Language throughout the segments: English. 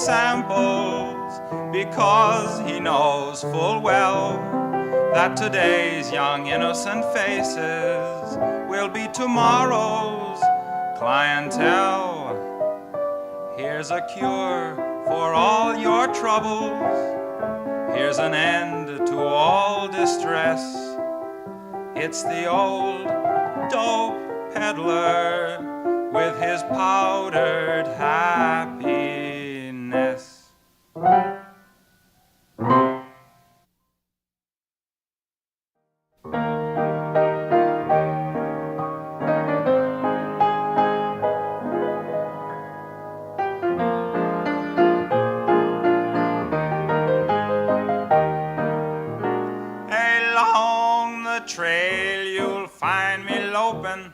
samples, because he knows full well that today's young innocent faces will be tomorrow's clientele. Here's a cure for all your troubles. Here's an end to all distress. It's the old dope peddler with his powdered happiness. Along the trail you'll find me loping,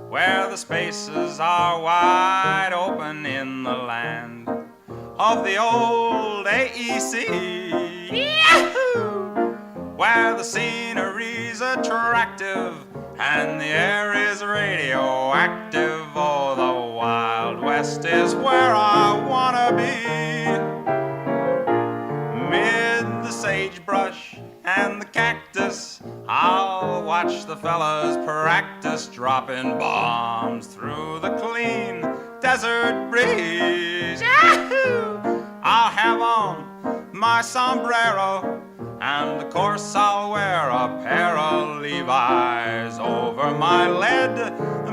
where the spaces are wide open in the land of the old AEC. Yahoo! Where the scenery's attractive and the air is radioactive. Oh, the Wild West is where I wanna be. Mid the sagebrush and the cactus, I'll watch the fellas practice dropping bombs through the clean desert breeze. Yahoo! I'll have on my sombrero, and of course I'll wear a pair of Levi's over my lead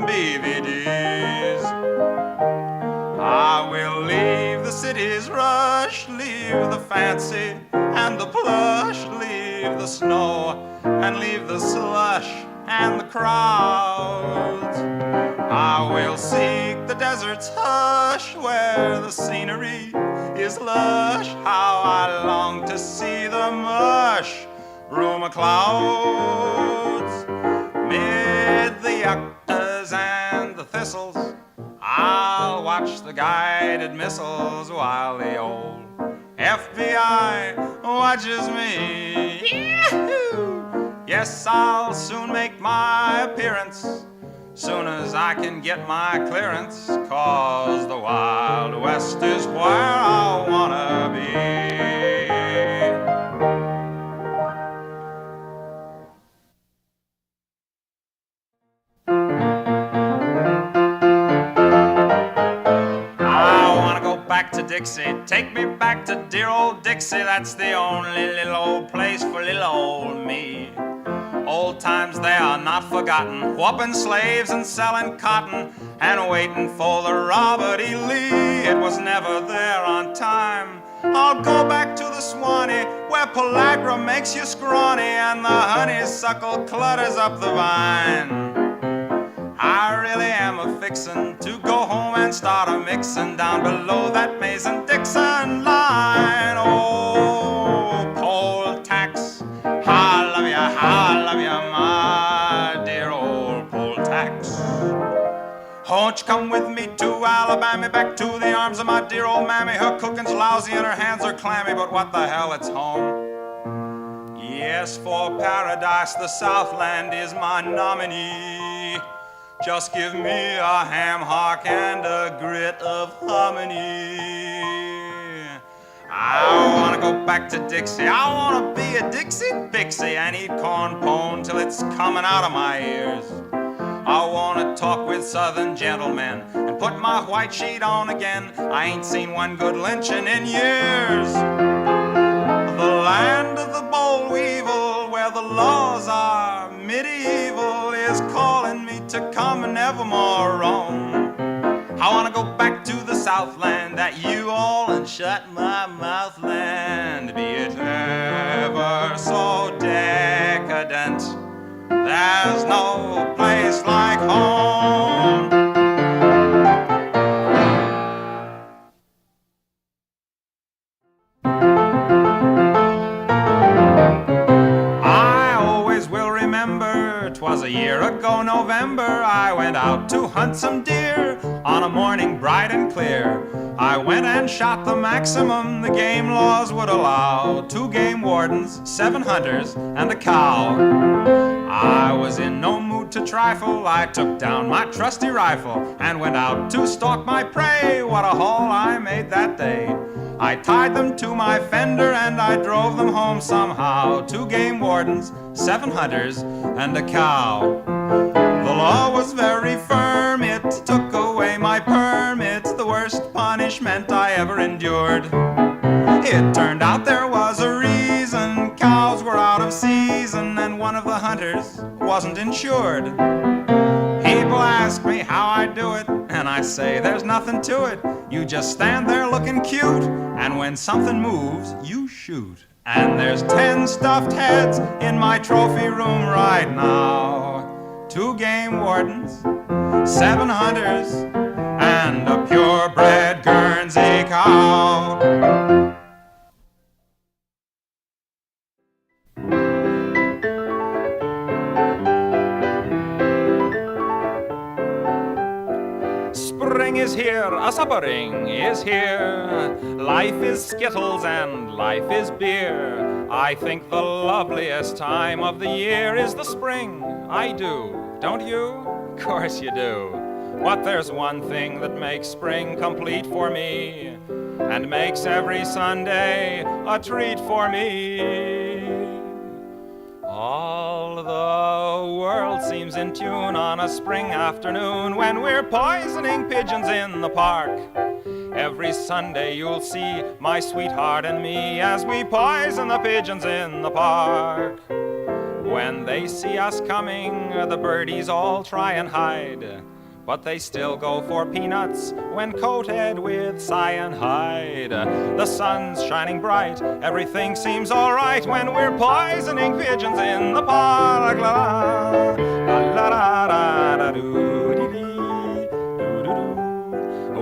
BVDs. I will leave the city's rush, leave the fancy and the plush, leave the snow and leave the slush and the crowds. I will seek the desert's hush, where the scenery is lush. How I long to see the mush room of clouds. Mid the yuccas and the thistles, I'll watch the guided missiles while the old FBI watches me. Yahoo! Yes, I'll soon make my appearance, soon as I can get my clearance, 'cause the Wild West is where I wanna be. Back to Dixie, take me back to dear old Dixie. That's the only little old place for little old me. Old times they are not forgotten, whooping slaves and selling cotton and waiting for the Robert E. Lee. It was never there on time. I'll go back to the Swanee, where pellagra makes you scrawny and the honeysuckle clutters up the vine. I really am a fixin' to go home and start a mixin' down below that Mason-Dixon line. Oh, poll tax, I love ya, my dear old poll tax. Won't you come with me to Alabama, back to the arms of my dear old mammy? Her cooking's lousy and her hands are clammy, but what the hell, it's home. Yes, for paradise, the Southland is my nominee. Just give me a ham hock and a grit of hominy. I wanna go back to Dixie. I wanna be a Dixie Pixie and eat corn pone till it's coming out of my ears. I wanna talk with southern gentlemen and put my white sheet on again. I ain't seen one good lynching in years. The land of the boll weevil, where the laws are medieval, is calling me to come and never more roam. I wanna go back to the Southland, that you all and shut my mouth land. Be it ever so decadent, there's no place like home. I always will remember, 'twas a year ago November, I went out to hunt some deer on a morning bright and clear. I went and shot the maximum the game laws would allow. 2 game wardens, 7 hunters, and a cow. I was in no mood to trifle. I took down my trusty rifle and went out to stalk my prey. What a haul I made that day! I tied them to my fender and I drove them home somehow. 2 game wardens, 7 hunters, and a cow. The law was very firm, it took away my permit, the worst punishment I ever endured. It turned out there was a reason, cows were out of season and one of the hunters wasn't insured. People ask me how I do it, and I say there's nothing to it. You just stand there looking cute, and when something moves, you shoot. And there's 10 stuffed heads in my trophy room right now. 2 game wardens, 7 hunters, and a purebred Guernsey cow. Spring is here, a suppering is here. Life is skittles and life is beer. I think the loveliest time of the year is the spring. I do, don't you? Of course you do. But there's one thing that makes spring complete for me, and makes every Sunday a treat for me. All the world seems in tune on a spring afternoon when we're poisoning pigeons in the park. Every Sunday you'll see my sweetheart and me as we poison the pigeons in the park. When they see us coming, the birdies all try and hide, but they still go for peanuts when coated with cyanide. The sun's shining bright, everything seems all right when we're poisoning pigeons in the park. La la la la la la doo dee dee.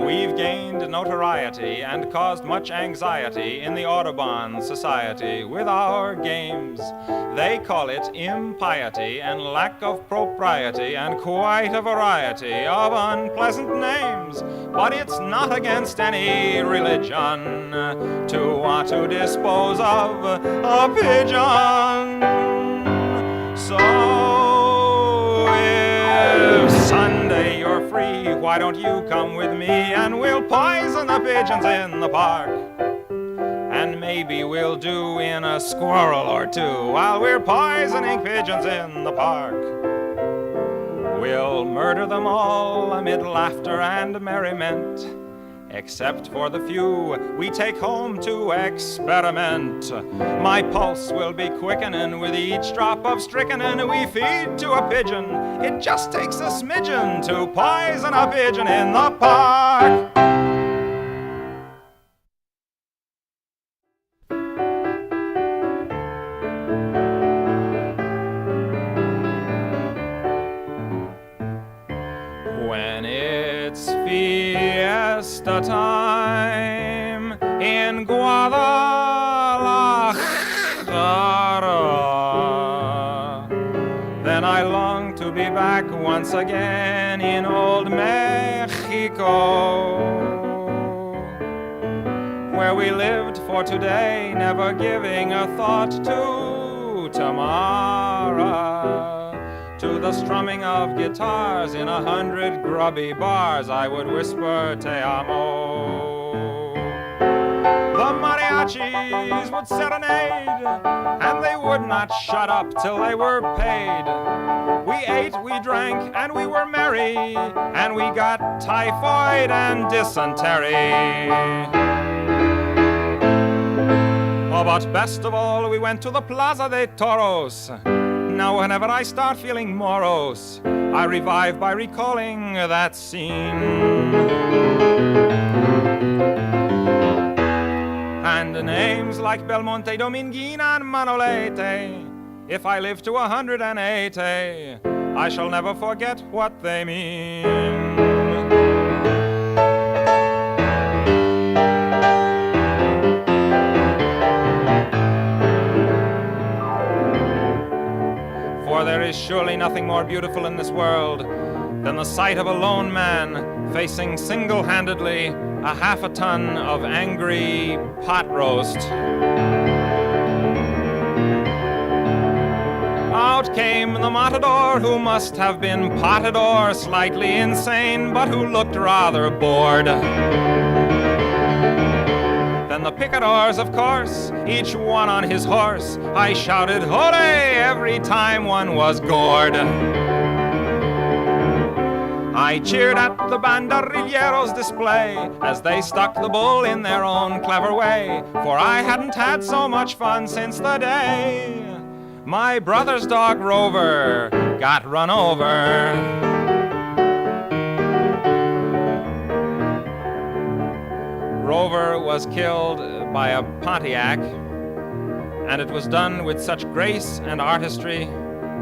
We've gained notoriety and caused much anxiety in the Audubon Society with our games. They call it impiety and lack of propriety and quite a variety of unpleasant names. But it's not against any religion to want to dispose of a pigeon. So if Sunday you're free, why don't you come with me and we'll poison the pigeons in the park? And maybe we'll do in a squirrel or two while we're poisoning pigeons in the park. We'll murder them all amid laughter and merriment, except for the few we take home to experiment. My pulse will be quickening with each drop of strychnine we feed to a pigeon. It just takes a smidgen to poison a pigeon in the park. When it's fiesta time in Guadalajara, then I long to be back once again in old Mexico, where we lived for today, never giving a thought to tomorrow. To the strumming of guitars in 100 grubby bars, I would whisper te amo. The mariachis would serenade, and they would not shut up till they were paid. We ate, we drank, and we were merry, and we got typhoid and dysentery. Oh, but best of all, we went to the Plaza de Toros. Now whenever I start feeling morose, I revive by recalling that scene. And names like Belmonte, Dominguin, and Manolete, if I live to 180, I shall never forget what they mean. For there is surely nothing more beautiful in this world than the sight of a lone man facing single-handedly a half a ton of angry pot roast. Out came the matador, who must have been potted or slightly insane, but who looked rather bored. Then and the picadors, of course, each one on his horse. I shouted, "Hooray!" every time one was gored. I cheered at the banderilleros' display as they stuck the bull in their own clever way, for I hadn't had so much fun since the day my brother's dog Rover got run over. Rover was killed by a Pontiac, and it was done with such grace and artistry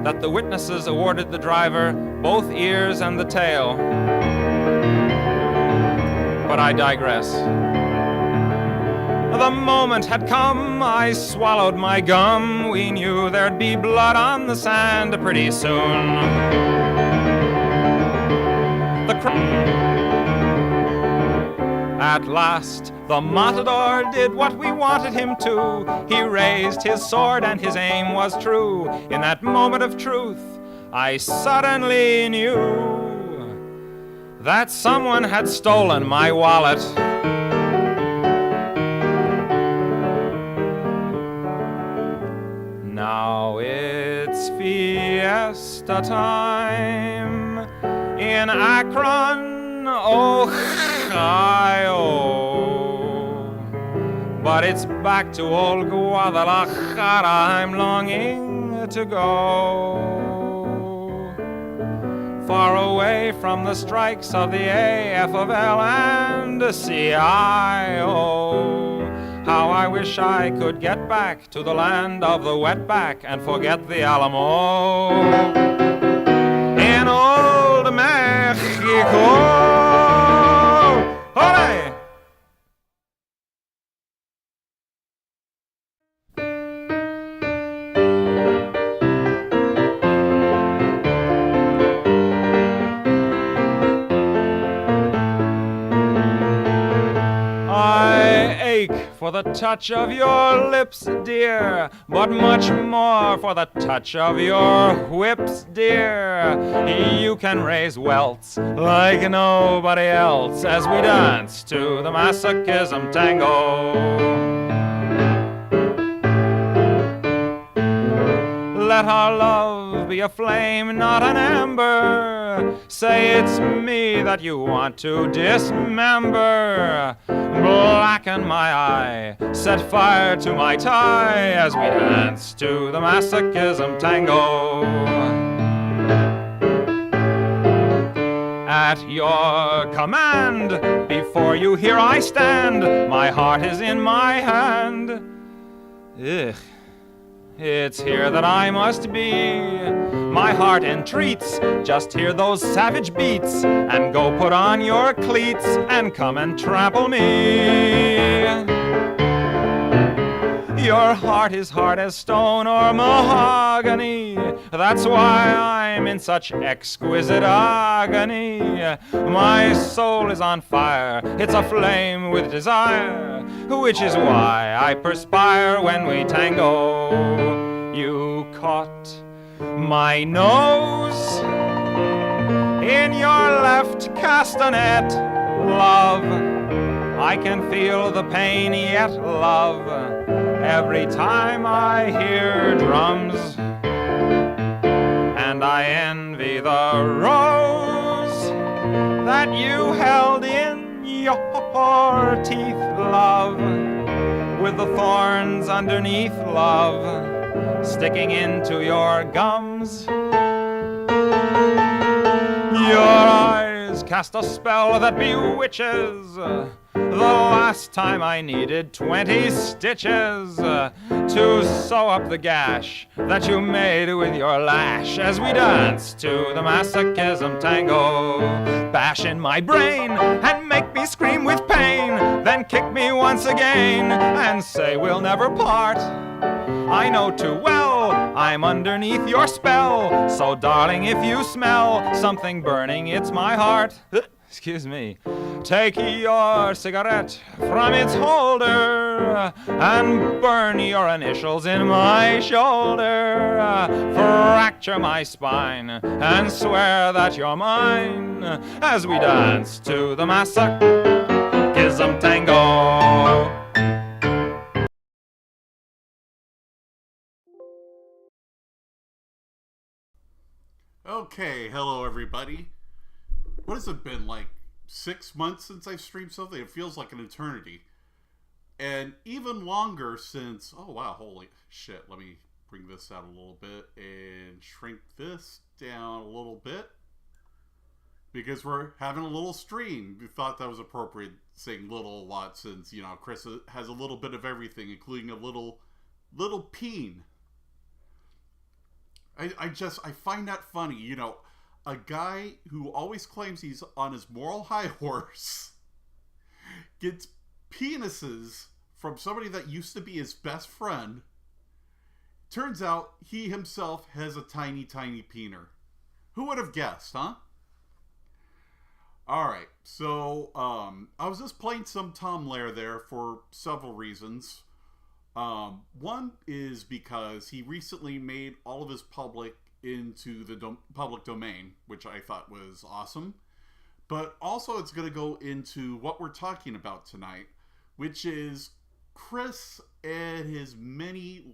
that the witnesses awarded the driver both ears and the tail. But I digress. The moment had come, I swallowed my gum. We knew there'd be blood on the sand pretty soon. At last, the matador did what we wanted him to. He raised his sword and his aim was true. In that moment of truth, I suddenly knew that someone had stolen my wallet. Now it's fiesta time in Akron, Ohio. But it's back to old Guadalajara I'm longing to go. Far away from the strikes of the AFL and CIO. How I wish I could get back to the land of the wetback and forget the Alamo. In old Mexico. Hooray! For the touch of your lips, dear, but much more for the touch of your whips, dear. You can raise welts like nobody else as we dance to the masochism tango. Let our love be a flame, not an ember. Say it's me that you want to dismember. Blacken my eye, set fire to my tie as we dance to the masochism tango. At your command, before you here I stand. My heart is in my hand. Ugh. It's here that I must be. My heart entreats, just hear those savage beats, and go put on your cleats and come and trample me. Your heart is hard as stone or mahogany. That's why I'm in such exquisite agony. My soul is on fire, it's aflame with desire, which is why I perspire when we tango. You caught my nose in your left castanet, love. I can feel the pain yet, love, every time I hear drums. And I envy the rose that you held in your teeth, love, with the thorns underneath, love, sticking into your gums. Your eyes cast a spell that bewitches. The last time I needed 20 stitches to sew up the gash that you made with your lash as we dance to the masochism tango. Bash in my brain and make me scream with pain, then kick me once again and say we'll never part. I know too well I'm underneath your spell, so darling, if you smell something burning, it's my heart. Excuse me. Take your cigarette from its holder and burn your initials in my shoulder. Fracture my spine and swear that you're mine as we dance to the masochism tango. Okay, hello everybody. What has it been, like 6 months since I've streamed something? It feels like an eternity. And even longer since, oh wow, holy shit. Let me bring this out a little bit and shrink this down a little bit. Because we're having a little stream. We thought that was appropriate, saying little a lot since, Chris has a little bit of everything, including a little peen. I find that funny, a guy who always claims he's on his moral high horse gets penises from somebody that used to be his best friend. Turns out he himself has a tiny, tiny peener. Who would have guessed, huh? Alright, so I was just playing some Tom Lehrer there for several reasons. One is because he recently made all of his public into the public domain, which I thought was awesome. But also it's going to go into what we're talking about tonight, which is Chris and his many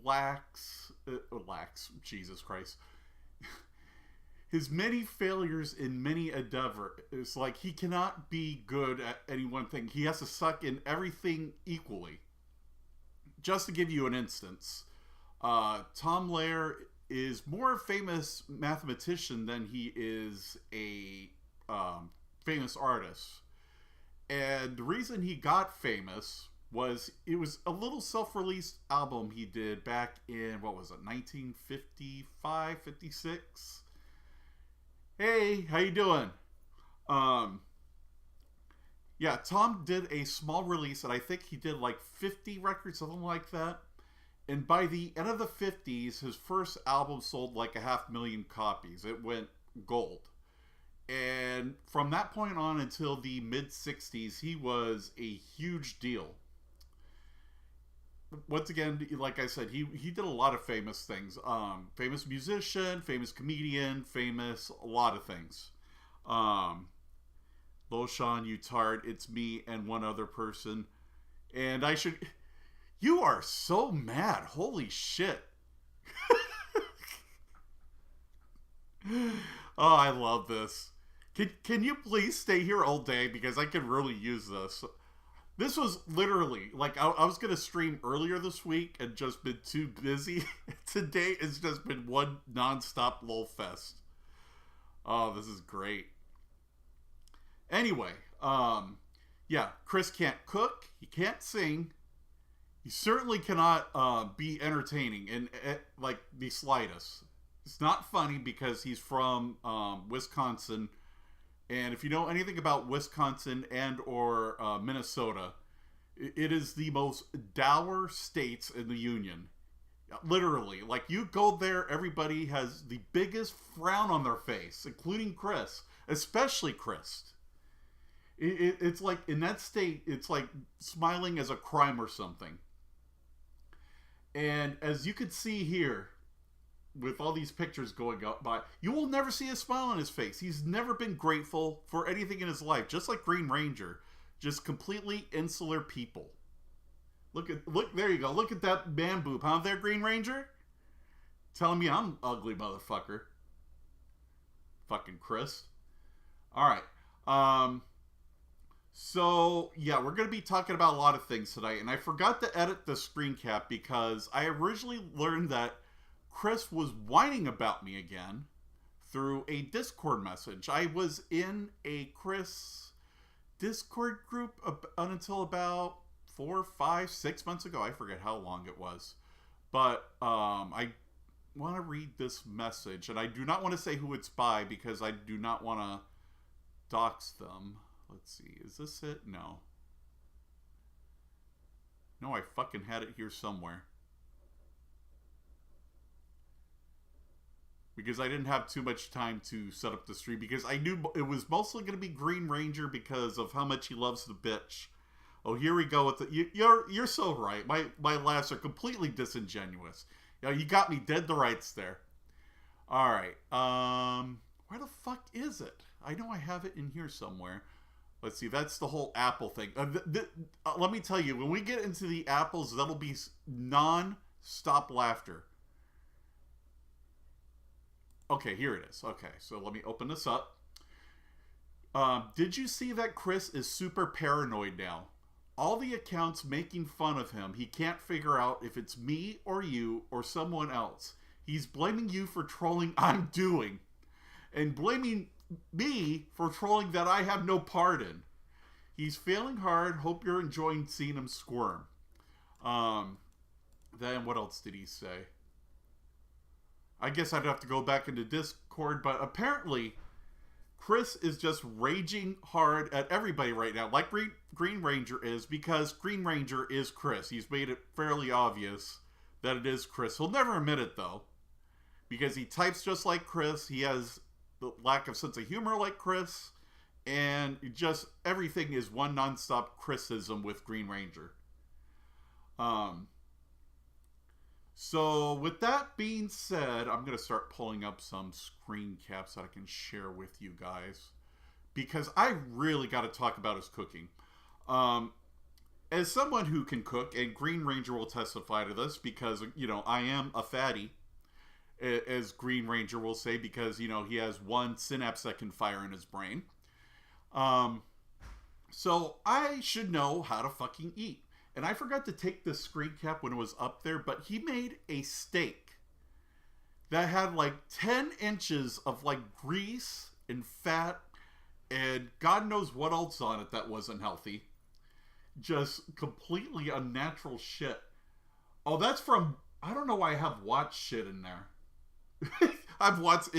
Jesus Christ. His many failures in many endeavor. It's like he cannot be good at any one thing. He has to suck in everything equally. Just to give you an instance, Tom Lehrer is more a famous mathematician than he is a famous artist. And the reason he got famous was it was a little self-released album he did back in, 1955, 56? Hey, how you doing? Yeah, Tom did a small release, and I think he did like 50 records, something like that. And by the end of the 50s, his first album sold like 500,000 copies. It went gold. And from that point on until the mid-60s, he was a huge deal. Once again, like I said, he did a lot of famous things. Famous musician, famous comedian, famous a lot of things. Loshan, you tart, it's me and one other person. And you are so mad. Holy shit. Oh, I love this. Can you please stay here all day? Because I could really use this. This was literally, like, I was going to stream earlier this week and just been too busy. Today it's just been one non-stop lol fest. Oh, this is great. Anyway, yeah, Chris can't cook, he can't sing, he certainly cannot be entertaining in like the slightest. It's not funny because he's from Wisconsin, and if you know anything about Wisconsin and or Minnesota, it is the most dour states in the union. Literally, like you go there, everybody has the biggest frown on their face, including Chris, especially Chris. It's like, in that state, it's like smiling as a crime or something. And as you could see here, with all these pictures going up by, you will never see a smile on his face. He's never been grateful for anything in his life. Just like Green Ranger. Just completely insular people. Look, there you go. Look at that man boob, huh, there, Green Ranger? Telling me I'm ugly, motherfucker. Fucking Chris. Alright. So, yeah, we're going to be talking about a lot of things tonight, and I forgot to edit the screen cap because I originally learned that Chris was whining about me again through a Discord message. I was in a Chris Discord group until about 4, 5, 6 months ago. I forget how long it was. But I want to read this message, and I do not want to say who it's by because I do not want to dox them. Let's see, is this it? No. No, I fucking had it here somewhere. Because I didn't have too much time to set up the stream. Because I knew it was mostly going to be Green Ranger because of how much he loves the bitch. Oh, here we go with the... You're so right. My laughs are completely disingenuous. You got me dead to rights there. Alright. Where the fuck is it? I know I have it in here somewhere. Let's see, that's the whole Apple thing. Let me tell you, when we get into the apples, that'll be non-stop laughter. Okay, here it is. Okay, so let me open this up. Did you see that Chris is super paranoid now? All the accounts making fun of him, he can't figure out if it's me or you or someone else. He's blaming you for trolling I'm doing, and blaming me for trolling that I have no part in. He's failing hard. Hope you're enjoying seeing him squirm. Then what else did he say? I guess I'd have to go back into Discord, but apparently Chris is just raging hard at everybody right now, like Green Ranger is, because Green Ranger is Chris. He's made it fairly obvious that it is Chris. He'll never admit it, though, because he types just like Chris. He has the lack of sense of humor like Chris, and just everything is one nonstop criticism with Green Ranger. So with that being said, I'm going to start pulling up some screen caps that I can share with you guys, because I really got to talk about his cooking. As someone who can cook, and Green Ranger will testify to this, because, you know, I am a fatty, as Green Ranger will say, because, you know, he has one synapse that can fire in his brain. So I should know how to fucking eat. And I forgot to take the screen cap when it was up there, but he made a steak that had like 10 inches of like grease and fat and God knows what else on it that wasn't healthy. Just completely unnatural shit. Oh, that's from, I don't know why I have Watch shit in there. I've watched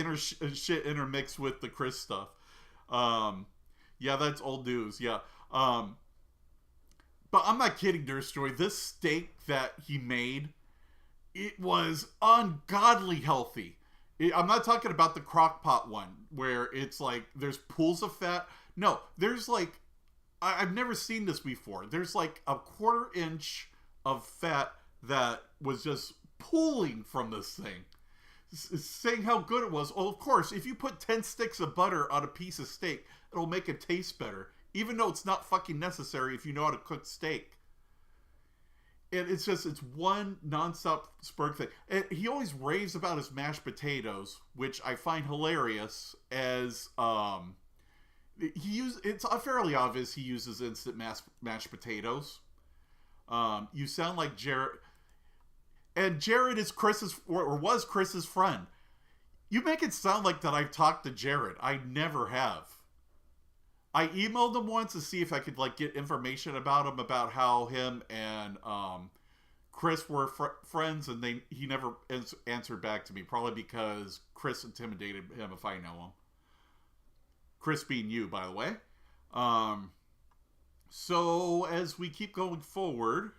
shit intermixed with the Chris stuff. Yeah, that's old news. Yeah. But I'm not kidding, Nurse Joy. This steak that he made, it was ungodly healthy. I'm not talking about the crock pot one, where it's like, there's pools of fat. No, there's like, I've never seen this before. There's like a 1/4 inch of fat that was just pooling from this thing. Saying how good it was. Oh, of course, if you put 10 sticks of butter on a piece of steak, it'll make it taste better. Even though it's not fucking necessary if you know how to cook steak. And it's one nonstop Sperg thing. And he always raves about his mashed potatoes, which I find hilarious, as it's fairly obvious he uses instant mashed potatoes. You sound like Jared. And Jared is Chris's, or was Chris's friend. You make it sound like that I've talked to Jared. I never have. I emailed him once to see if I could like get information about him, about how him and Chris were friends, and he never answered back to me. Probably because Chris intimidated him if I know him. Chris being you, by the way. So as we keep going forward,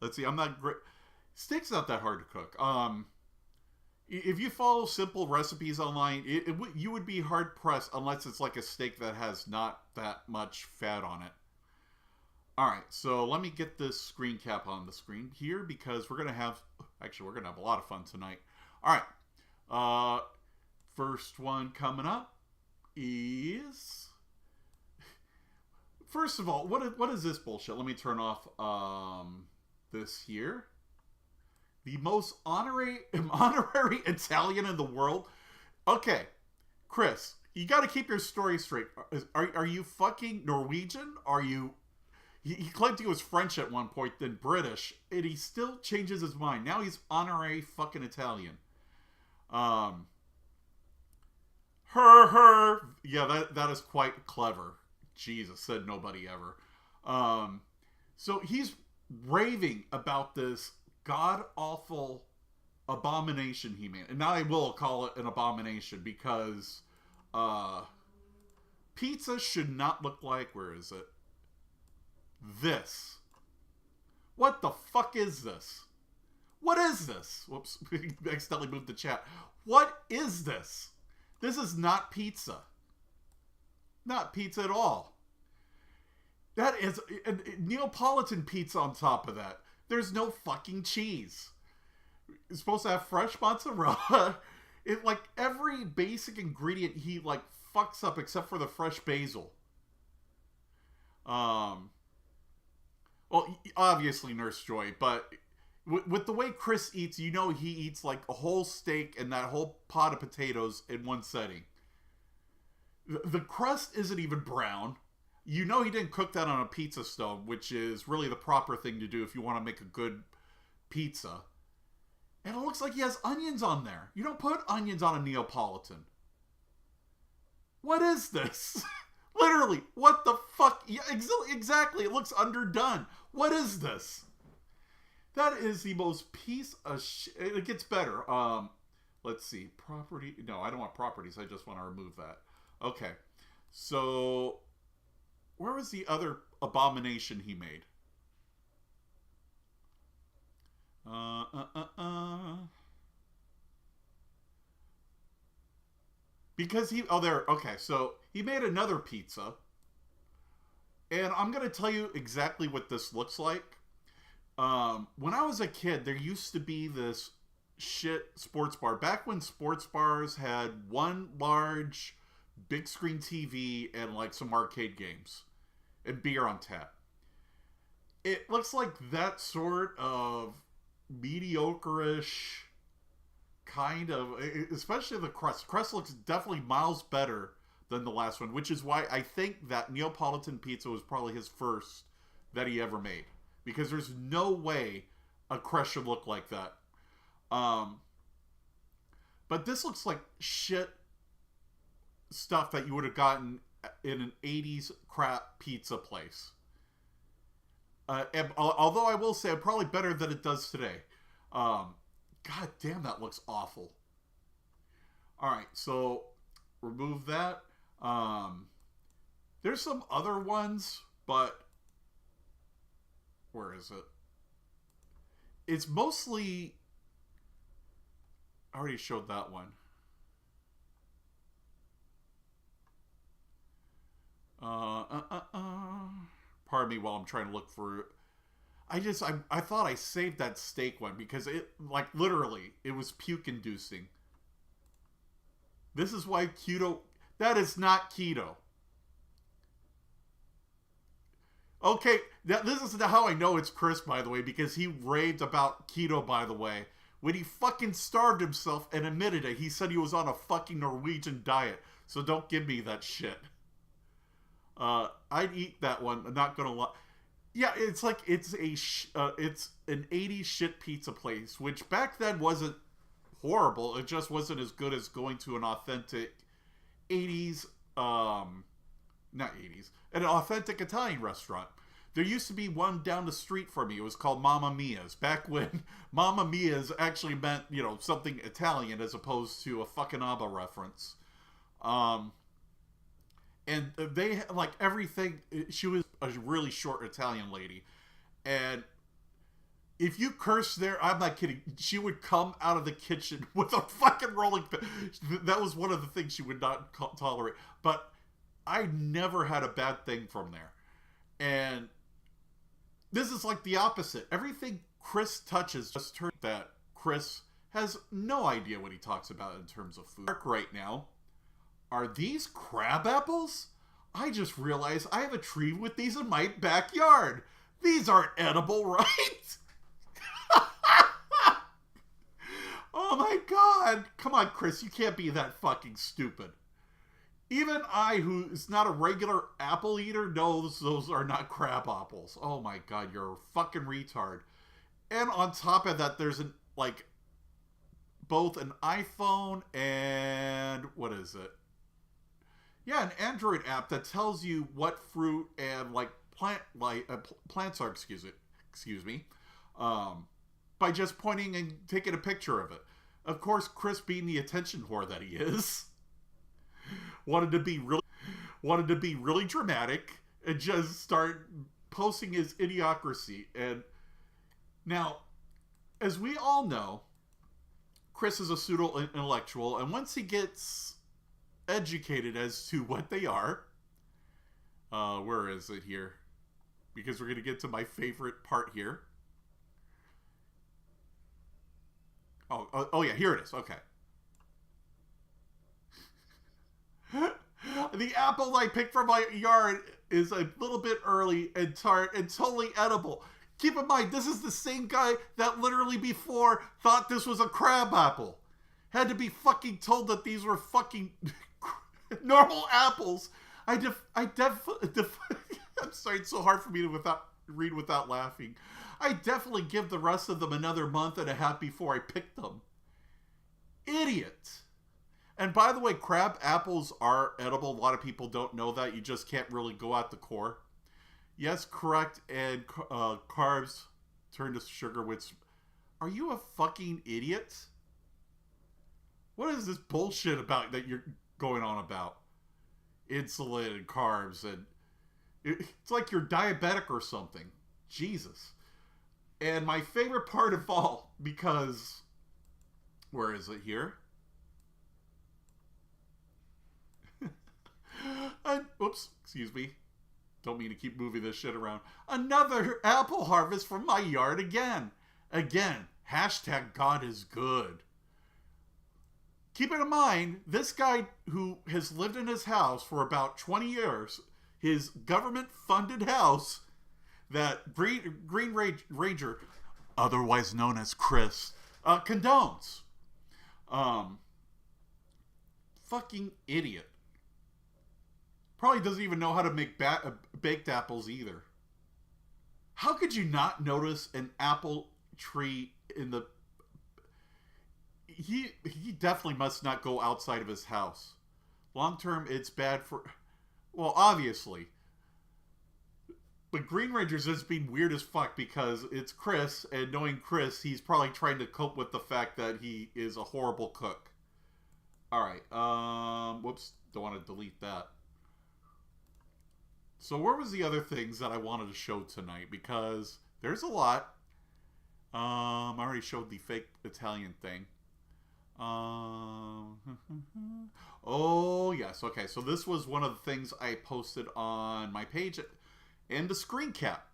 let's see. I'm not great. Steak's not that hard to cook. If you follow simple recipes online, you would be hard pressed unless it's like a steak that has not that much fat on it. Alright, so let me get this screen cap on the screen here, because we're going to have a lot of fun tonight. Alright, first one coming up is... First of all, what is this bullshit? Let me turn off this here. The most honorary Italian in the world. Okay, Chris, you got to keep your story straight. Are you fucking Norwegian? Are you... He claimed he was French at one point, then British, and he still changes his mind. Now he's honorary fucking Italian. Yeah, that is quite clever. Jesus, said nobody ever. So he's raving about this god-awful abomination he made. And now I will call it an abomination, because pizza should not look like, where is it? This. What the fuck is this? What is this? Whoops, accidentally moved the chat. What is this? This is not pizza. Not pizza at all. That is a Neapolitan pizza on top of that. There's no fucking cheese. It's supposed to have fresh mozzarella. It, like, every basic ingredient he, like, fucks up except for the fresh basil. Well, obviously Nurse Joy, but with the way Chris eats, you know he eats like a whole steak and that whole pot of potatoes in one setting. The crust isn't even brown. You know he didn't cook that on a pizza stove, which is really the proper thing to do if you want to make a good pizza. And it looks like he has onions on there. You don't put onions on a Neapolitan. What is this? Literally, what the fuck? Yeah, exactly. It looks underdone. What is this? That is the most piece of shit. It gets better. Let's see. Property. No, I don't want properties. I just want to remove that. Okay. So, where was the other abomination he made? Because he... Oh, there. Okay, so he made another pizza. And I'm going to tell you exactly what this looks like. When I was a kid, there used to be this shit sports bar. Back when sports bars had one large big screen TV and like some arcade games and beer on tap. It looks like that sort of mediocre-ish kind of, especially the crust. Crust looks definitely miles better than the last one, which is why I think that Neapolitan pizza was probably his first that he ever made. Because there's no way a crust should look like that. But this looks like shit stuff that you would have gotten in an 80s crap pizza place. Although I will say, probably better than it does today. God damn, that looks awful. Alright, so remove that. There's some other ones, but where is it? It's mostly... I already showed that one. Pardon me while I'm trying to look for... I thought I saved that steak one because it, like, literally, it was puke-inducing. This is why keto... That is not keto. Okay, this is how I know it's Chris, by the way, because he raved about keto, by the way, when he fucking starved himself and admitted it. He said he was on a fucking Norwegian diet, so don't give me that shit. I'd eat that one, I'm not gonna lie. Yeah, it's like, it's an 80s shit pizza place, which back then wasn't horrible. It just wasn't as good as going to an authentic 80s, not 80s, an authentic Italian restaurant. There used to be one down the street from me. It was called Mamma Mia's. Back when Mamma Mia's actually meant, you know, something Italian as opposed to a fucking ABBA reference. And they had, like, everything. She was a really short Italian lady. And if you curse there, I'm not kidding, she would come out of the kitchen with a fucking rolling pin. That was one of the things she would not tolerate. But I never had a bad thing from there. And this is like the opposite. Everything Chris touches just turns that Chris has no idea what he talks about in terms of food. Right now, are these crab apples? I just realized I have a tree with these in my backyard. These aren't edible, right? Oh my god. Come on, Chris, you can't be that fucking stupid. Even I, who is not a regular apple eater, knows those are not crab apples. Oh my god, you're a fucking retard. And on top of that, there's both an iPhone and, what is it? Yeah, an Android app that tells you what fruit and plants are, excuse me, by just pointing and taking a picture of it. Of course, Chris, being the attention whore that he is, wanted to be really dramatic and just start posting his idiocracy. And now, as we all know, Chris is a pseudo-intellectual, and once he gets educated as to what they are, where is it here? Because we're going to get to my favorite part here. Oh yeah, here it is. Okay. The apple I picked from my yard is a little bit early and tart and totally edible. Keep in mind, this is the same guy that literally before thought this was a crab apple. Had to be fucking told that these were fucking normal apples. I'm sorry, it's so hard for me to read without laughing. I definitely give the rest of them another month and a half before I pick them. Idiot. And by the way, crab apples are edible. A lot of people don't know that. You just can't really go at the core. Yes, correct. And carbs turn to sugar, which... Are you a fucking idiot? What is this bullshit about that you're going on about? Insulin and carbs and... It's like you're diabetic or something. Jesus. And my favorite part of all, because... Where is it here? Oops, excuse me. Don't mean to keep moving this shit around. Another apple harvest from my yard again. Again, hashtag God is good. Keep it in mind, this guy who has lived in his house for about 20 years, his government-funded house, that Green Ranger, otherwise known as Chris, condones. Fucking idiot. Probably doesn't even know how to make baked apples either. How could you not notice an apple tree in the... He definitely must not go outside of his house. Long term, it's bad for... Well, obviously. But Green Ranger's just being weird as fuck because it's Chris, and knowing Chris, he's probably trying to cope with the fact that he is a horrible cook. Alright, whoops, don't want to delete that. So where was the other things that I wanted to show tonight? Because there's a lot. I already showed the fake Italian thing. Oh, yes. Okay, so this was one of the things I posted on my page and the screen cap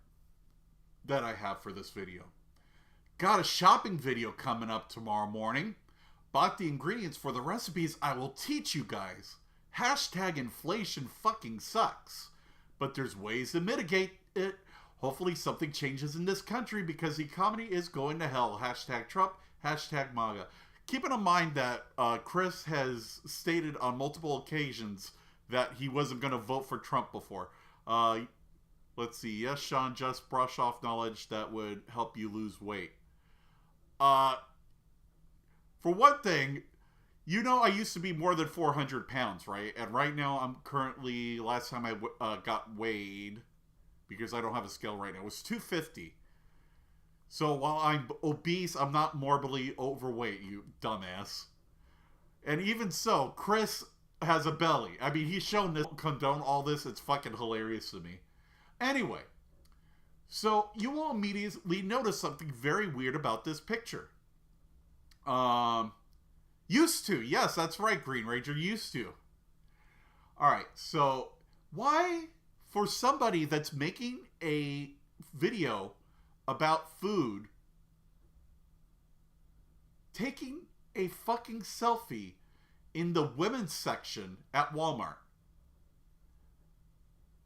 that I have for this video. Got a shopping video coming up tomorrow morning. Bought the ingredients for the recipes I will teach you guys. Hashtag inflation fucking sucks. But there's ways to mitigate it. Hopefully something changes in this country because the economy is going to hell. Hashtag Trump, hashtag MAGA. Keeping in mind that Chris has stated on multiple occasions that he wasn't going to vote for Trump before. Let's see. Yes, Sean, just brush off knowledge that would help you lose weight. For one thing, you know I used to be more than 400 pounds, right? And right now I'm currently, last time I got weighed, because I don't have a scale right now, it was 250. So while I'm obese, I'm not morbidly overweight, you dumbass. And even so, Chris has a belly. I mean, he's shown this, condone all this, it's fucking hilarious to me. Anyway, so you will immediately notice something very weird about this picture. Used to. Yes, that's right, Green Ranger. Used to. Alright, so why, for somebody that's making a video about food, taking a fucking selfie in the women's section at Walmart?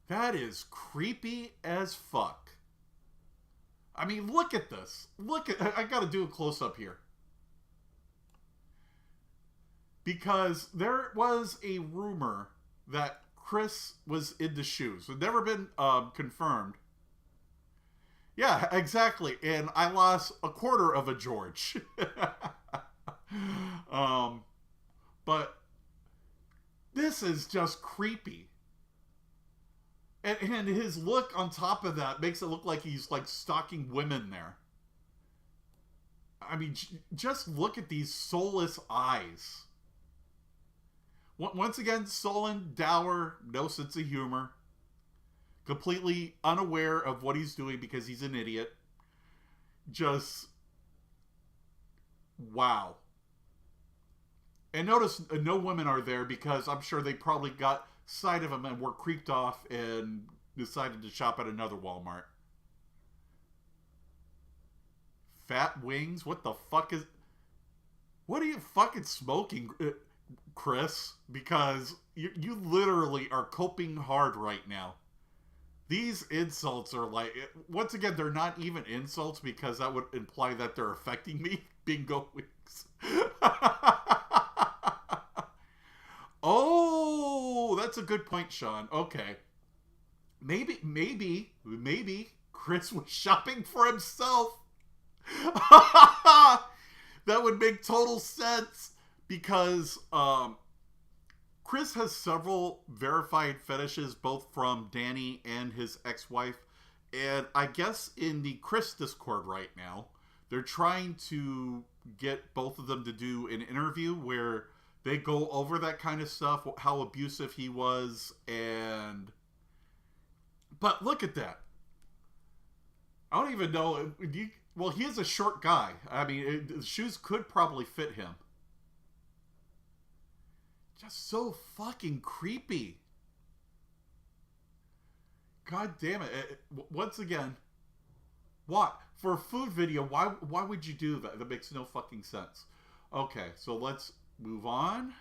That is creepy as fuck. I mean, look at this. Look at... I gotta do a close-up here. Because there was a rumor that Chris was into shoes. It's never been confirmed. Yeah, exactly. And I lost a quarter of a George. But this is just creepy. And his look on top of that makes it look like he's like stalking women there. I mean, just look at these soulless eyes. Once again, sullen, dour, no sense of humor. Completely unaware of what he's doing because he's an idiot. Just... wow. And notice no women are there because I'm sure they probably got sight of him and were creeped off and decided to shop at another Walmart. Fat wings? What the fuck is... What are you fucking smoking, Chris? Because you literally are coping hard right now. These insults are like, once again, they're not even insults because that would imply that they're affecting me. Bingo wings. Oh, that's a good point, Sean. Okay. Maybe Chris was shopping for himself. That would make total sense because Chris has several verified fetishes, both from Danny and his ex-wife. And I guess in the Chris Discord right now, they're trying to get both of them to do an interview where they go over that kind of stuff, how abusive he was, and... But look at that. I don't even know... Well, he is a short guy. I mean, the shoes could probably fit him. Just so fucking creepy. God damn it. Once again, what? For a food video, why would you do that? That makes no fucking sense. Okay, so let's move on.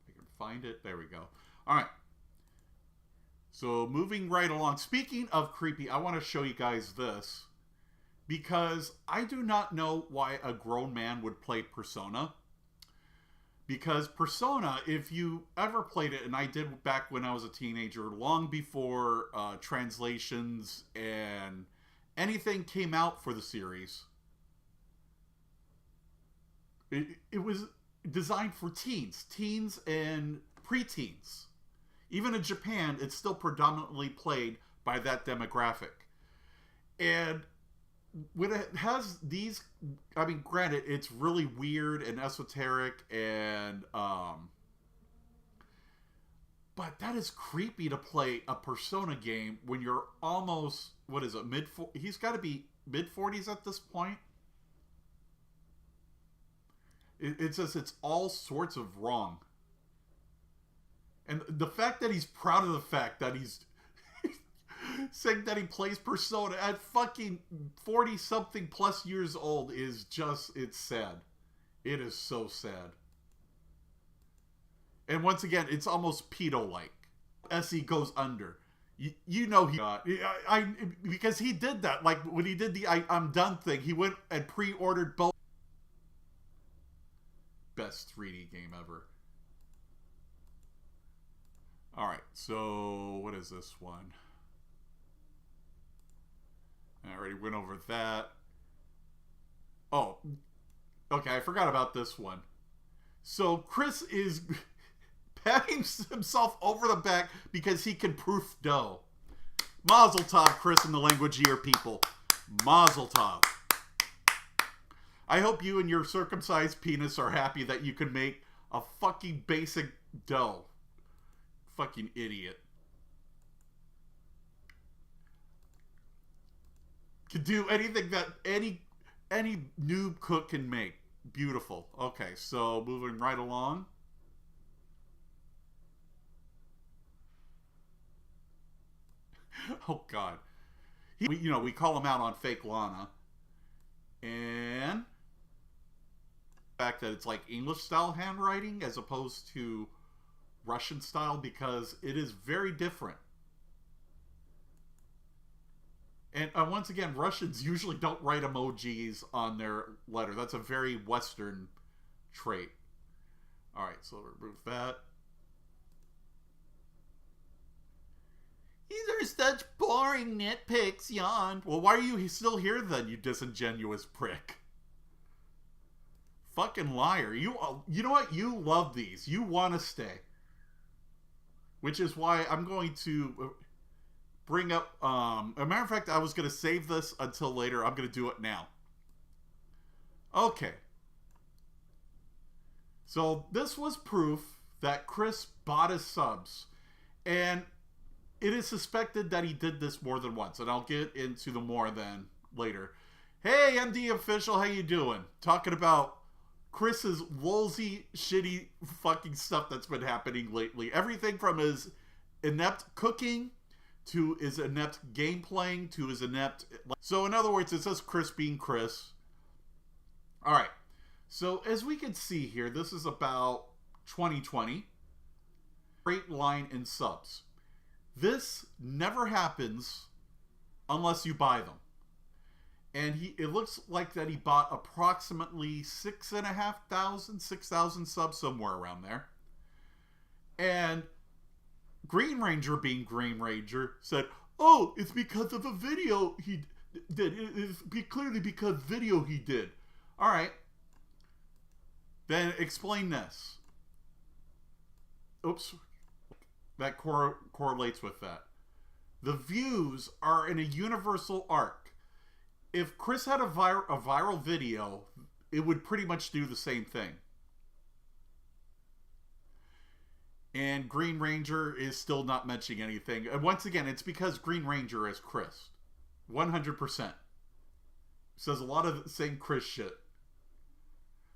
I can find it. There we go. All right. So moving right along. Speaking of creepy, I want to show you guys this. Because I do not know why a grown man would play Persona. Because Persona, if you ever played it, and I did back when I was a teenager, long before translations and anything came out for the series, it was designed for teens and preteens. Even in Japan, it's still predominantly played by that demographic. And when it has these, I mean, granted, it's really weird and esoteric and, but that is creepy to play a Persona game when you're almost, what is it, he's got to be mid-40s at this point. It says it's all sorts of wrong. And the fact that he's proud of the fact that he's saying that he plays Persona at fucking 40-something plus years old is just, it's sad. It is so sad. And once again, it's almost pedo-like. SE goes under. You know he got... because he did that. Like, when he did the I'm done thing, he went and pre-ordered both. Best 3D game ever. Alright, so what is this one? I already went over that. Oh, okay, I forgot about this one. So Chris is patting himself over the back because he can proof dough. Mazel tov, Chris, and the language year people. Mazel tov. I hope you and your circumcised penis are happy that you can make a fucking basic dough. Fucking idiot. Can do anything that any noob cook can make. Beautiful. Okay, so moving right along. Oh God. We call him out on fake Lana. And the fact that it's like English style handwriting as opposed to Russian style, because it is very different. And once again, Russians usually don't write emojis on their letter. That's a very Western trait. Alright, so remove that. These are such boring nitpicks, yawn. Well, why are you still here then, you disingenuous prick? Fucking liar. You know what? You love these. You want to stay. Which is why I'm going to bring up, a matter of fact, I was going to save this until later. I'm going to do it now. Okay. So this was proof that Chris bought his subs. And it is suspected that he did this more than once. And I'll get into the more than later. Hey, MD Official, how you doing? Talking about Chris's lolsy, shitty fucking stuff that's been happening lately. Everything from his inept cooking to his inept gameplaying to his inept... So in other words, it says Chris being Chris. Alright. So as we can see here, this is about 2020. straight line in subs. This never happens unless you buy them. And it looks like that he bought approximately 6,000 subs, somewhere around there. And Green Ranger, being Green Ranger, said, "Oh, it's because of a video he did. It's clearly because video he did." All right. Then explain this. Oops. That correlates with that. The views are in a universal arc. If Chris had a viral video, it would pretty much do the same thing. And Green Ranger is still not mentioning anything. And once again, it's because Green Ranger is Chris. 100%. Says a lot of the same Chris shit.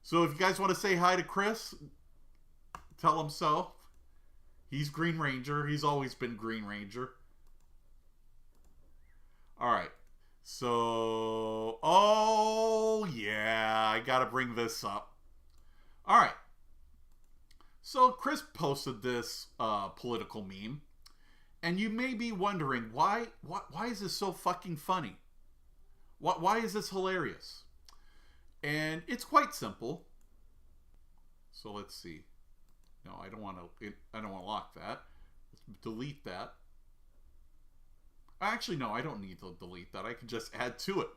So if you guys want to say hi to Chris, tell him so. He's Green Ranger. He's always been Green Ranger. Alright. So, oh yeah, I gotta bring this up. Alright. So Chris posted this political meme. And you may be wondering, why is this so fucking funny? Why is this hilarious? And it's quite simple. So let's see. No, I don't want to lock that. Let's delete that. Actually, no, I don't need to delete that. I can just add to it.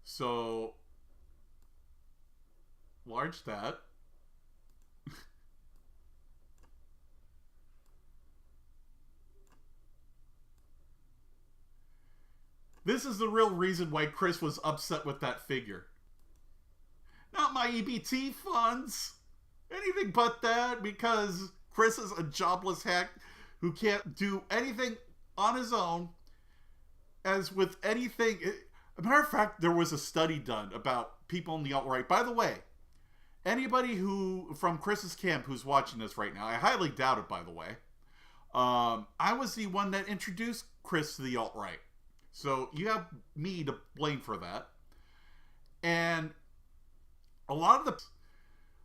So, large that. This is the real reason why Chris was upset with that figure. Not my EBT funds. Anything but that, because Chris is a jobless hack who can't do anything on his own. As with anything, as a matter of fact, there was a study done about people in the alt-right. By the way, anybody who from Chris's camp who's watching this right now, I highly doubt it, by the way. I was the one that introduced Chris to the alt-right. So you have me to blame for that. And a lot of the...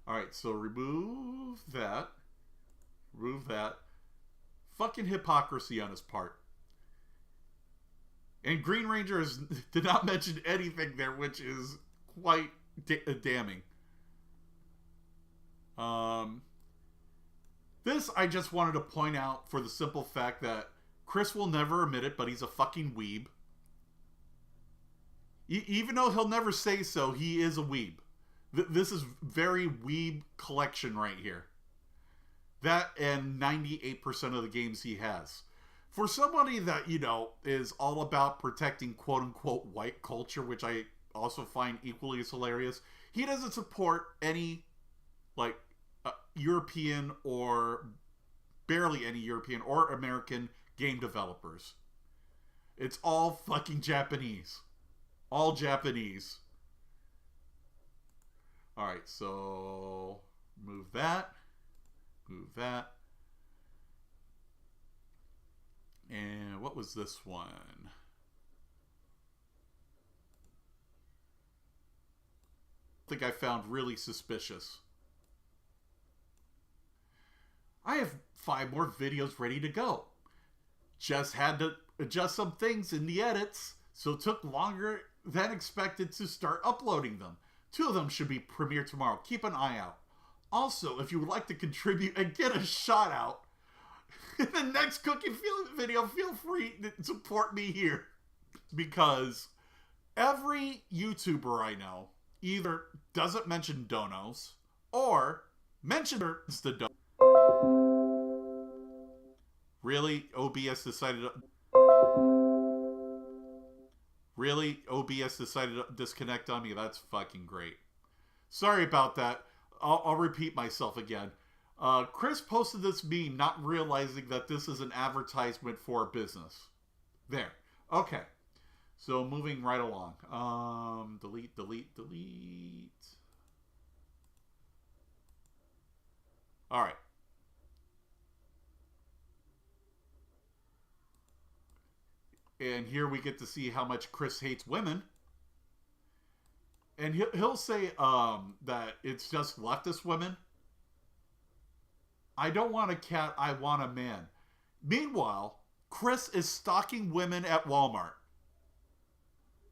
Alright, so remove that. Remove that. Fucking hypocrisy on his part. And Green Ranger did not mention anything there, which is quite damning. This I just wanted to point out for the simple fact that Chris will never admit it, but he's a fucking weeb. Even though he'll never say so, he is a weeb. This is very weeb collection right here. That and 98% of the games he has. For somebody that, you know, is all about protecting quote-unquote white culture, which I also find equally as hilarious, he doesn't support any, like, European or barely any European or American game developers. It's all fucking Japanese. All Japanese. Alright, so move that. Move that. And what was this one? I think I found really suspicious. I have 5 more videos ready to go. Just had to adjust some things in the edits, so it took longer than expected to start uploading them. 2 of them should be premiered tomorrow. Keep an eye out. Also, if you would like to contribute and get a shout out in the next cooking video, feel free to support me here. Because every YouTuber I know either doesn't mention donos or mentions the dono. Really? OBS decided to... Really? OBS decided to disconnect on me? That's fucking great. Sorry about that. I'll repeat myself again. Chris posted this meme not realizing that this is an advertisement for a business. There. Okay. So moving right along. Delete. Alright. And here we get to see how much Chris hates women. And he'll say that it's just leftist women. I don't want a cat, I want a man. Meanwhile, Chris is stalking women at Walmart.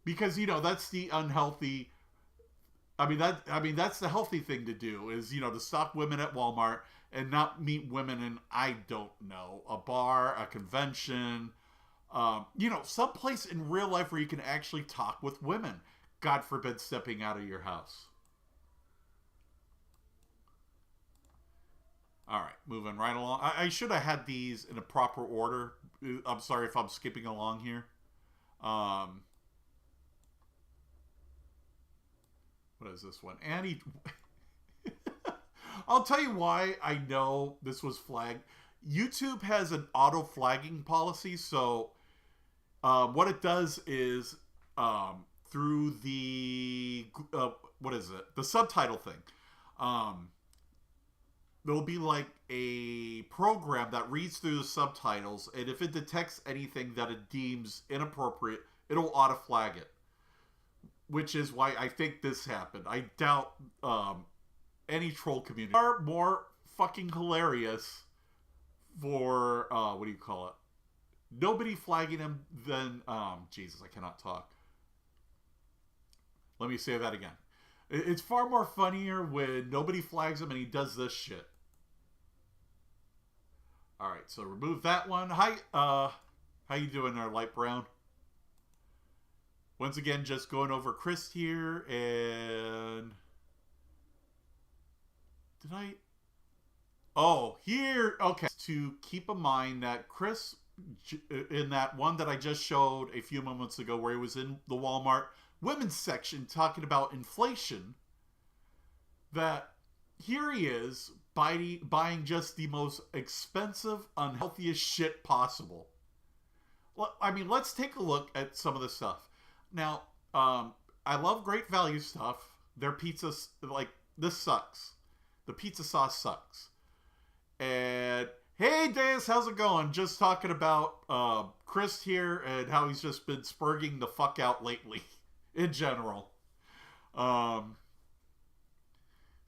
Because, that's the unhealthy... that's the healthy thing to do, is, to stalk women at Walmart and not meet women in, I don't know, a bar, a convention, someplace in real life where you can actually talk with women. God forbid stepping out of your house. All right, moving right along. I should have had these in a proper order. I'm sorry if I'm skipping along here. What is this one? Annie. I'll tell you why I know this was flagged. YouTube has an auto flagging policy, so what it does is through the the subtitle thing. There'll be like a program that reads through the subtitles, and if it detects anything that it deems inappropriate, it'll auto flag it. Which is why I think this happened. I doubt any troll community are more fucking hilarious for what do you call it? Nobody flagging him than Jesus, I cannot talk. Let me say that again. It's far more funnier when nobody flags him and he does this shit. All right, so remove that one. Hi, how you doing there, Light Brown? Once again, just going over Krist here, and... Did I... Oh, here! Okay. To keep in mind that Chris, in that one that I just showed a few moments ago, where he was in the Walmart women's section talking about inflation, that here he is buying just the most expensive, unhealthiest shit possible. Well, I mean, let's take a look at some of the stuff. Now, I love Great Value stuff. Their pizza, like, this sucks. The pizza sauce sucks. And, hey, Deus, how's it going? Just talking about Krist here and how he's just been spurging the fuck out lately, in general.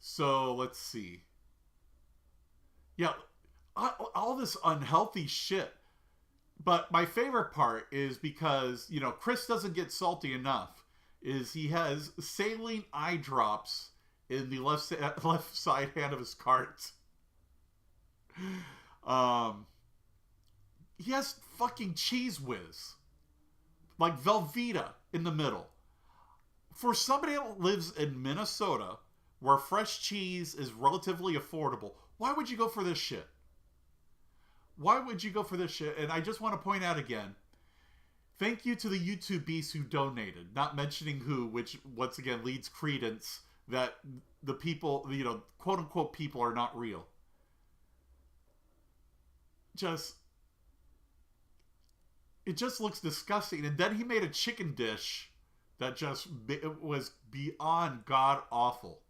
So, let's see. Yeah, all this unhealthy shit. But my favorite part is because, Chris doesn't get salty enough, is he has saline eye drops in the left side hand of his cart. He has fucking Cheese Whiz. Like Velveeta in the middle. For somebody that lives in Minnesota, where fresh cheese is relatively affordable, why would you go for this shit? Why would you go for this shit? And I just want to point out again, thank you to the YouTube beasts who donated. Not mentioning who, which once again leads credence that the people, quote unquote people are not real. It just looks disgusting. And then he made a chicken dish that just was beyond god awful.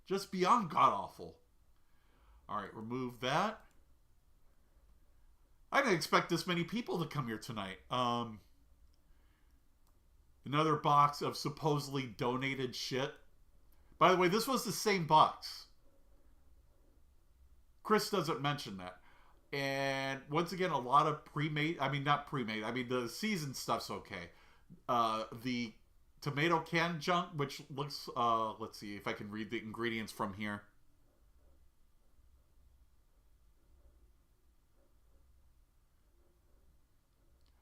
Just beyond god awful. All right, remove that. I didn't expect this many people to come here tonight. Another box of supposedly donated shit. By the way, this was the same box. Chris doesn't mention that. And once again, a lot of not pre-made. The seasoned stuff's okay. The tomato can junk, which looks, let's see if I can read the ingredients from here.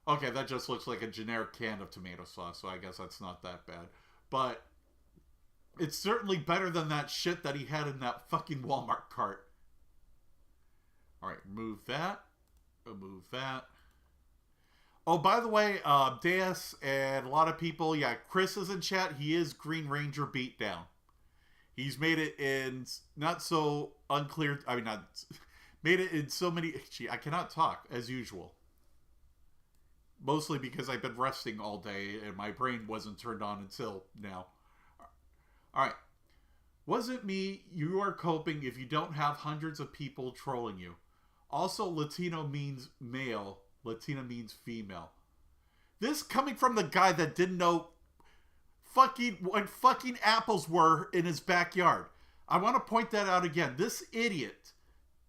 Okay, that just looks like a generic can of tomato sauce, so I guess that's not that bad. But it's certainly better than that shit that he had in that fucking Walmart cart. Alright, remove that. Remove that. Oh, by the way, Deus and a lot of people, yeah, Chris is in chat. He is Green Ranger Beatdown. He's made it in not so unclear, made it in so many, gee, I cannot talk, as usual. Mostly because I've been resting all day and my brain wasn't turned on until now. Alright. Wasn't me, you are coping if you don't have hundreds of people trolling you. Also, Latino means male. Latina means female. This coming from the guy that didn't know what fucking apples were in his backyard. I want to point that out again. This idiot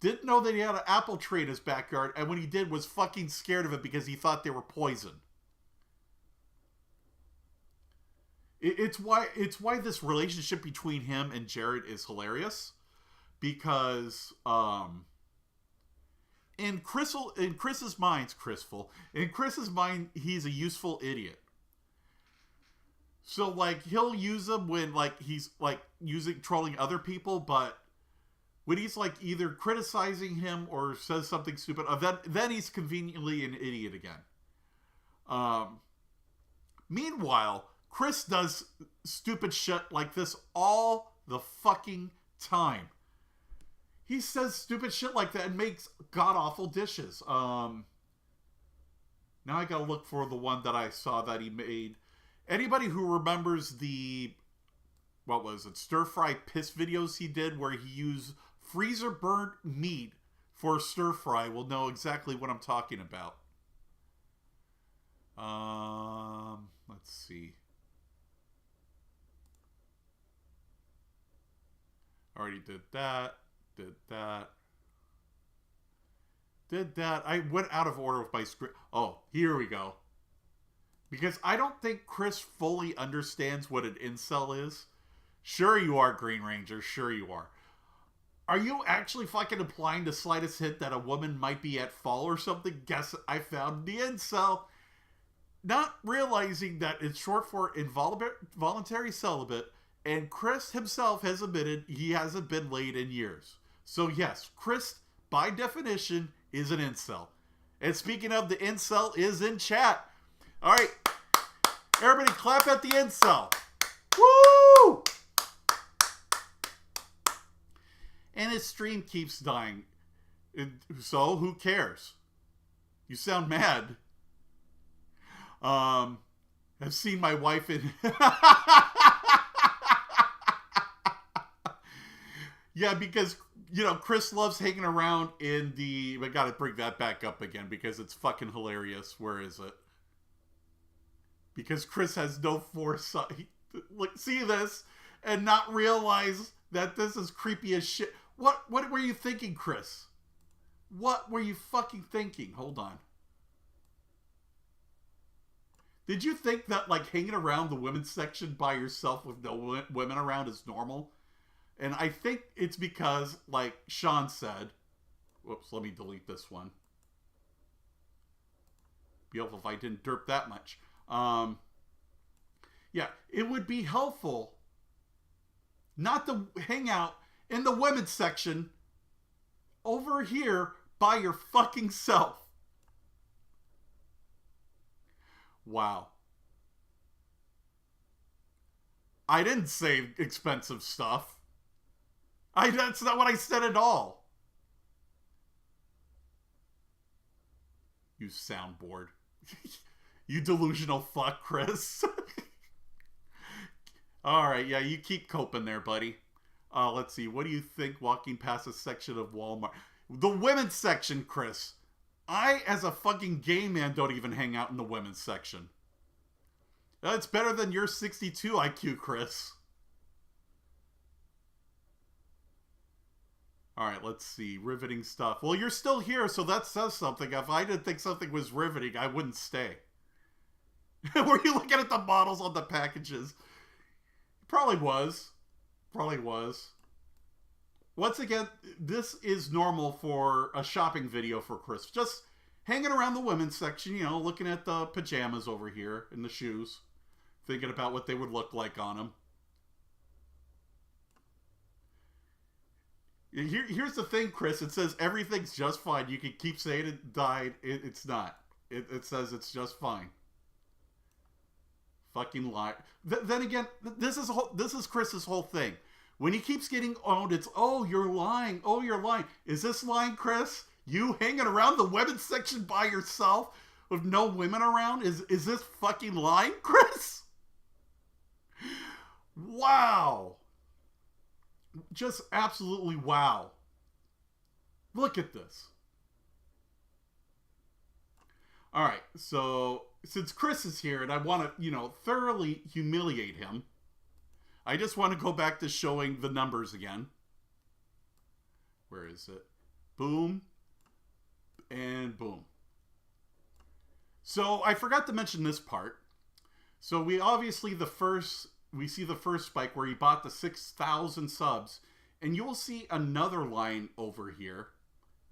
Didn't know that he had an apple tree in his backyard, and when he did, was fucking scared of it because he thought they were poison. It's why this relationship between him and Jared is hilarious, because in Chris's mind, he's a useful idiot. So like he'll use him when like he's like trolling other people, but when he's like either criticizing him or says something stupid, then he's conveniently an idiot again. Meanwhile, Krist does stupid shit like this all the fucking time. He says stupid shit like that and makes god-awful dishes. Now I gotta look for the one that I saw that he made. Anybody who remembers the, what was it, stir-fry piss videos he did where he used freezer-burnt meat for stir-fry will know exactly what I'm talking about. Let's see. Already did that. I went out of order with my script. Oh, here we go. Because I don't think Krist fully understands what an incel is. Sure you are, Green Ranger. Sure you are. Are you actually fucking implying the slightest hint that a woman might be at fault or something? Guess I found the incel. Not realizing that it's short for involuntary celibate. And Krist himself has admitted he hasn't been laid in years. So yes, Krist, by definition, is an incel. And speaking of, the incel is in chat. Alright, everybody clap at the incel. Woo! And his stream keeps dying. So, who cares? You sound mad. I've seen my wife in... Yeah, because, you know, Krist loves hanging around in the... I gotta bring that back up again because it's fucking hilarious. Where is it? Because Krist has no foresight. Look, see this and not realize that this is creepy as shit. What were you thinking, Krist? What were you fucking thinking? Hold on. Did you think that, like, hanging around the women's section by yourself with no women around is normal? And I think it's because, like Sean said... Whoops, let me delete this one. Be helpful if I didn't derp that much. Yeah, it would be helpful not to hang out in the women's section over here by your fucking self. Wow. I didn't say expensive stuff. That's not what I said at all. You soundboard. You delusional fuck, Krist. Alright, yeah, you keep coping there, buddy. Let's see. What do you think walking past a section of Walmart? The women's section, Krist. I, as a fucking gay man, don't even hang out in the women's section. That's better than your 62 IQ, Krist. Alright, let's see. Riveting stuff. Well, you're still here, so that says something. If I didn't think something was riveting, I wouldn't stay. Were you looking at the models on the packages? Probably was. Probably was. Once again, this is normal for a shopping video for Krist. Just hanging around the women's section, you know, looking at the pajamas over here and the shoes. Thinking about what they would look like on them. Here's the thing, Krist. It says everything's just fine. You can keep saying it died. It's not. It says it's just fine. Fucking lie. Then again, this is Krist's whole thing. When he keeps getting owned, it's, oh, you're lying. Oh, you're lying. Is this lying, Krist? You hanging around the women's section by yourself with no women around? Is this fucking lying, Krist? Wow. Just absolutely wow. Look at this. Alright, so since Krist is here and I want to, you know, thoroughly humiliate him, I just want to go back to showing the numbers again. Where is it? Boom. And boom. So I forgot to mention this part. So we obviously we see the first spike where he bought the 6,000 subs, and you'll see another line over here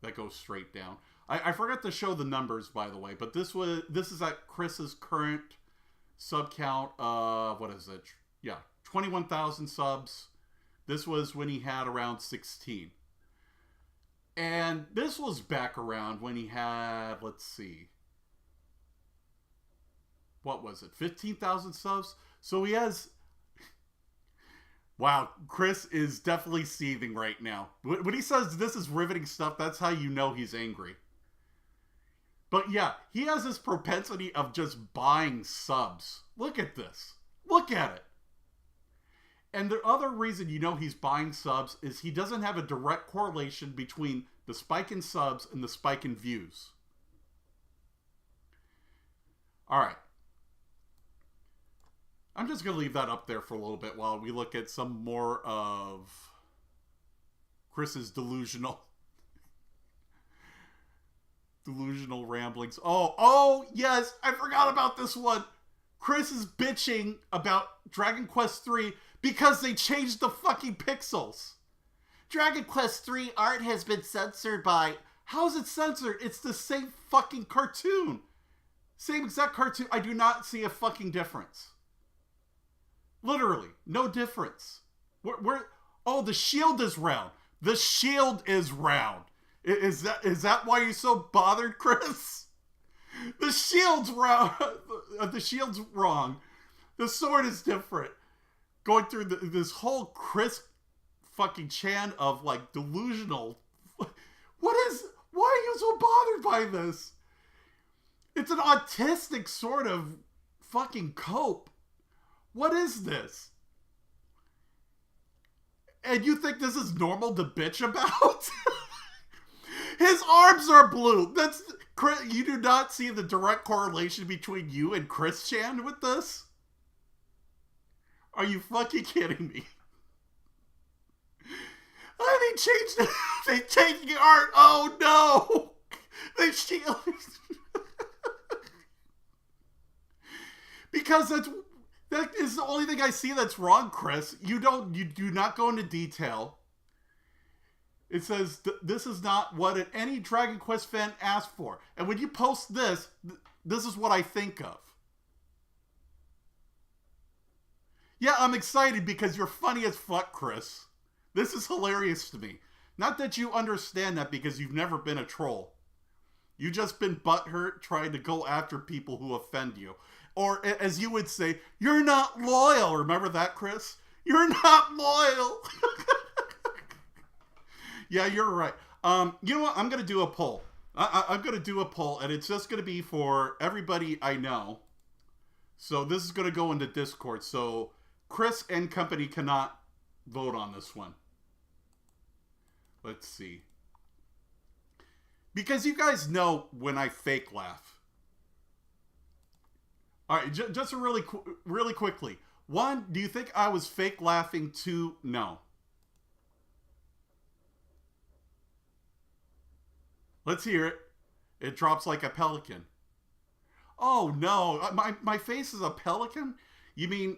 that goes straight down. I forgot to show the numbers, by the way, but this is at Chris's current sub count. What is it? Yeah, 21,000 subs. This was when he had around 16. And this was back around when he had, let's see, what was it, 15,000 subs? So he has, wow, Chris is definitely seething right now. When he says this is riveting stuff, that's how you know he's angry. But yeah, he has this propensity of just buying subs. Look at this. Look at it. And the other reason you know he's buying subs is he doesn't have a direct correlation between the spike in subs and the spike in views. Alright. I'm just going to leave that up there for a little bit while we look at some more of Chris's delusional ramblings. Oh, yes, I forgot about this one. Chris is bitching about Dragon Quest III because they changed the fucking pixels. Dragon Quest III art has been censored by... How is it censored? It's the same fucking cartoon. Same exact cartoon. I do not see a fucking difference. Literally, no difference. Oh, the shield is round. The shield is round. Is that why you're so bothered, Chris? The shield's round. The shield's wrong. The sword is different. Going through this whole Chris fucking Chan of like delusional. Why are you so bothered by this? It's an autistic sort of fucking cope. What is this? And you think this is normal to bitch about? His arms are blue. You do not see the direct correlation between you and Chris Chan with this? Are you fucking kidding me? Oh, they changed the art. Oh no! Because that is the only thing I see that's wrong, Chris. You do not go into detail. It says, this is not what any Dragon Quest fan asked for. And when you post this, this is what I think of. Yeah, I'm excited because you're funny as fuck, Chris. This is hilarious to me. Not that you understand that because you've never been a troll. You've just been butthurt trying to go after people who offend you. Or, as you would say, you're not loyal. Remember that, Chris? You're not loyal. Yeah, you're right. You know what? I'm going to do a poll. I'm going to do a poll, and it's just going to be for everybody I know. So this is going to go into Discord. So Chris and company cannot vote on this one. Let's see. Because you guys know when I fake laugh. All right, just really quickly. 1, do you think I was fake laughing? 2, no. Let's hear it. It drops like a pelican. Oh no, my face is a pelican? You mean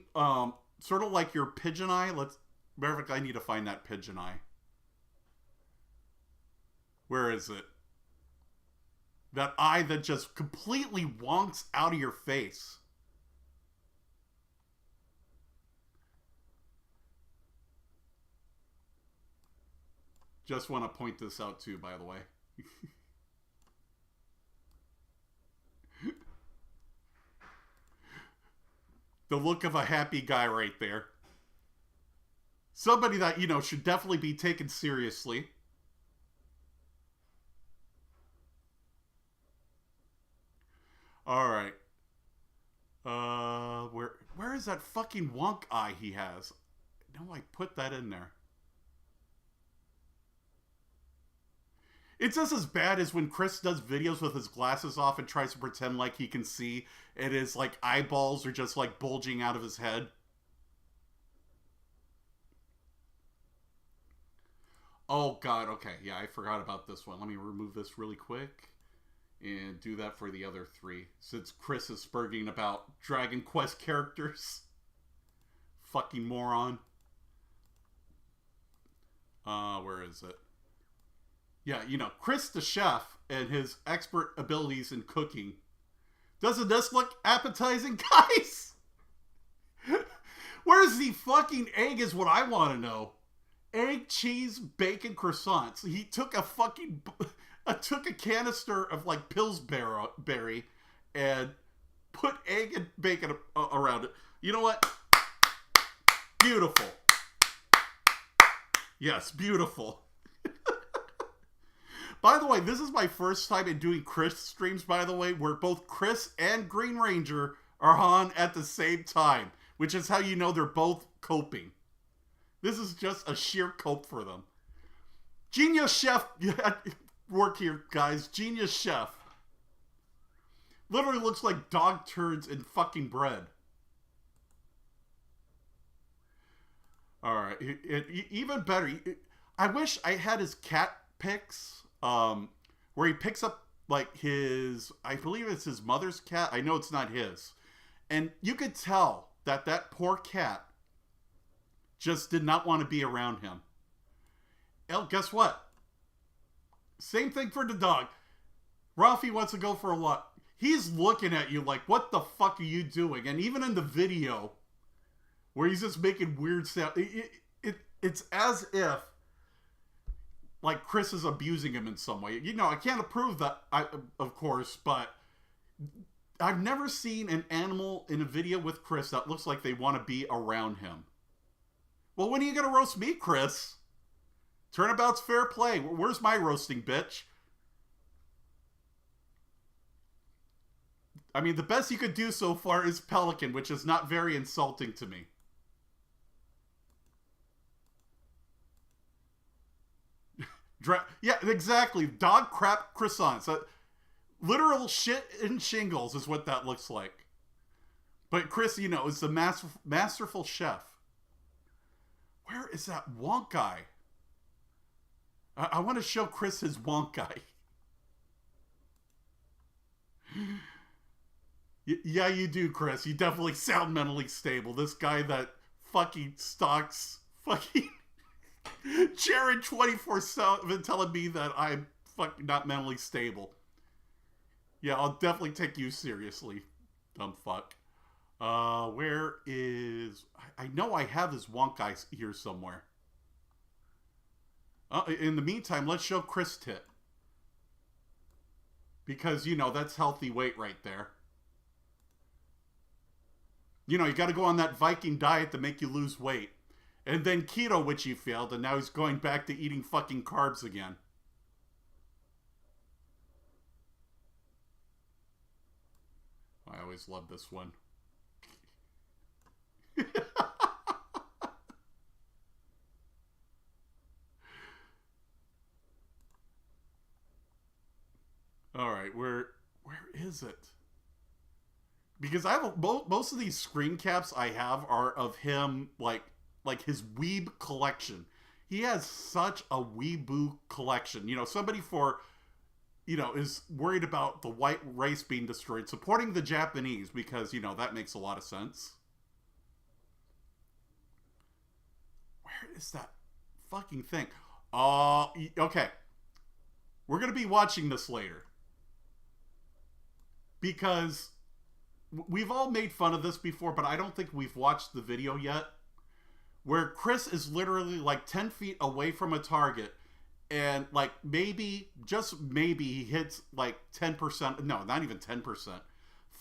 sort of like your pigeon eye? Perfect, I need to find that pigeon eye. Where is it? That eye that just completely wonks out of your face. Just want to point this out too, by the way. The look of a happy guy right there. Somebody that, should definitely be taken seriously. Alright. Where is that fucking wonk eye he has? No, I put that in there. It's just as bad as when Chris does videos with his glasses off and tries to pretend like he can see, and his eyeballs are just bulging out of his head. Oh, God. Okay. Yeah, I forgot about this one. Let me remove this really quick. And do that for the other three. Since Chris is spurging about Dragon Quest characters. Fucking moron. Where is it? Yeah, you know, Chris the chef and his expert abilities in cooking. Doesn't this look appetizing, guys? Where's the fucking egg is what I want to know. Egg, cheese, bacon, croissants. He took a fucking... took a canister of, like, Pillsbury and put egg and bacon around it. You know what? Beautiful. Yes, beautiful. By the way, this is my first time in doing Chris streams, by the way, where both Chris and Green Ranger are on at the same time, which is how you know they're both coping. This is just a sheer cope for them. Genius chef. Work here, guys. Genius chef. Literally looks like dog turds and fucking bread. Alright. Even better. I wish I had his cat pics. Where he picks up, like, his... I believe it's his mother's cat. I know it's not his. And you could tell that that poor cat just did not want to be around him. Well, guess what? Same thing for the dog. Ralphie wants to go for a walk. He's looking at you like, what the fuck are you doing? And even in the video, where he's just making weird sound, it's as if, like, Chris is abusing him in some way. You know, I can't approve that, of course, but I've never seen an animal in a video with Chris that looks like they want to be around him. Well, when are you going to roast me, Chris? Turnabout's fair play. Where's my roasting, bitch? I mean, the best you could do so far is Pelican, which is not very insulting to me. Yeah, exactly. Dog crap croissants. Literal shit and shingles is what that looks like. But Chris, you know, is the masterful chef. Where is that wonk guy? I want to show Chris his wonk guy. Yeah, you do, Chris. You definitely sound mentally stable. This guy that fucking stalks fucking Jared 24/7 telling me that I'm fucking not mentally stable. Yeah, I'll definitely take you seriously, dumb fuck. Where is... I know I have this wonk guy here somewhere. In the meantime, let's show Chris tit. Because, you know, that's healthy weight right there. You know, you got to go on that Viking diet to make you lose weight. And then keto, which he failed, and now he's going back to eating fucking carbs again. I always love this one. Alright, where is it? Because I have most of these screen caps I have are of him, like his weeb collection. He has such a weeboo collection. You know, somebody is worried about the white race being destroyed, supporting the Japanese, because, you know, that makes a lot of sense. Where is that fucking thing? Okay. We're going to be watching this later. Because we've all made fun of this before, but I don't think we've watched the video yet. Where Chris is literally like 10 feet away from a target, and like maybe, just maybe, he hits like 10%, no, not even 10%,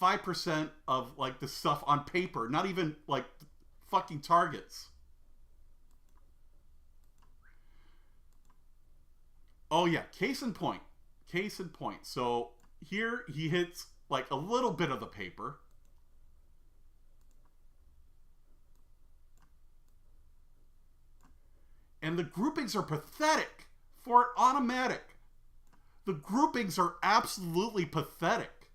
5% of like the stuff on paper, not even like fucking targets. Oh yeah, case in point. So here he hits like a little bit of the paper. And the groupings are pathetic for automatic. The groupings are absolutely pathetic.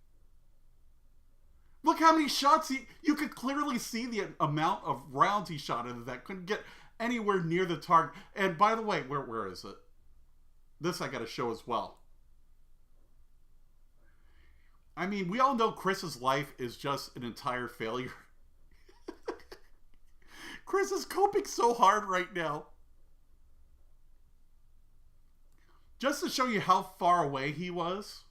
Look how many shots you could clearly see the amount of rounds he shot into that. Couldn't get anywhere near the target. And by the way, where is it? This I got to show as well. I mean, we all know Chris's life is just an entire failure. Chris is coping so hard right now. Just to show you how far away he was.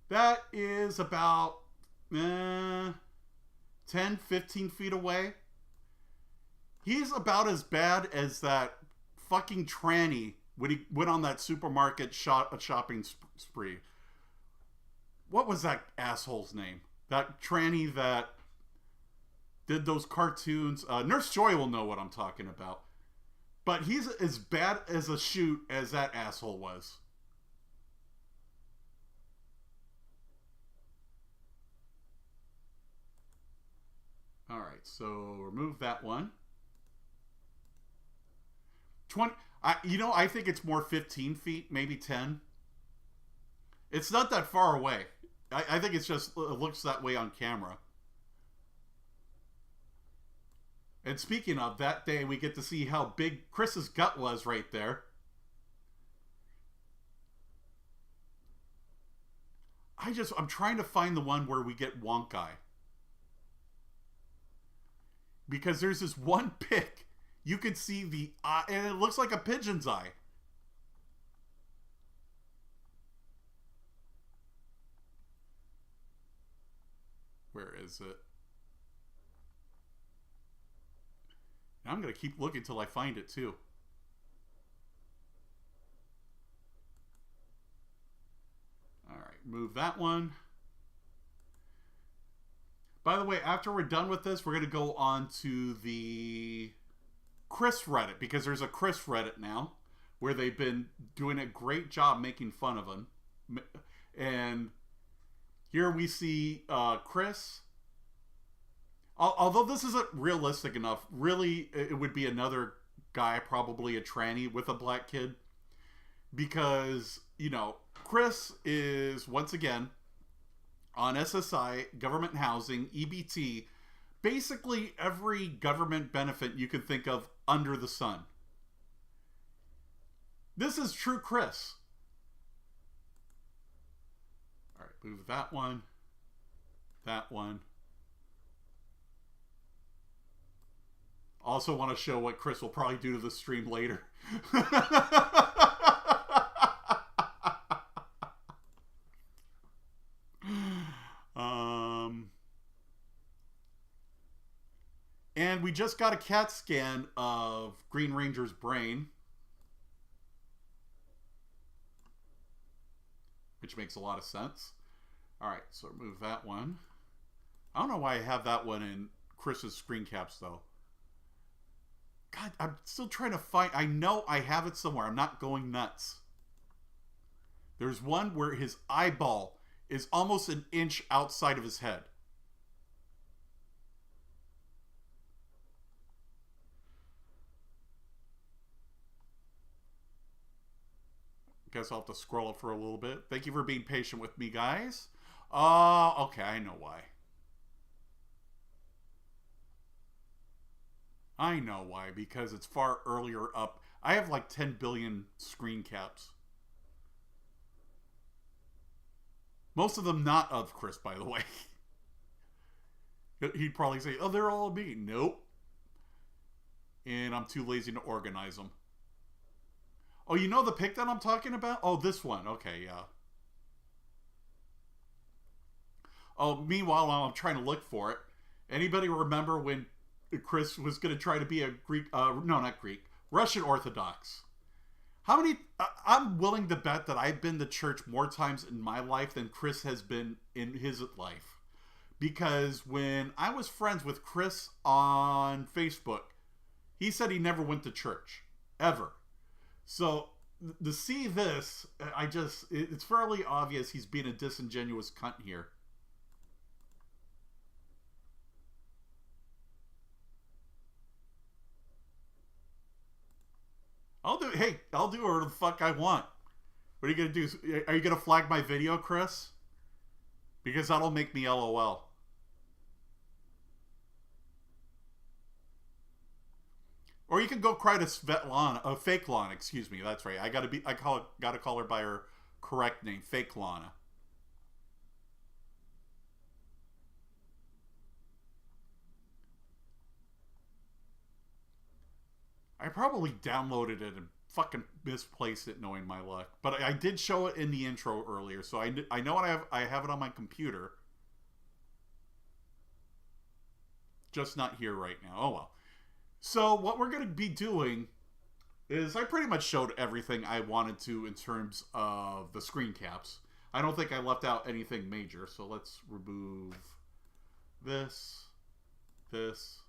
That is about 10, 15 feet away. He's about as bad as that fucking tranny when he went on that supermarket shopping spree. What was that asshole's name? That tranny that did those cartoons. Nurse Joy will know what I'm talking about. But he's as bad as a shoot as that asshole was. Alright, so remove that one. 20... I think it's more 15 feet, maybe 10. It's not that far away. I think it's just, it looks that way on camera. And speaking of, that day we get to see how big Chris's gut was right there. I'm trying to find the one where we get Wonk Eye. Because there's this one pic. You can see the eye, and it looks like a pigeon's eye. Where is it? I'm going to keep looking till I find it too. Alright, move that one. By the way, after we're done with this, we're going to go on to the Krist Reddit, because there's a Krist Reddit now where they've been doing a great job making fun of him. And here we see Chris. Although this isn't realistic enough, really it would be another guy, probably a tranny with a black kid. Because, Chris is, once again, on SSI, government housing, EBT, basically every government benefit you can think of under the sun. This is true Chris. Alright, move that one. That one. Also want to show what Chris will probably do to the stream later. And we just got a CAT scan of Green Ranger's brain. Which makes a lot of sense. Alright, so remove that one. I don't know why I have that one in Chris's screen caps, though. God, I'm still trying to find... I know I have it somewhere. I'm not going nuts. There's one where his eyeball is almost an inch outside of his head. Guess I'll have to scroll up for a little bit. Thank you for being patient with me, guys. Okay, I know why. I know why, because it's far earlier up. I have like 10 billion screen caps. Most of them not of Chris, by the way. He'd probably say, oh, they're all me. Nope. And I'm too lazy to organize them. Oh, you know the pic that I'm talking about? Oh, this one. Okay, yeah. Oh, meanwhile, while I'm trying to look for it, anybody remember when Chris was going to try to be a Greek, no, not Greek, Russian Orthodox? How many, I'm willing to bet that I've been to church more times in my life than Chris has been in his life. Because when I was friends with Chris on Facebook, he said he never went to church. Ever. So, to see this, it's fairly obvious he's being a disingenuous cunt here. I'll do whatever the fuck I want. What are you going to do? Are you going to flag my video, Chris? Because that'll make me LOL. Or you can go cry to Svetlana, Fake Lana, excuse me. That's right. Gotta call her by her correct name, Fake Lana. I probably downloaded it and fucking misplaced it, knowing my luck. But I did show it in the intro earlier, so I know I have it on my computer. Just not here right now. Oh well. So what we're going to be doing is I pretty much showed everything I wanted to in terms of the screen caps. I don't think I left out anything major, so let's remove this, this.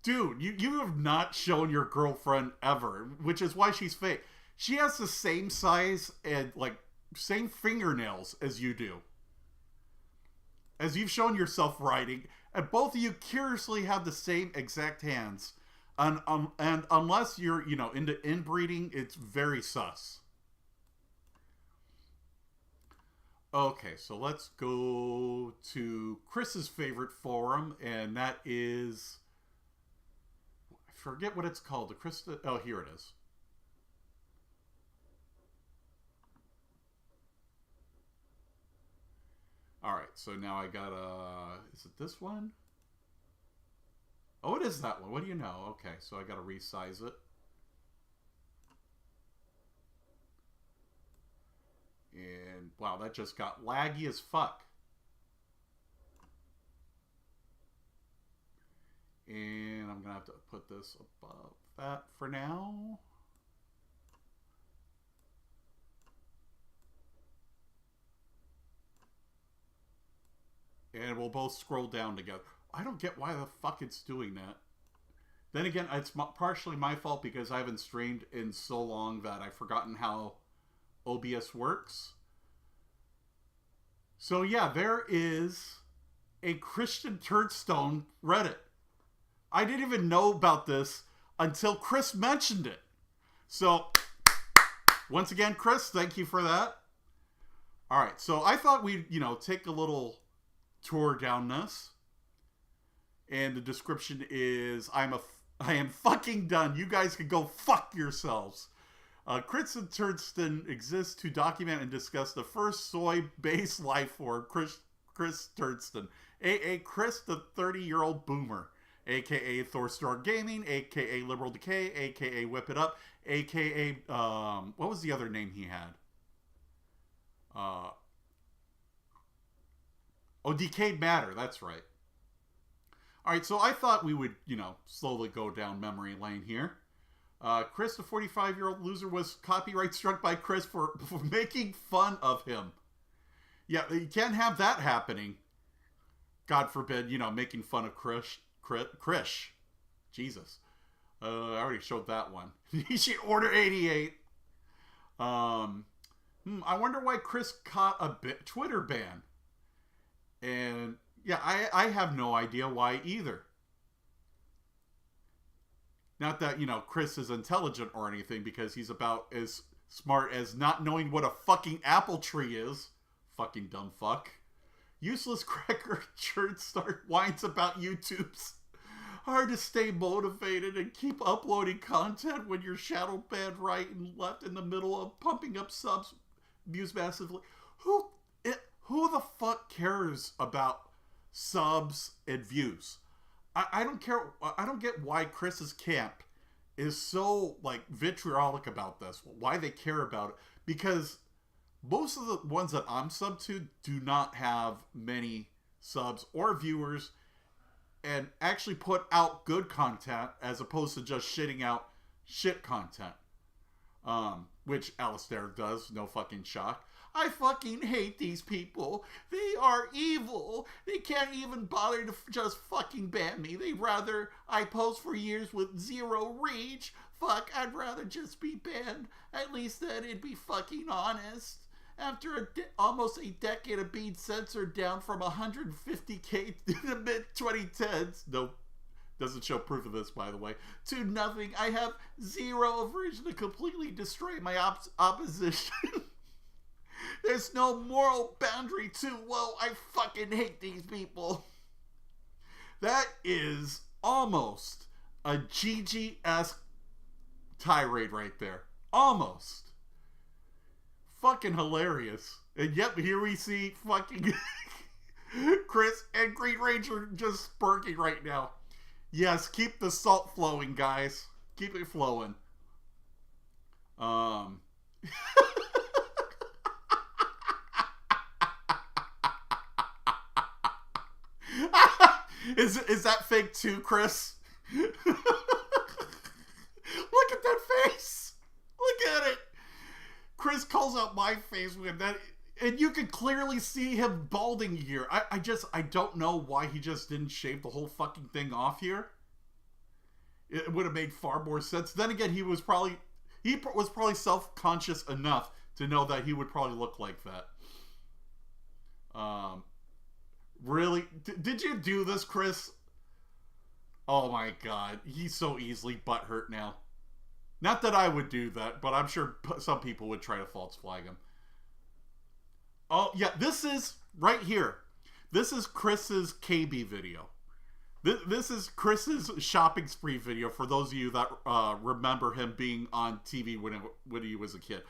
Dude, you have not shown your girlfriend ever, which is why she's fake. She has the same size and, like, same fingernails as you do. As you've shown yourself writing, and both of you curiously have the same exact hands. And unless you're, into inbreeding, it's very sus. Okay, so let's go to Chris's favorite forum, and that is... I forget what it's called. The Krist... Oh, here it is. Alright, so now I got is it this one? Oh, it is that one. What do you know? Okay, so I gotta resize it. And, wow, that just got laggy as fuck. And I'm gonna have to put this above that for now. And we'll both scroll down together. I don't get why the fuck it's doing that. Then again, it's partially my fault because I haven't streamed in so long that I've forgotten how OBS works. So yeah, there is a Christian Turdstone Reddit. I didn't even know about this until Chris mentioned it. So, once again, Chris, thank you for that. Alright, so I thought we'd, take a little... tour down this, and the description is I am fucking done. You guys can go fuck yourselves. Krist and Jared exists to document and discuss the first soy-based life form, Krist Jared, a.a. Chris, the 30-year-old boomer, a.k.a. Thorstar Gaming, a.k.a. Liberal Decay, a.k.a. Whip It Up, a.k.a. What was the other name he had? Oh, Decayed Matter, that's right. Alright, so I thought we would, slowly go down memory lane here. Chris, the 45-year-old loser, was copyright struck by Chris for making fun of him. Yeah, you can't have that happening. God forbid, making fun of Krish. Jesus. I already showed that one. He should order 88. I wonder why Chris caught a Twitter ban. And, yeah, I have no idea why either. Not that, Chris is intelligent or anything, because he's about as smart as not knowing what a fucking apple tree is. Fucking dumb fuck. Useless cracker shirt start whines about YouTube's. Hard to stay motivated and keep uploading content when you're shadow banned right and left in the middle of pumping up subs views massively. Who the fuck cares about subs and views? I don't care. I don't get why Chris's camp is so, vitriolic about this. Why they care about it. Because most of the ones that I'm sub to do not have many subs or viewers and actually put out good content as opposed to just shitting out shit content. Which Alistair does, no fucking shock. I fucking hate these people. They are evil. They can't even bother to just fucking ban me. They'd rather I post for years with zero reach. Fuck, I'd rather just be banned. At least then it'd be fucking honest. After almost a decade of being censored down from 150k in the mid-2010s. Nope. Doesn't show proof of this, by the way. To nothing. I have 0 aversion to completely destroy my opposition. There's no moral boundary to, whoa, I fucking hate these people. That is almost a Gigi-esque tirade right there. Almost. Fucking hilarious. And yep, here we see fucking Chris and Green Ranger just spurking right now. Yes, keep the salt flowing, guys. Keep it flowing. Is that fake too, Chris? Look at that face. Look at it. Chris calls out my face with that, and you can clearly see him balding here. I don't know why he just didn't shave the whole fucking thing off here. It would have made far more sense. Then again, he was probably self-conscious enough to know that he would probably look like that. Really? Did you do this, Chris? Oh my god. He's so easily butthurt now. Not that I would do that, but I'm sure some people would try to false flag him. Oh, yeah. This is right here. This is Chris's KB video. This is Chris's shopping spree video for those of you that remember him being on TV when he was a kid.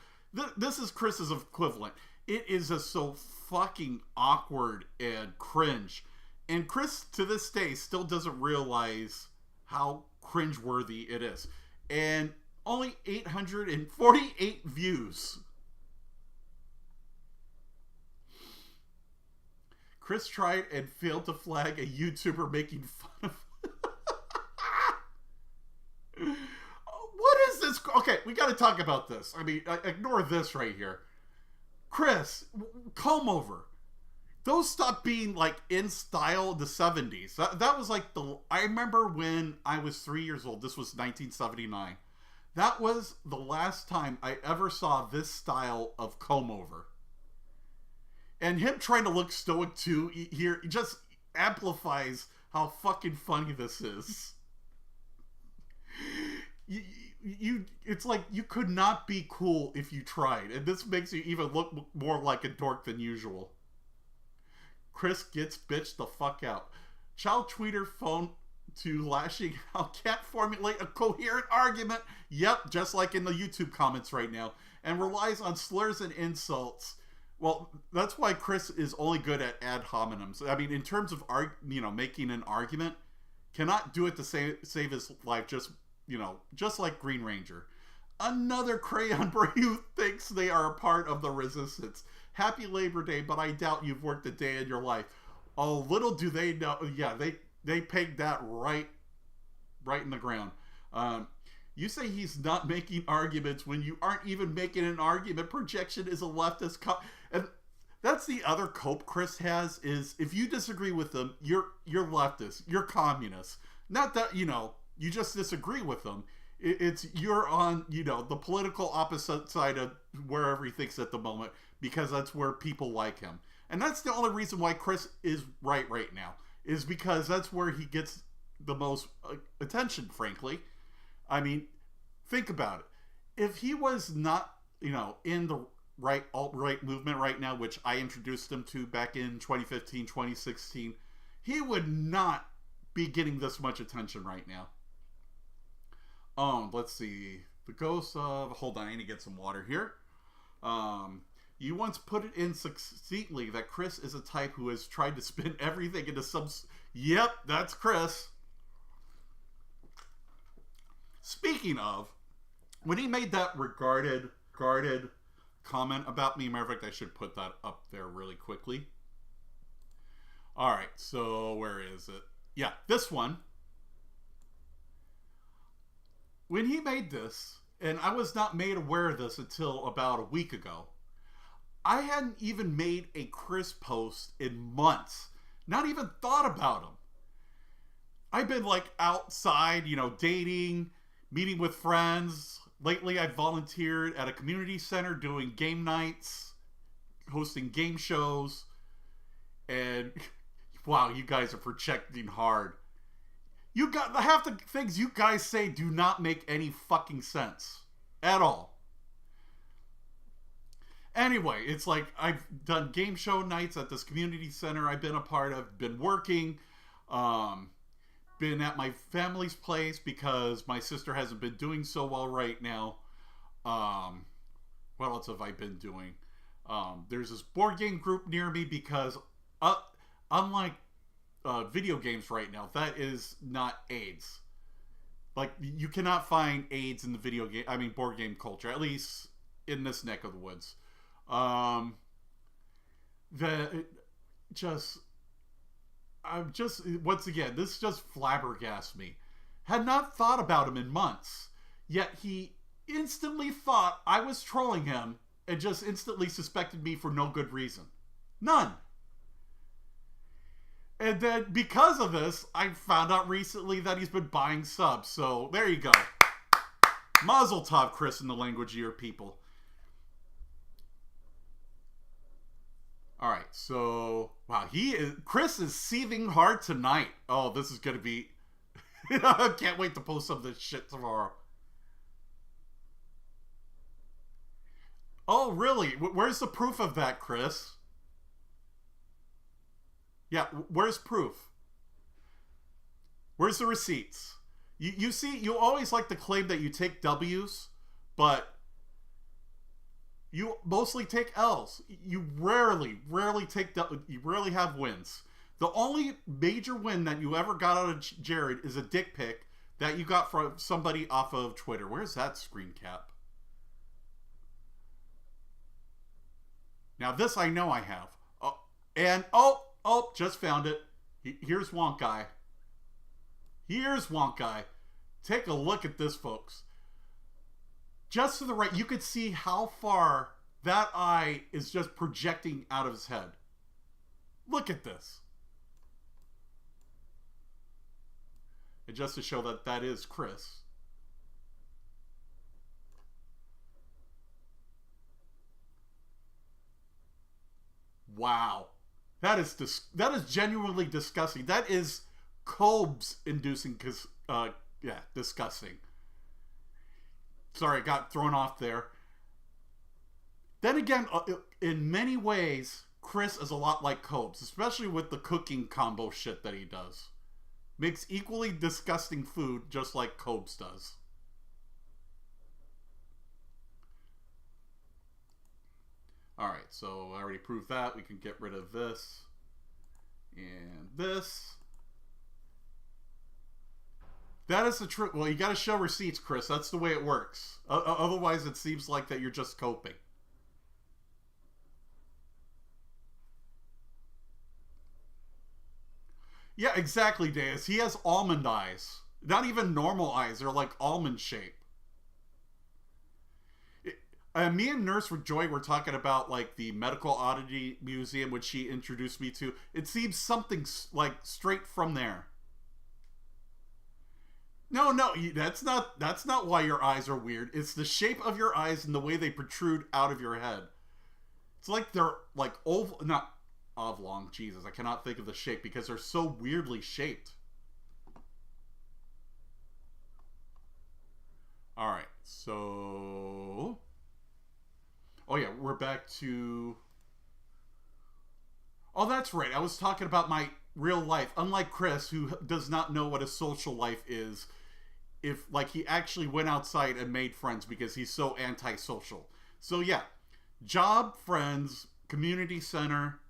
This is Chris's equivalent. It is just so fucking awkward and cringe. And Chris, to this day, still doesn't realize how cringeworthy it is. And only 848 views. Chris tried and failed to flag a YouTuber making fun of What is this? Okay, we got to talk about this. I mean, ignore this right here. Chris, comb over. Those stopped being like in style in the 70s. That was like I remember when I was 3 years old. This was 1979. That was the last time I ever saw this style of comb over. And him trying to look stoic too here just amplifies how fucking funny this is. It's like you could not be cool if you tried, and this makes you even look more like a dork than usual. Chris gets bitched the fuck out. Child tweeter phone to lashing out, can't formulate a coherent argument. Yep, just like in the YouTube comments right now, and relies on slurs and insults. Well, that's why Chris is only good at ad hominems. I mean, in terms of making an argument, cannot do it to save his life. Just like Green Ranger. Another crayon brain who thinks they are a part of the resistance. Happy Labor Day, but I doubt you've worked a day in your life. Oh, little do they know. Yeah, they pegged that right in the ground. You say he's not making arguments when you aren't even making an argument. Projection is a leftist and that's the other cope Chris has, is if you disagree with them, you're leftist, you're communist. Not that, you just disagree with them. It's you're on, the political opposite side of wherever he thinks at the moment, because that's where people like him. And that's the only reason why Chris is right now, is because that's where he gets the most attention, frankly. I mean, think about it. If he was not, in the alt-right movement right now, which I introduced him to back in 2015, 2016, he would not be getting this much attention right now. Let's see. The ghost of... Hold on, I need to get some water here. You once put it in succinctly that Chris is a type who has tried to spin everything into some... Yep, that's Chris. Speaking of, when he made that regarded comment about me, matter of fact, I should put that up there really quickly. Alright, so where is it? Yeah, this one. When he made this, and I was not made aware of this until about a week ago, I hadn't even made a Chris post in months. Not even thought about him. I've been like outside, dating, meeting with friends. Lately, I've volunteered at a community center doing game nights, hosting game shows, and wow, you guys are projecting hard. Half the things you guys say do not make any fucking sense at all. Anyway, it's like I've done game show nights at this community center I've been a part of, been working, been at my family's place because my sister hasn't been doing so well right now. What else have I been doing? There's this board game group near me because, unlike video games right now, that is not AIDS. Like, you cannot find AIDS in the board game culture, at least in this neck of the woods. I'm just, once again, this just flabbergasts me. Had not thought about him in months, yet he instantly thought I was trolling him and just instantly suspected me for no good reason. None. And then, because of this, I found out recently that he's been buying subs. So, there you go. Mazel tov, Chris, in the language of your people. Alright, so... Wow, Chris is seething hard tonight. Oh, this is gonna be... I can't wait to post some of this shit tomorrow. Oh, really? Where's the proof of that, Chris? Yeah, where's proof? Where's the receipts? You see, you always like to claim that you take W's, but you mostly take L's. You rarely take you rarely have wins. The only major win that you ever got out of Jared is a dick pic that you got from somebody off of Twitter. Where's that screen cap? Now this I know I have. Just found it. Here's Wonkai. Here's Wonkai. Take a look at this, folks. Just to the right, you could see how far that eye is just projecting out of his head. Look at this. And just to show that that is Chris. Wow. That is genuinely disgusting. That is Cobes inducing, disgusting. Sorry, I got thrown off there. Then again, in many ways, Chris is a lot like Cobes, especially with the cooking combo shit that he does. Makes equally disgusting food just like Cobes does. Alright, so I already proved that. We can get rid of this. And this. That is the truth. Well, you gotta show receipts, Chris. That's the way it works. Otherwise, it seems like that you're just coping. Yeah, exactly, Deus. He has almond eyes. Not even normal eyes. They're like almond shape. Me and Nurse Joy were talking about like the Medical Oddity Museum, which she introduced me to. It seems something like straight from there. No, that's not why your eyes are weird. It's the shape of your eyes and the way they protrude out of your head. It's like they're like not oblong. Jesus, I cannot think of the shape because they're so weirdly shaped. All right, so. Oh yeah, we're back to... Oh, that's right. I was talking about my real life. Unlike Chris, who does not know what a social life is, if, like, he actually went outside and made friends because he's so antisocial. So yeah, job, friends, community center.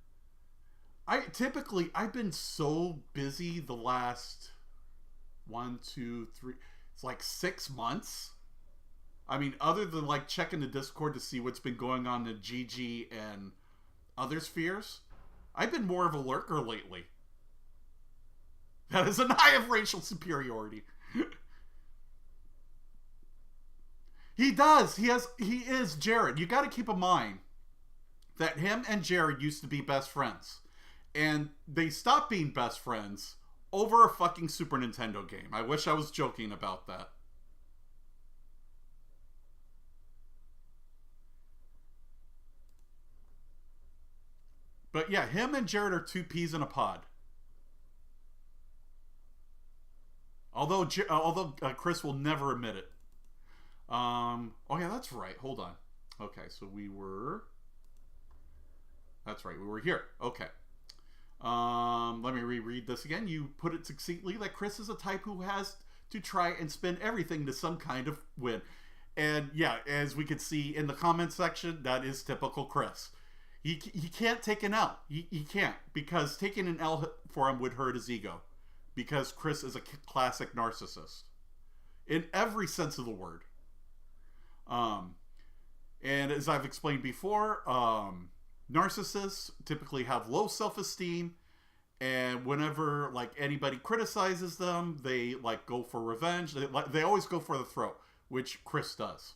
I've been so busy the last 1, 2, 3... It's like 6 months. I mean, other than like checking the Discord to see what's been going on in GG and other spheres, I've been more of a lurker lately. That is an eye of racial superiority. He does. He is Jared. You got to keep in mind that him and Jared used to be best friends. And they stopped being best friends over a fucking Super Nintendo game. I wish I was joking about that. But yeah, him and Jared are two peas in a pod. Although Chris will never admit it. Oh yeah, that's right. Hold on. Okay, so we were... That's right. We were here. Okay. Let me reread this again. You put it succinctly that Krist is a type who has to try and spin everything to some kind of win. And yeah, as we could see in the comment section, that is typical Krist. He can't take an L. He can't, because taking an L for him would hurt his ego. Because Krist is a classic narcissist. In every sense of the word. And as I've explained before, narcissists typically have low self-esteem, and whenever like anybody criticizes them, they like go for revenge. They always go for the throat, which Krist does.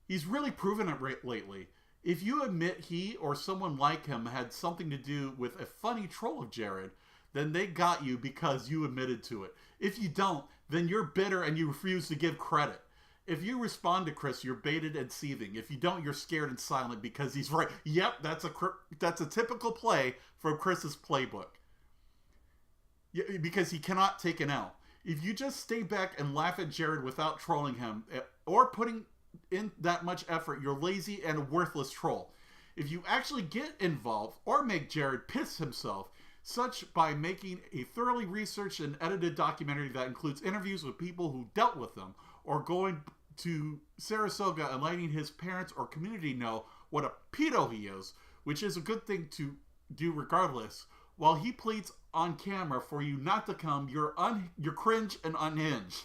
He's really proven it lately. If you admit he or someone like him had something to do with a funny troll of Jared, then they got you because you admitted to it. If you don't, then you're bitter and you refuse to give credit. If you respond to Krist, you're baited and seething. If you don't, you're scared and silent because he's right. Yep, that's a typical play from Krist's playbook. Because he cannot take an L. If you just stay back and laugh at Jared without trolling him or putting in that much effort, you're lazy and a worthless troll. If you actually get involved or make Jared piss himself, such by making a thoroughly researched and edited documentary that includes interviews with people who dealt with them, or going to Saratoga and letting his parents or community know what a pedo he is, which is a good thing to do regardless, while he pleads on camera for you not to come, you're cringe and unhinged.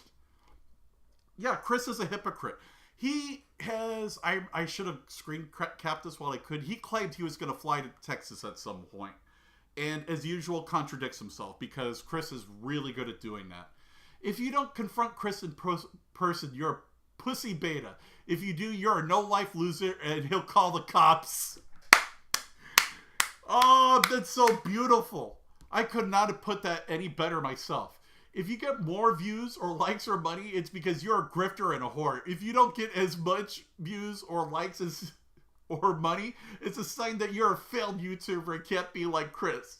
Yeah, Krist is a hypocrite. He has, I should have screen capped this while I could. He claimed he was going to fly to Texas at some point. And as usual, contradicts himself, because Krist is really good at doing that. If you don't confront Krist in person, you're a pussy beta. If you do, you're a no-life loser, and he'll call the cops. Oh, that's so beautiful. I could not have put that any better myself. If you get more views or likes or money, it's because you're a grifter and a whore. If you don't get as much views or likes or money, it's a sign that you're a failed YouTuber and can't be like Krist.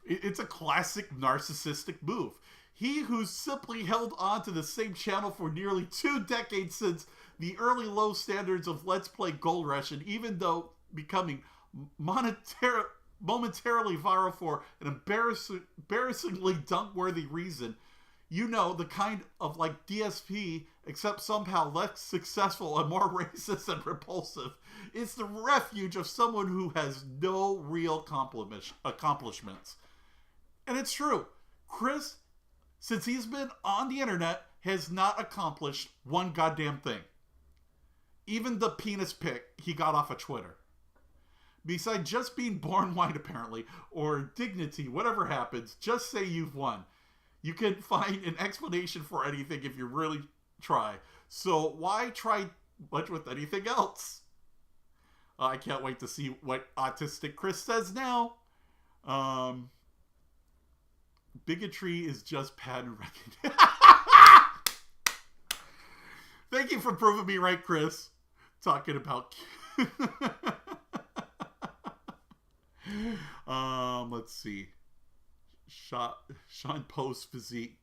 It's a classic narcissistic move. He who's simply held on to the same channel for nearly 2 decades since the early low standards of Let's Play Gold Rush, and even though becoming momentarily viral for an embarrassingly dunk-worthy reason, you know, the kind of like DSP, except somehow less successful and more racist and repulsive. It's the refuge of someone who has no real accomplishments. And it's true. Krist, since he's been on the internet, has not accomplished one goddamn thing. Even the penis pic he got off of Twitter. Besides just being born white, apparently, or dignity, whatever happens, just say you've won. You can find an explanation for anything if you really try. So why try much with anything else? I can't wait to see what autistic Krist says now. Bigotry is just pattern recognition. Thank you for proving me right, Krist. Talking about... let's see. Sean Post's physique.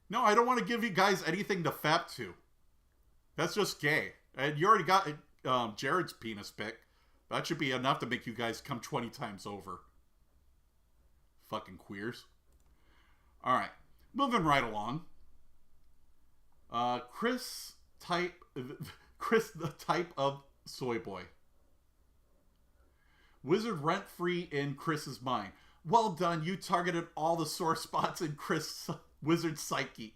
No, I don't want to give you guys anything to fap to. That's just gay. And you already got Jared's penis pic. That should be enough to make you guys come 20 times over. Fucking queers. Alright. Moving right along. Krist the type of soy boy. Wizard rent-free in Krist's mind. Well done, you targeted all the sore spots in Krist's wizard psyche.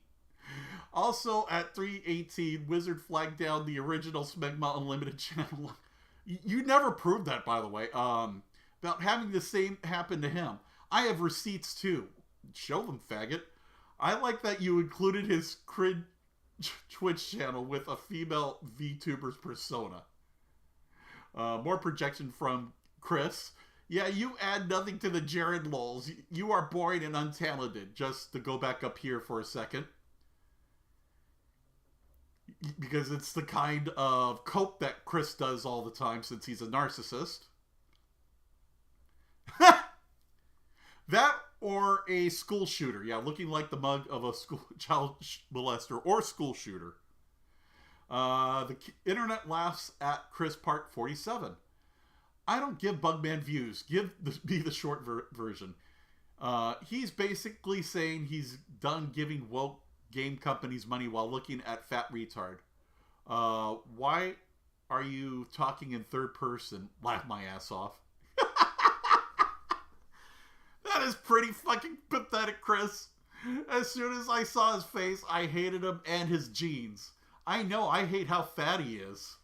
Also, at 3:18, Wizard flagged down the original Smegma Unlimited channel. You never proved that, by the way. About having the same happen to him. I have receipts, too. Show them, faggot. I like that you included his cringe Twitch channel with a female VTuber's persona. More projection from Krist. Yeah, you add nothing to the Jared lols. You are boring and untalented. Just to go back up here for a second. Because it's the kind of cope that Krist does all the time since he's a narcissist. That or a school shooter. Yeah, looking like the mug of a child molester or school shooter. The internet laughs at Krist part 47. I don't give Bugman views. Me the short version. He's basically saying he's done giving woke game companies money while looking at fat retard. Why are you talking in third person? Laugh my ass off. That is pretty fucking pathetic, Chris. As soon as I saw his face, I hated him and his jeans. I know, I hate how fat he is.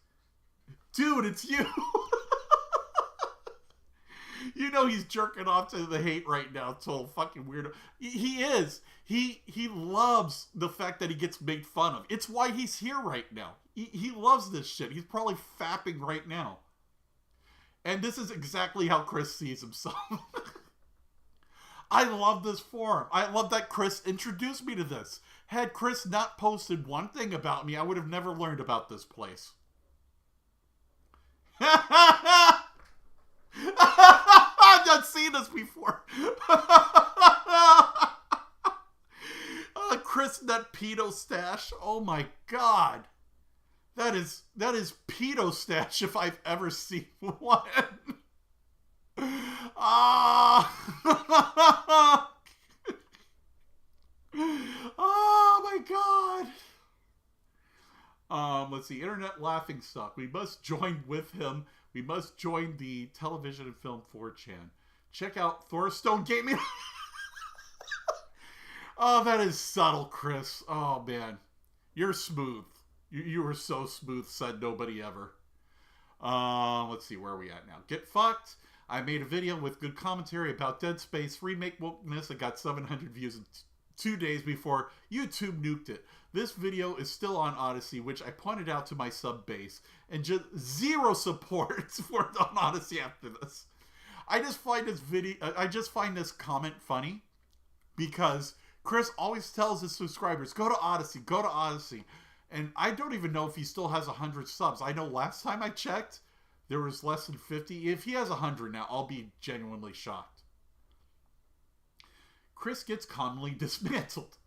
Dude, it's you. You know he's jerking off to the hate right now, total fucking weirdo. He is. He loves the fact that he gets made fun of. It's why he's here right now. He loves this shit. He's probably fapping right now. And this is exactly how Chris sees himself. I love this forum. I love that Chris introduced me to this. Had Chris not posted one thing about me, I would have never learned about this place. I've not seen this before. Chris, that pedo stash. Oh my god. That is pedo stash if I've ever seen one. Oh my god. Let's see. Internet laughing stock. We must join with him. We must join the television and film 4chan. Check out Thorstone Gaming. Oh, that is subtle, Chris. Oh man, you're smooth. You were so smooth. Said nobody ever. Let's see, where are we at now? Get fucked. I made a video with good commentary about Dead Space remake wokeness. It got 700 views in 2 days before YouTube nuked it. This video is still on Odyssey, which I pointed out to my sub base, and just zero support for it on Odyssey after this. I just find this comment funny because Chris always tells his subscribers, go to Odyssey, go to Odyssey. And I don't even know if he still has 100 subs. I know last time I checked, there was less than 50. If he has 100 now, I'll be genuinely shocked. Chris gets commonly dismantled.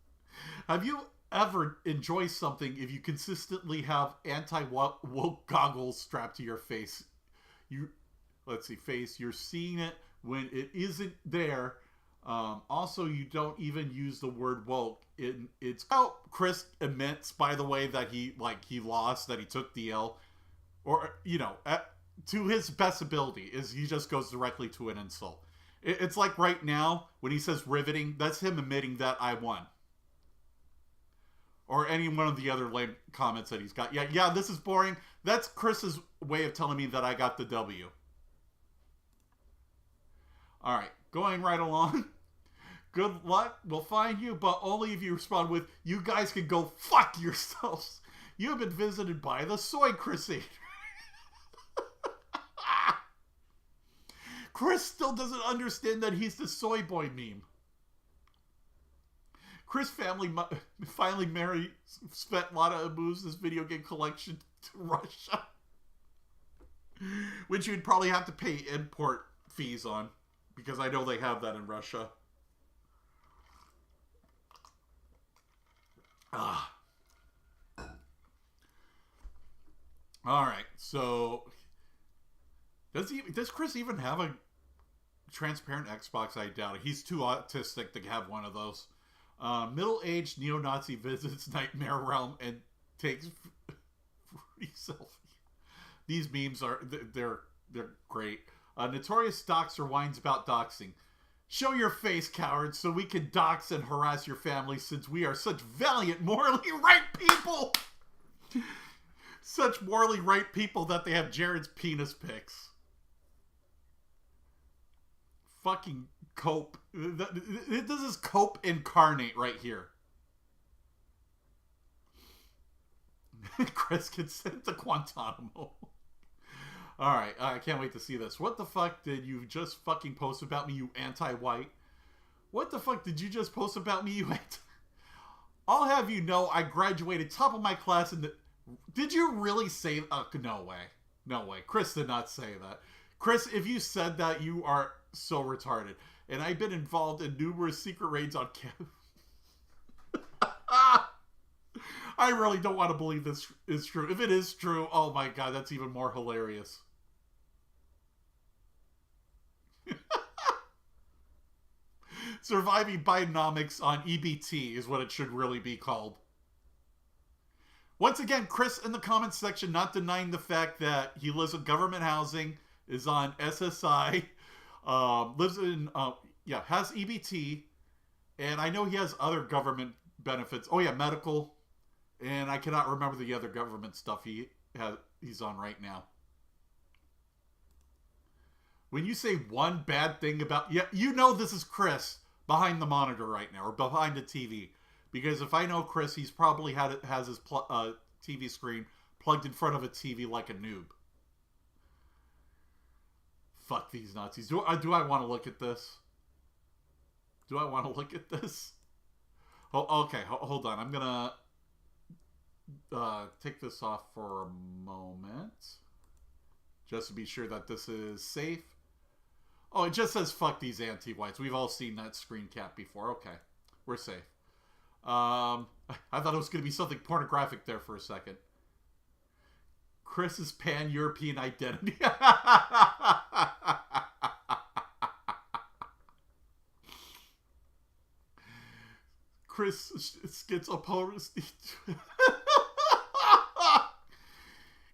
Have you ever enjoyed something if you consistently have anti-woke goggles strapped to your face? Face. You're seeing it when it isn't there. Also, you don't even use the word woke. It's how Chris admits, by the way, that he lost, that he took the L, or to his best ability, is he just goes directly to an insult. It's like right now when he says riveting, that's him admitting that I won. Or any one of the other lame comments that he's got. Yeah, this is boring. That's Chris's way of telling me that I got the W. All right, going right along. Good luck. We'll find you, but only if you respond with, you guys can go fuck yourselves. You have been visited by the Soy Crusade. Chris still doesn't understand that he's the soy boy meme. Chris family finally married Svetlana and moves this video game collection to Russia. Which you'd probably have to pay import fees on. Because I know they have that in Russia. Alright, so does Chris even have a transparent Xbox? I doubt it. He's too autistic to have one of those. Middle-aged neo-Nazi visits Nightmare Realm and takes fruity selfie. These memes they're great. Notorious doxer whines about doxing. Show your face, cowards, so we can dox and harass your family since we are such valiant, morally right people. Such morally right people that they have Jared's penis pics. Fucking cope. This is cope incarnate right here. Chris gets sent to Guantanamo. Alright, I can't wait to see this. What the fuck did you just fucking post about me, you anti-white? What the fuck did you just post about me, you anti... I'll have you know I graduated top of my class in the... Did you really say... no way. No way. Chris did not say that. Chris, if you said that, you are so retarded. And I've been involved in numerous secret raids on campus. I really don't want to believe this is true. If it is true, oh my god, that's even more hilarious. Surviving Bidenomics on EBT is what it should really be called. Once again, Chris in the comments section not denying the fact that he lives in government housing, is on SSI, lives in, has EBT, and I know he has other government benefits. Oh yeah, medical, and I cannot remember the other government stuff he's on right now. When you say one bad thing about, you know this is Chris behind the monitor right now, or behind the TV. Because if I know Chris, he's probably has his TV screen plugged in front of a TV like a noob. Fuck these Nazis. Do I want to look at this? Do I want to look at this? Oh, okay, hold on. I'm going to take this off for a moment. Just to be sure that this is safe. Oh, it just says fuck these anti-whites. We've all seen that screen cap before. Okay, we're safe. I thought it was going to be something pornographic there for a second. Chris's pan-European identity. Chris schizopolis.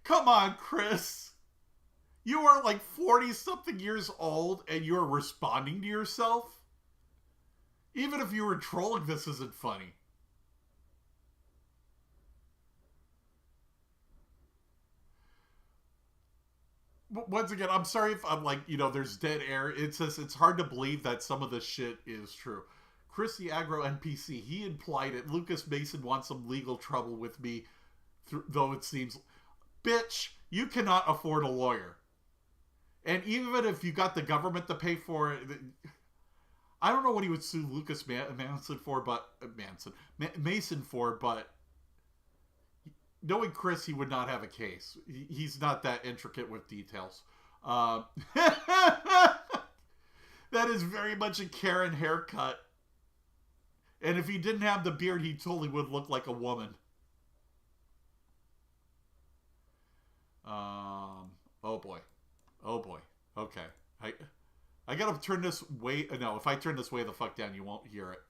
Come on, Chris. You are like 40-something years old and you are responding to yourself? Even if you were trolling, this isn't funny. Once again, I'm sorry if I'm like, there's dead air. It's just, it's hard to believe that some of this shit is true. Chris the Agro NPC, he implied it. Lucas Mason wants some legal trouble with me, though it seems... Bitch, you cannot afford a lawyer. And even if you got the government to pay for it... I don't know what he would sue Lucas Mason for, but... Mason for, but... Knowing Chris, he would not have a case. He's not that intricate with details. That is very much a Karen haircut. And if he didn't have the beard, he totally would look like a woman. Oh boy. Oh boy. Okay. I gotta turn this way... No, if I turn this way the fuck down, you won't hear it.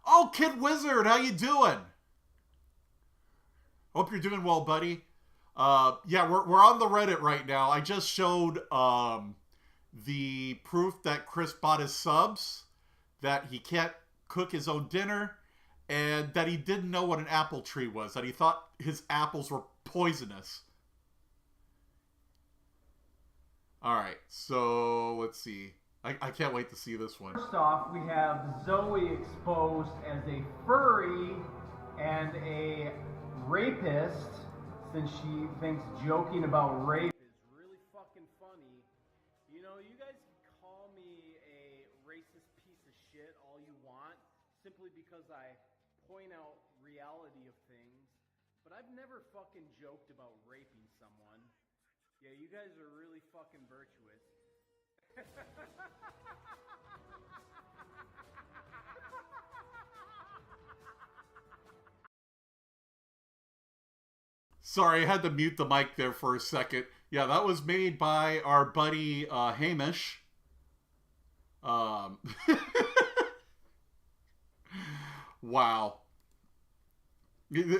Oh, Kid Wizard, how you doing? Hope you're doing well, buddy. Yeah, we're on the Reddit right now. I just showed the proof that Chris bought his subs, that he can't cook his own dinner, and that he didn't know what an apple tree was, that he thought his apples were poisonous. Alright, so let's see. I can't wait to see this one. First off, we have Zoe exposed as a furry and a rapist, since she thinks joking about rape is really fucking funny. You know, you guys can call me a racist piece of shit all you want, simply because I point out reality of things, but I've never fucking joked about raping someone. Yeah, you guys are really fucking virtuous. Sorry, I had to mute the mic there for a second. Yeah, that was made by our buddy Hamish. Wow.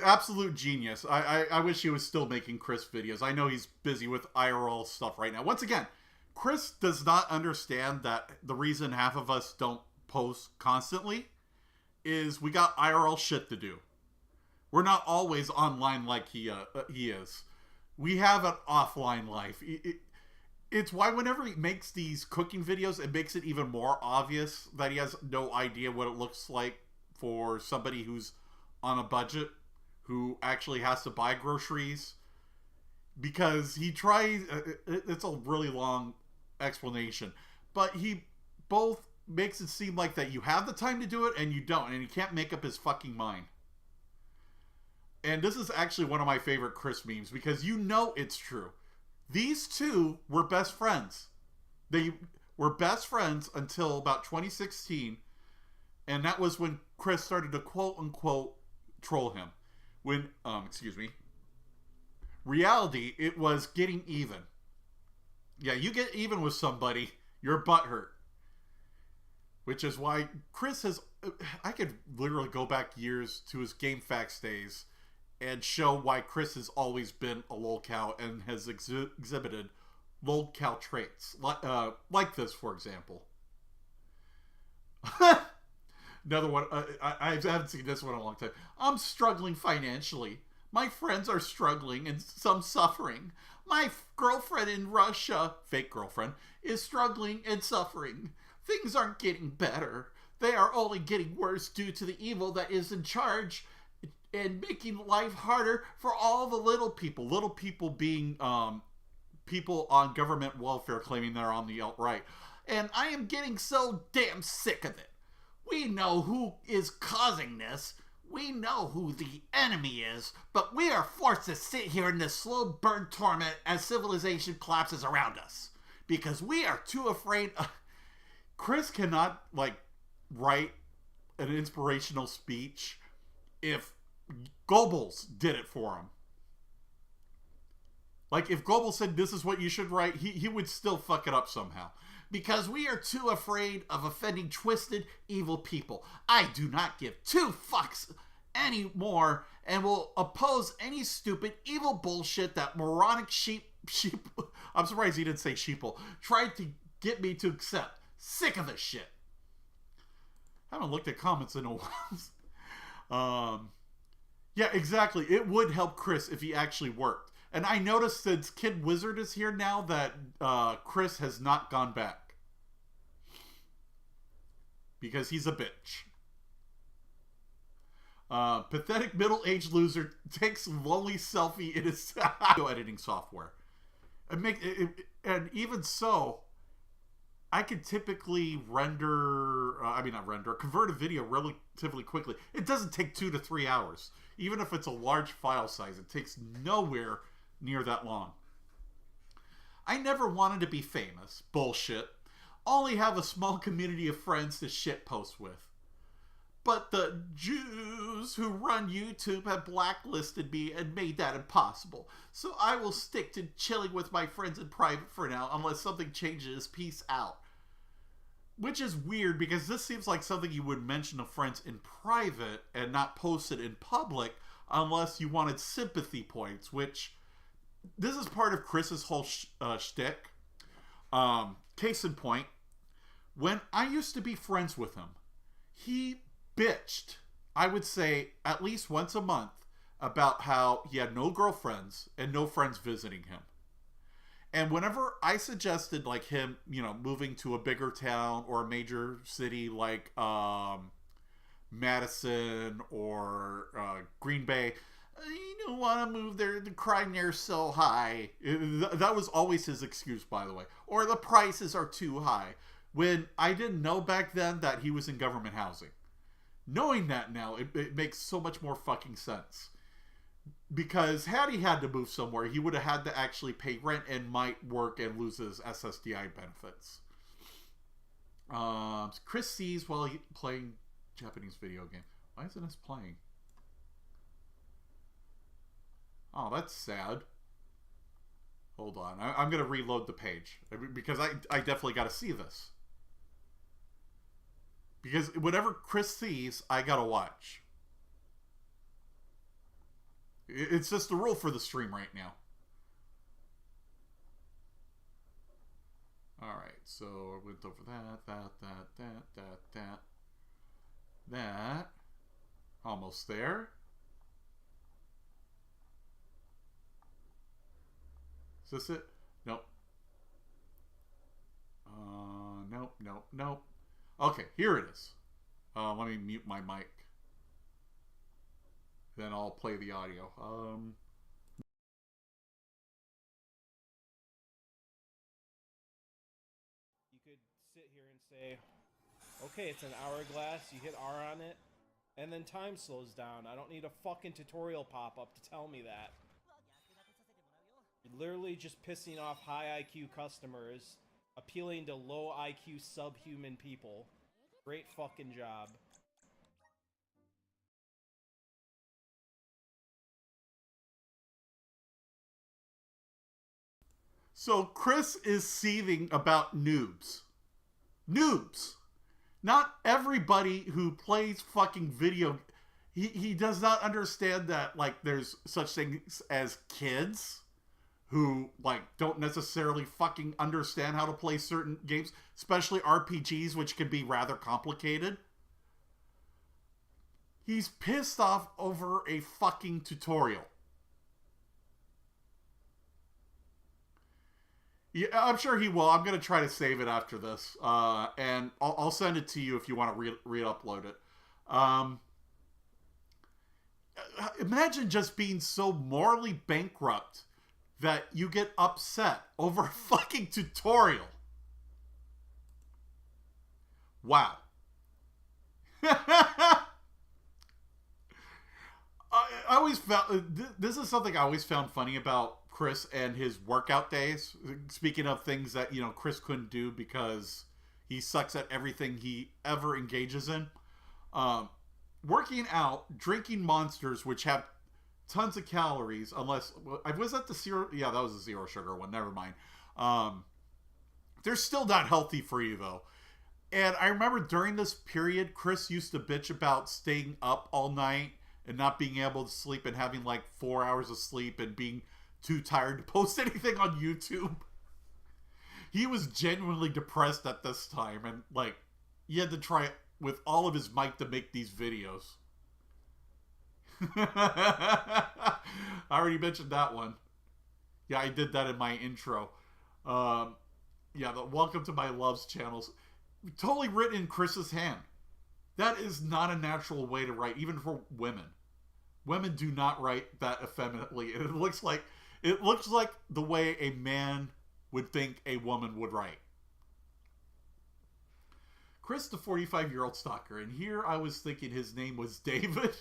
Absolute genius. I wish he was still making Chris videos. I know he's busy with IRL stuff right now. Once again, Chris does not understand that the reason half of us don't post constantly is we got IRL shit to do. We're not always online like he is. We have an offline life. It's why whenever he makes these cooking videos, it makes it even more obvious that he has no idea what it looks like for somebody who's on a budget, who actually has to buy groceries. Because he tries... It's a really long explanation, but he both makes it seem like that you have the time to do it and you don't, and he can't make up his fucking mind. And this is actually one of my favorite Chris memes, because you know it's true. These two were best friends. They were best friends until about 2016, and that was when Chris started to quote-unquote troll him. When, reality, it was getting even. Yeah, you get even with somebody, You're butthurt. Which is why Chris has... I could literally go back years to his GameFAQs days and show why Chris has always been a lolcow and has exhibited lolcow traits. Like this, for example. Another one. I haven't seen this one in a long time. I'm struggling financially. My friends are struggling and some suffering. My girlfriend in Russia, fake girlfriend, is struggling and suffering. Things aren't getting better. They are only getting worse due to the evil that is in charge and making life harder for all the little people. Little people being people on government welfare claiming they're on the alt-right. And I am getting so damn sick of it. We know who is causing this. We know who the enemy is, but we are forced to sit here in this slow burn torment as civilization collapses around us. Because we are too afraid of... Chris cannot, write an inspirational speech if Goebbels did it for him. If Goebbels said this is what you should write, he would still fuck it up somehow. Because we are too afraid of offending twisted, evil people. I do not give two fucks anymore and will oppose any stupid, evil bullshit that moronic sheep... I'm surprised he didn't say sheeple. Tried to get me to accept. Sick of this shit. I haven't looked at comments in a while. Yeah, exactly. It would help Chris if he actually worked. And I noticed since Kid Wizard is here now that Chris has not gone back. Because he's a bitch. Pathetic middle-aged loser takes lonely selfie in his video editing software. And even so, I could typically convert a video relatively quickly. It doesn't take 2 to 3 hours. Even if it's a large file size, it takes nowhere near that long. I never wanted to be famous. Bullshit. Only have a small community of friends to shitpost with. But the Jews who run YouTube have blacklisted me and made that impossible. So I will stick to chilling with my friends in private for now unless something changes. Peace out. Which is weird because this seems like something you would mention to friends in private and not post it in public unless you wanted sympathy points, which this is part of Chris's whole shtick. Case in point, when I used to be friends with him, he bitched, I would say at least once a month, about how he had no girlfriends and no friends visiting him. And whenever I suggested him, moving to a bigger town or a major city like Madison or Green Bay, you don't want to move there, the crime there's so high. That was always his excuse, by the way. Or the prices are too high. When I didn't know back then that he was in government housing. Knowing that now, it makes so much more fucking sense. Because had he had to move somewhere, he would have had to actually pay rent and might work and lose his SSDI benefits. Chris sees while he playing Japanese video game. Why isn't this playing? Oh, that's sad. Hold on. I'm going to reload the page. Because I definitely got to see this. Because whatever Chris sees, I got to watch. It's just the rule for the stream right now. Alright, so I went over that. Almost there. Is this it? Nope. Nope. Okay, here it is. Let me mute my mic. Then I'll play the audio. You could sit here and say, okay, it's an hourglass, you hit R on it, and then time slows down. I don't need a fucking tutorial pop-up to tell me that. You're literally just pissing off high IQ customers, appealing to low IQ subhuman people. Great fucking job. So Chris is seething about noobs. Noobs. Not everybody who plays fucking video... He does not understand that, like, there's such things as kids who, like, don't necessarily fucking understand how to play certain games, especially RPGs, which can be rather complicated. He's pissed off over a fucking tutorial. Yeah, I'm sure he will. I'm going to try to save it after this. And I'll send it to you if you want to re-upload it. Imagine just being so morally bankrupt that you get upset over a fucking tutorial. Wow. I always found... This is something I always found funny about Chris and his workout days. Speaking of things that, you know, Chris couldn't do because he sucks at everything he ever engages in. Working out, drinking Monsters, which have tons of calories, unless... Was that the zero... Yeah, that was a zero sugar one. Never mind. They're still not healthy for you, though. And I remember during this period, Chris used to bitch about staying up all night and not being able to sleep and having like 4 hours of sleep and being too tired to post anything on YouTube. He was genuinely depressed at this time, and like he had to try with all of his might to make these videos. I already mentioned that one. Yeah, I did that in my intro. Yeah, the Welcome to My Loves channels. Totally written in Chris's hand. That is not a natural way to write, even for women. Women do not write that effeminately. And it looks like the way a man would think a woman would write. Chris, the 45-year-old stalker, and here I was thinking his name was David.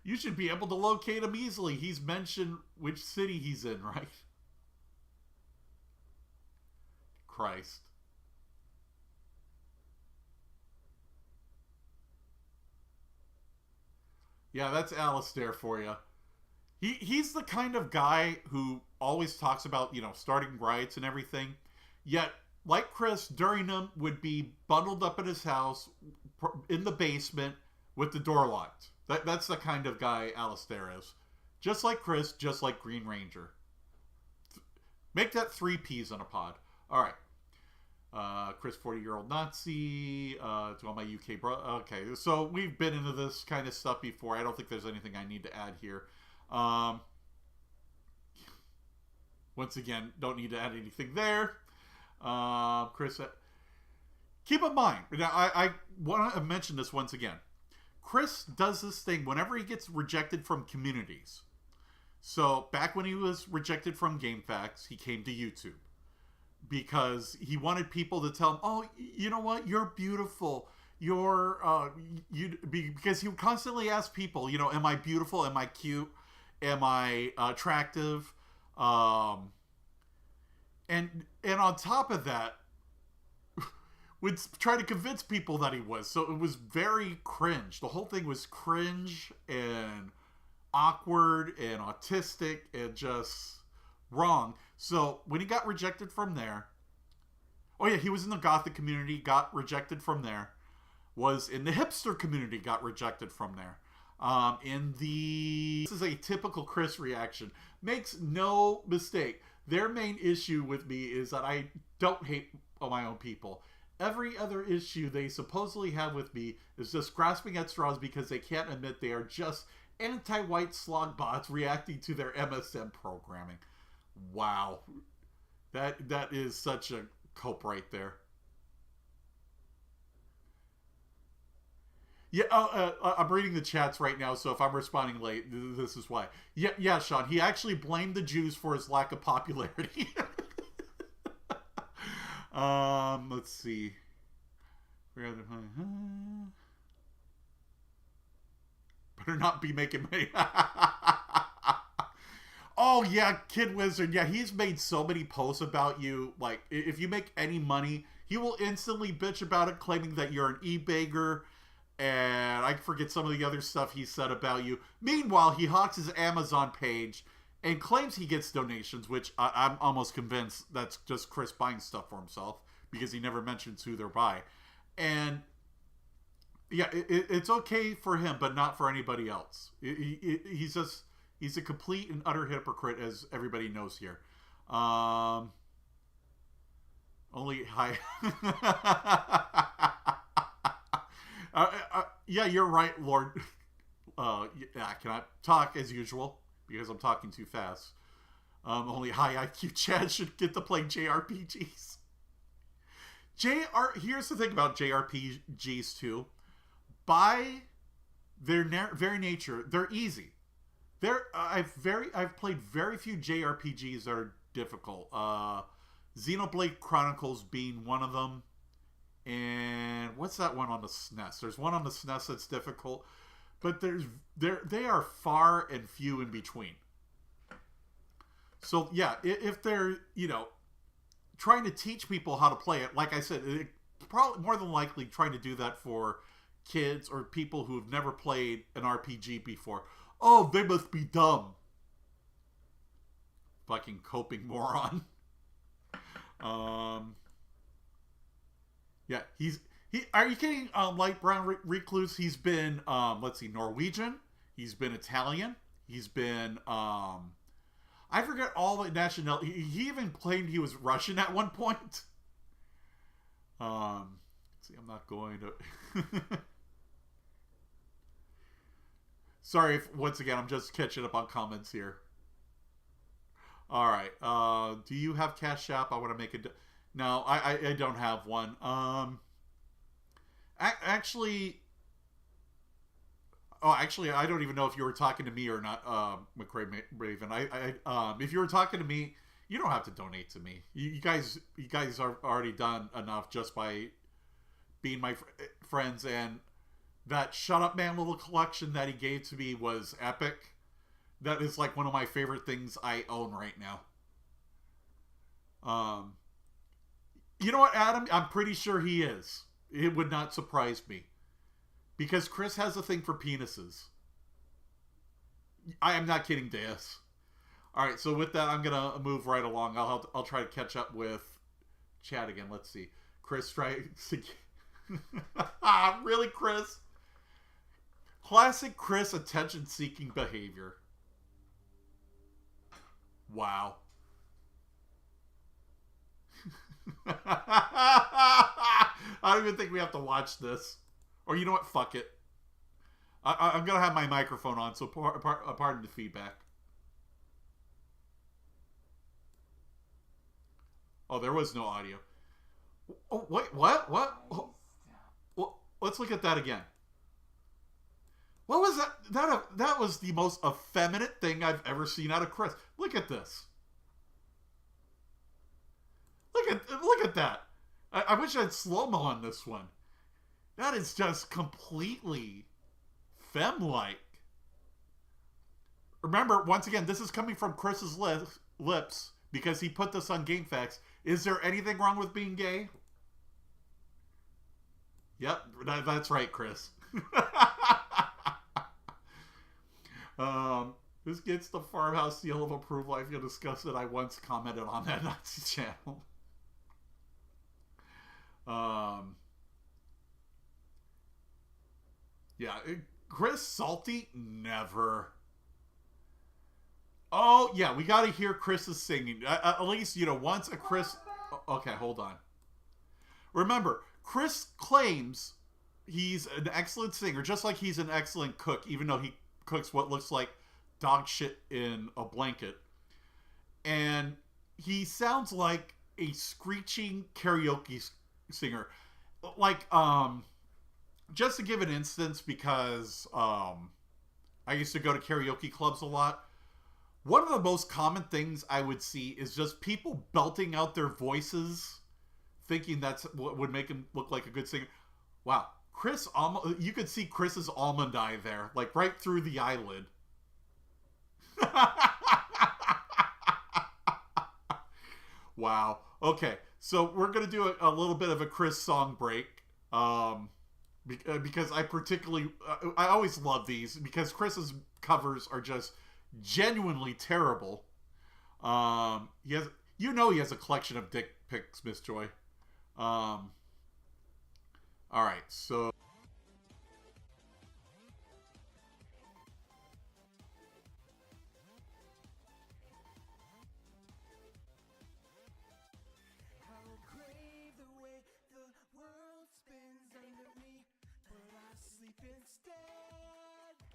You should be able to locate him easily. He's mentioned which city he's in, right? Christ. Yeah, that's Alistair for you. He's the kind of guy who always talks about, you know, starting riots and everything. Yet, like Chris, during them would be bundled up in his house in the basement with the door locked. That's the kind of guy Alistair is. Just like Chris, just like Green Ranger. Make that 3 peas in a pod. All right. Chris, 40-year-old Nazi, to all my UK bro... Okay, so we've been into this kind of stuff before. I don't think there's anything I need to add here. Once again, don't need to add anything there. Chris, keep in mind, now I want to mention this once again. Chris does this thing whenever he gets rejected from communities. So, back when he was rejected from GameFAQs, he came to YouTube. Because he wanted people to tell him, oh, you know what? You're beautiful. Because he would constantly ask people, you know, am I beautiful? Am I cute? Am I attractive? And on top of that, would try to convince people that he was. So it was very cringe. The whole thing was cringe and awkward and autistic and just wrong. So when he got rejected from there, oh yeah, he was in the Gothic community, got rejected from there. Was in the hipster community, got rejected from there. This is a typical Chris reaction. Makes no mistake. Their main issue with me is that I don't hate my own people. Every other issue they supposedly have with me is just grasping at straws because they can't admit they are just anti-white slog bots reacting to their MSM programming. Wow. That is such a cope right there. Yeah, I'm reading the chats right now, so if I'm responding late, this is why. Yeah, Sean, he actually blamed the Jews for his lack of popularity. Let's see. Better not be making money. Oh, yeah, Kid Wizard. Yeah, he's made so many posts about you. Like, if you make any money, he will instantly bitch about it, claiming that you're an e-bagger. And I forget some of the other stuff he said about you. Meanwhile, he hawks his Amazon page and claims he gets donations, which I'm almost convinced that's just Chris buying stuff for himself. because he never mentions who they're by. And yeah, it's okay for him, but not for anybody else. He's a complete and utter hypocrite, as everybody knows here. Only hi. Yeah, you're right, Lord. Yeah, can I talk as usual? Because I'm talking too fast. Only high IQ Chad should get to play JRPGs. Here's the thing about JRPGs too. By their very nature, they're easy. I've played very few JRPGs that are difficult. Xenoblade Chronicles being one of them. And what's that one on the SNES? There's one on the SNES that's difficult, but they are far and few in between. So yeah, if they're, trying to teach people how to play it, like I said, probably more than likely trying to do that for kids or people who have never played an RPG before. Oh, they must be dumb. Fucking coping moron. Yeah, are you kidding? Light Brown Recluse, he's been, Norwegian. He's been Italian. He's been, I forget all the nationality. He even claimed he was Russian at one point. See, I'm not going to... Sorry if, once again, I'm just catching up on comments here. Alright, do you have Cash App? I want to make a... No, I don't have one. Actually, I don't even know if you were talking to me or not, McCray Raven. If you were talking to me, you don't have to donate to me. You guys are already done enough just by being my friends, and that Shut Up Man little collection that he gave to me was epic. That is like one of my favorite things I own right now. You know what, Adam? I'm pretty sure he is. It would not surprise me. Because Chris has a thing for penises. I am not kidding, Deus. Alright, so with that, I'm going to move right along. I'll try to catch up with Chad again. Let's see. Chris tries to... Really, Chris? Classic Chris attention-seeking behavior. Wow. I don't even think we have to watch this. Or you know what? Fuck it. I'm going to have my microphone on, so pardon the feedback. Oh, there was no audio. Oh, wait, what? Oh, well, let's look at that again. What was that? That was the most effeminate thing I've ever seen out of Chris. Look at this. Look at that. I wish I had slow-mo on this one. That is just completely femme-like. Remember, once again, this is coming from Chris's lips because he put this on GameFAQs. Is there anything wrong with being gay? Yep, that's right, Chris. This gets the farmhouse seal of approval. I feel disgusted. I once commented on that Nazi channel. Yeah, Chris salty? Never. Oh, yeah, we got to hear Chris's singing. At least, once a Chris... Okay, hold on. Remember, Chris claims he's an excellent singer, just like he's an excellent cook, even though he cooks what looks like dog shit in a blanket. And he sounds like a screeching karaoke singer. Like, just to give an instance, because I used to go to karaoke clubs a lot. One of the most common things I would see is just people belting out their voices, thinking that's what would make him look like a good singer. Wow. Chris, you could see Chris's almond eye there, like right through the eyelid. Wow. Okay, so we're going to do a little bit of a Chris song break. Because I always love these, because Chris's covers are just genuinely terrible. He has a collection of dick pics, Miss Joy. All right, so. Instead,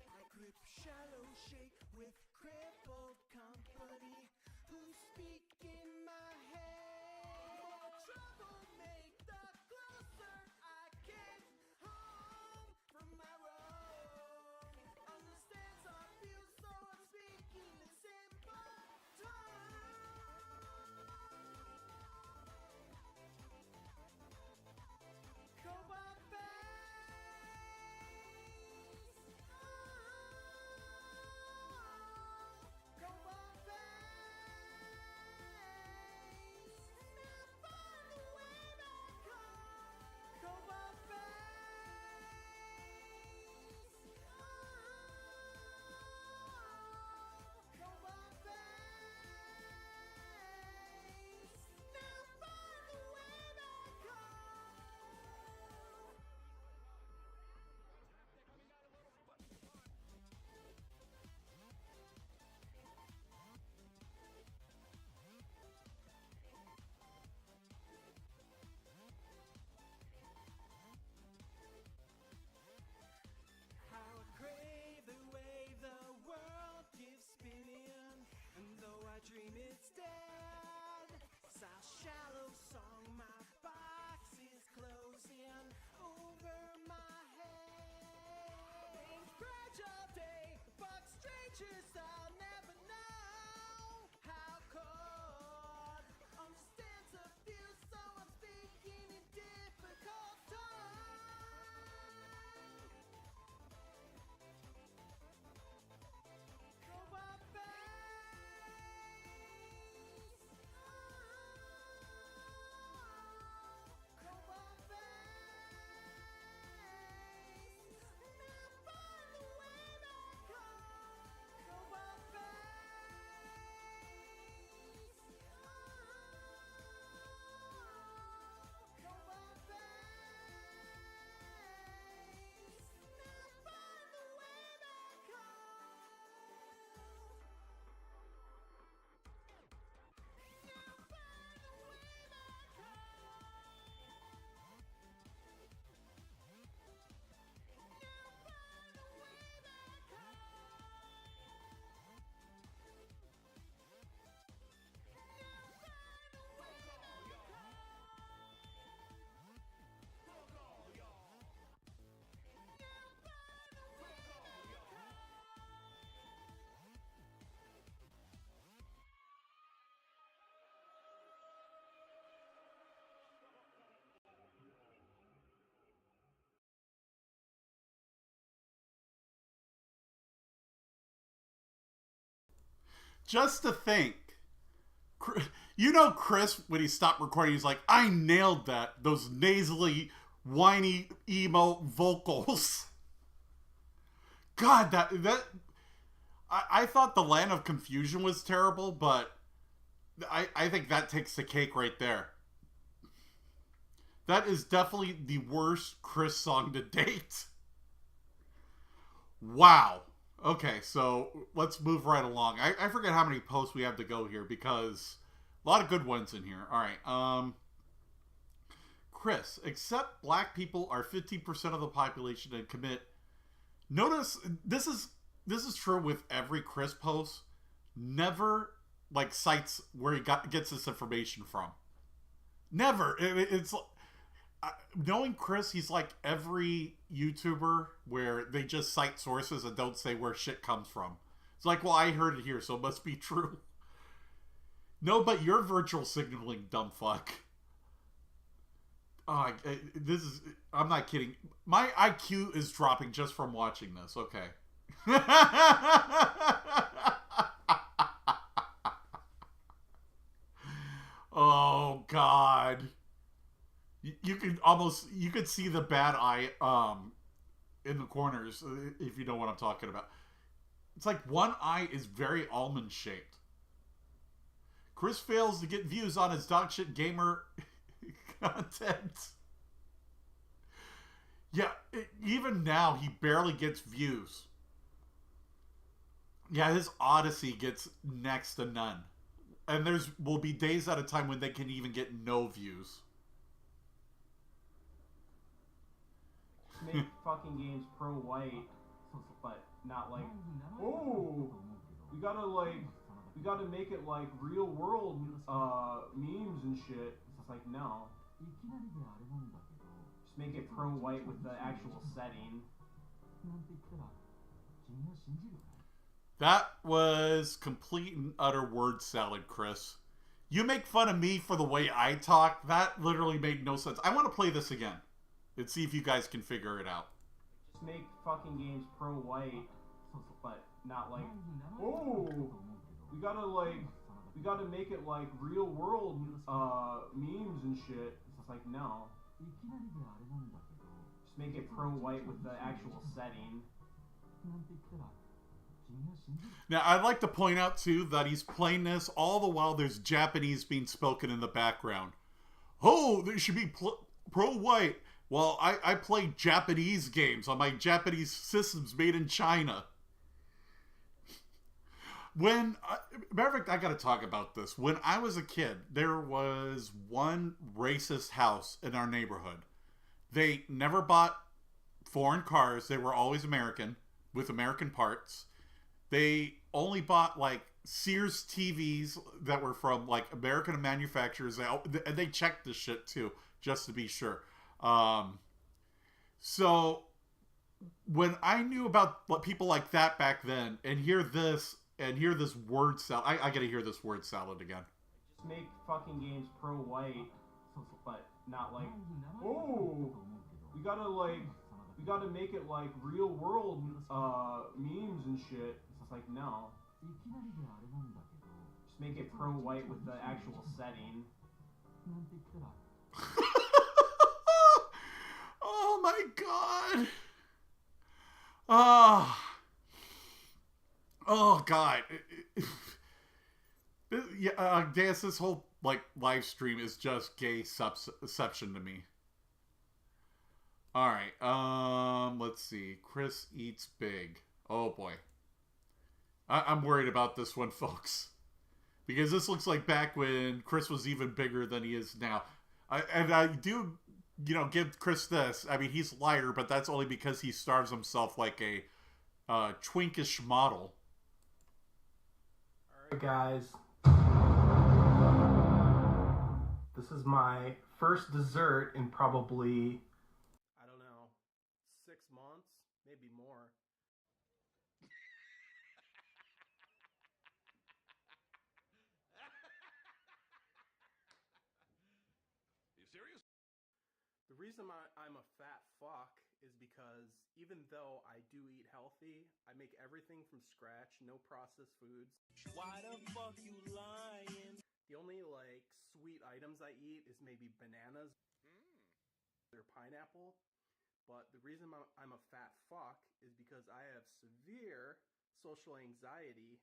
I grip shallow shake with crippled company who speak in my head. More trouble make the closer I get home from my road. Understands our views, so I'm speaking in simple terms. Go on back. Dream it's dead. It's a shallow song. My box is closing over my head. Fragile day, but strangers I'll never know how cold understands a few, so I'm speaking in difficult times. Go on back. Just to think. You know Chris, when he stopped recording, he's like, I nailed that. Those nasally, whiny, emo vocals. God, that I thought The Land of Confusion was terrible, but I think that takes the cake right there. That is definitely the worst Chris song to date. Wow. Okay, so let's move right along. I forget how many posts we have to go here because a lot of good ones in here. All right. Chris, except black people are 15% of the population and commit. Notice this is true with every Chris post. Never like cites where he gets this information from. Never. It's knowing Chris, he's like every YouTuber where they just cite sources and don't say where shit comes from. It's like, well, I heard it here, so it must be true. No, but you're virtual signaling, dumb fuck. Oh, I'm not kidding. My IQ is dropping just from watching this. Okay. Oh, God. You could see the bad eye in the corners if you know what I'm talking about. It's like one eye is very almond shaped. Chris fails to get views on his dog shit gamer content. Yeah, even now he barely gets views. Yeah, his Odyssey gets next to none. And will be days at a time when they can even get no views. Make fucking games pro-white, but not like, oh, we gotta make it like real world memes and shit. It's like, no. Just make it pro-white with the actual setting. That was complete and utter word salad, Chris. You make fun of me for the way I talk. That literally made no sense. I want to play this again and see if you guys can figure it out. Just make fucking games pro-white, but not like, oh, we gotta make it like real world memes and shit. It's like, no. Just make it pro-white with the actual setting. Now, I'd like to point out, too, that he's playing this all the while there's Japanese being spoken in the background. Oh, there should be pro-white. Well, I play Japanese games on my Japanese systems made in China. Matter of fact, I gotta talk about this. When I was a kid, there was one racist house in our neighborhood. They never bought foreign cars. They were always American, with American parts. They only bought, like, Sears TVs that were from, like, American manufacturers. And they checked this shit, too, just to be sure. So, when I knew about people like that back then, and hear this word salad, I gotta hear this word salad again. Just make fucking games pro-white, but not like, oh, we gotta make it like real world memes and shit. It's like, no. Just make it pro-white with the actual setting. Oh my god. Oh god. Yeah, Deus, this whole like live stream is just gay subception to me. Alright, let's see. Chris eats big. Oh boy. I'm worried about this one, folks. Because this looks like back when Chris was even bigger than he is now. I do, give Chris this. I mean, he's lighter, but that's only because he starves himself like a twinkish model. Alright, guys. This is my first dessert in probably, I don't know, 6 months, maybe more. You serious? The reason I'm a fat fuck is because even though I do eat healthy, I make everything from scratch, no processed foods. Why the fuck you lying? The only like sweet items I eat is maybe bananas or pineapple. But the reason I'm a fat fuck is because I have severe social anxiety.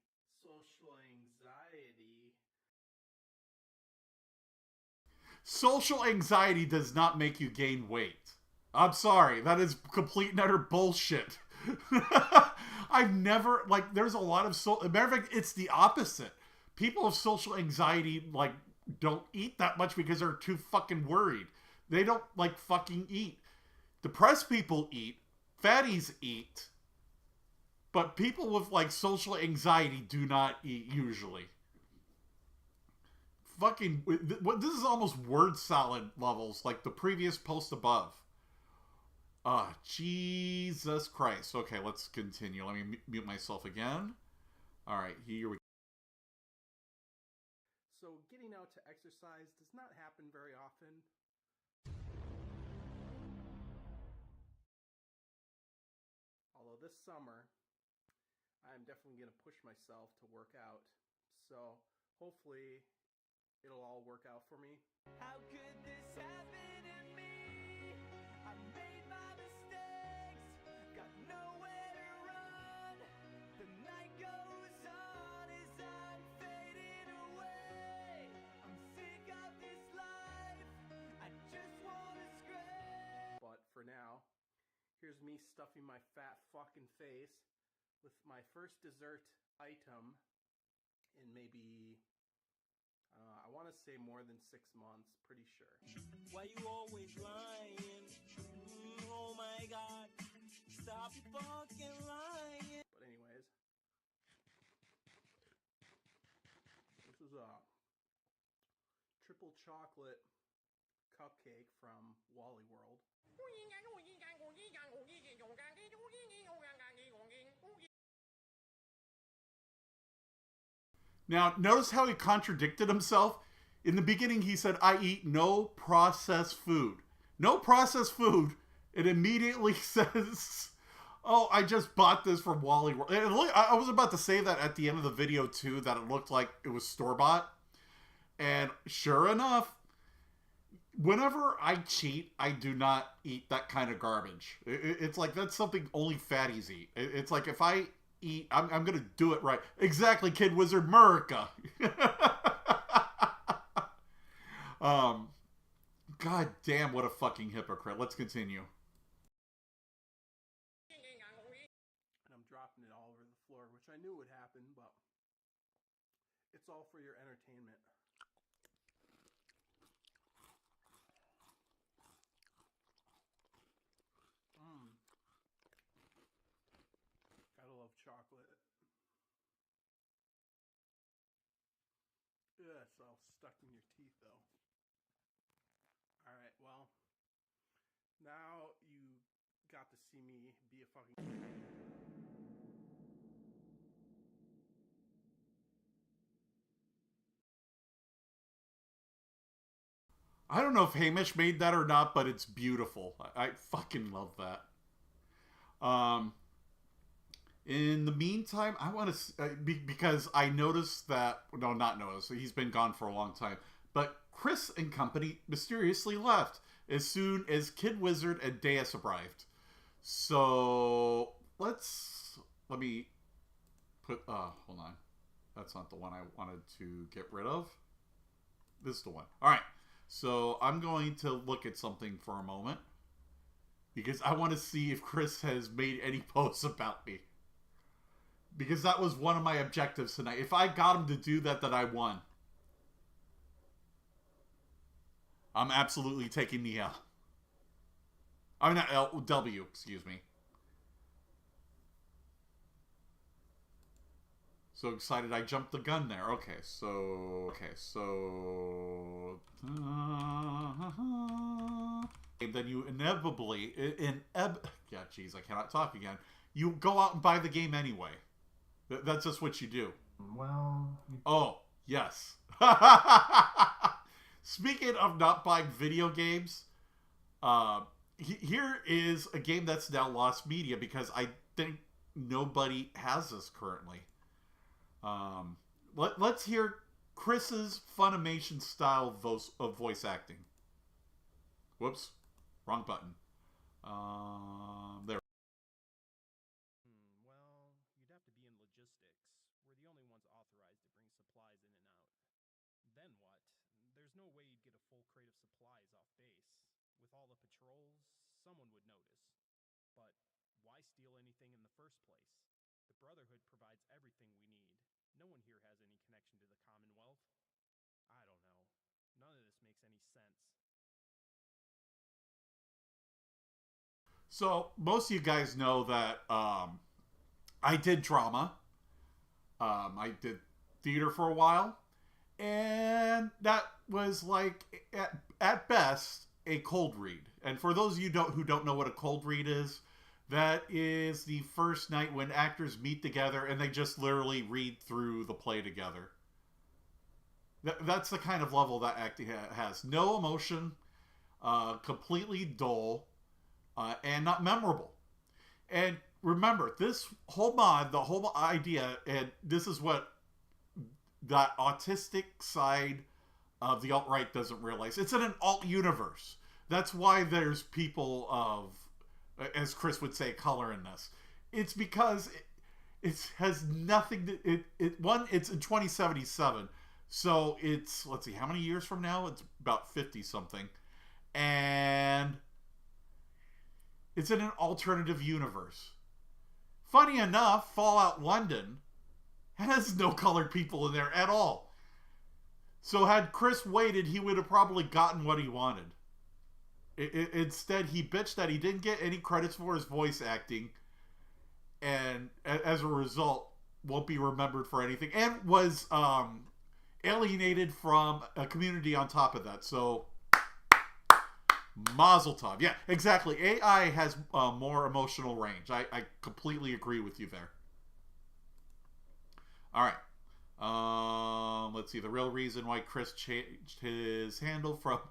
Social anxiety does not make you gain weight. I'm sorry. That is complete and utter bullshit. I've never, there's a lot of matter of fact, it's the opposite. People with social anxiety, don't eat that much because they're too fucking worried. They don't, fucking eat. Depressed people eat. Fatties eat. But people with, social anxiety do not eat, usually. Fucking, this is almost word salad levels, like the previous post above. Jesus Christ. Okay, let's continue. Let me mute myself again. Alright, here we go. So getting out to exercise does not happen very often. Although this summer, I'm definitely going to push myself to work out. So hopefully it'll all work out for me. How could this happen to me? I made my mistakes, got nowhere to run. The night goes on as I'm fading away. I'm sick of this life, Here's me stuffing my fat fucking face with my first dessert item in maybe, I want to say more than 6 months, pretty sure. Why you always lying? Oh my God. Stop fucking lying. But anyways, this is a triple chocolate cupcake from Wally World. Now, notice how he contradicted himself. In the beginning, he said, I eat no processed food. No processed food. It immediately says, oh, I just bought this from Wally World. I was about to say that at the end of the video, too, that it looked like it was store-bought. And sure enough, whenever I cheat, I do not eat that kind of garbage. It's like that's something only fatties eat. It's like if I eat, I'm going to do it right. Exactly, Kid Wizard America. God damn, what a fucking hypocrite. Let's continue. And I'm dropping it all over the floor, which I knew would happen, but it's all for your entertainment. Gotta love chocolate. Yeah, it's all stuck in your teeth, though. Alright, well, now you got to see me be a fucking... I don't know if Hamish made that or not, but it's beautiful. I fucking love that. In the meantime, I want to... because I noticed that... No, not noticed. He's been gone for a long time. But Krist and company mysteriously left as soon as Kid Wizard and Deus arrived. So, let me put... hold on. That's not the one I wanted to get rid of. This is the one. Alright. So, I'm going to look at something for a moment. Because I want to see if Krist has made any posts about me. Because that was one of my objectives tonight. If I got him to do that, then I won. I'm absolutely taking the L. I mean, not L, W, excuse me. So excited I jumped the gun there. Okay, so... And then you inevitably... yeah, jeez, I cannot talk again. You go out and buy the game anyway. That's just what you do. Well... Oh, yes. Speaking of not buying video games, here is a game that's now lost media because I think nobody has this currently. Let's hear Chris's Funimation style of voice acting. Whoops, wrong button. There. Well, you'd have to be in logistics. We're the only ones authorized to bring supplies in and out. Then what? There's no way you'd get a full crate of supplies off base. With all the patrols, someone would notice. But why steal anything in the first place? The Brotherhood provides everything we need. No one here has any connection to the Commonwealth. I don't know. None of this makes any sense. So, most of you guys know that I did drama. I did theater for a while. And that was like, at best, a cold read. And for those of you who don't know what a cold read is, that is the first night when actors meet together and they just literally read through the play together. That's the kind of level that acting has. No emotion, completely dull, and not memorable. And remember, this whole mod, the whole idea, and this is what that autistic side of the alt-right doesn't realize. It's in an alt universe. That's why there's people of, as Chris would say, color in this. It's because it has nothing to... It's in 2077. So it's, let's see, how many years from now? It's about 50-something. And It's in an alternative universe. Funny enough, Fallout London has no colored people in there at all. So had Chris waited, he would have probably gotten what he wanted. Instead, he bitched that he didn't get any credits for his voice acting, and as a result, won't be remembered for anything, and was alienated from a community on top of that. So, Mazel tov. Yeah, exactly. AI has more emotional range. I completely agree with you there. All right. Let's see. The real reason why Chris changed his handle from...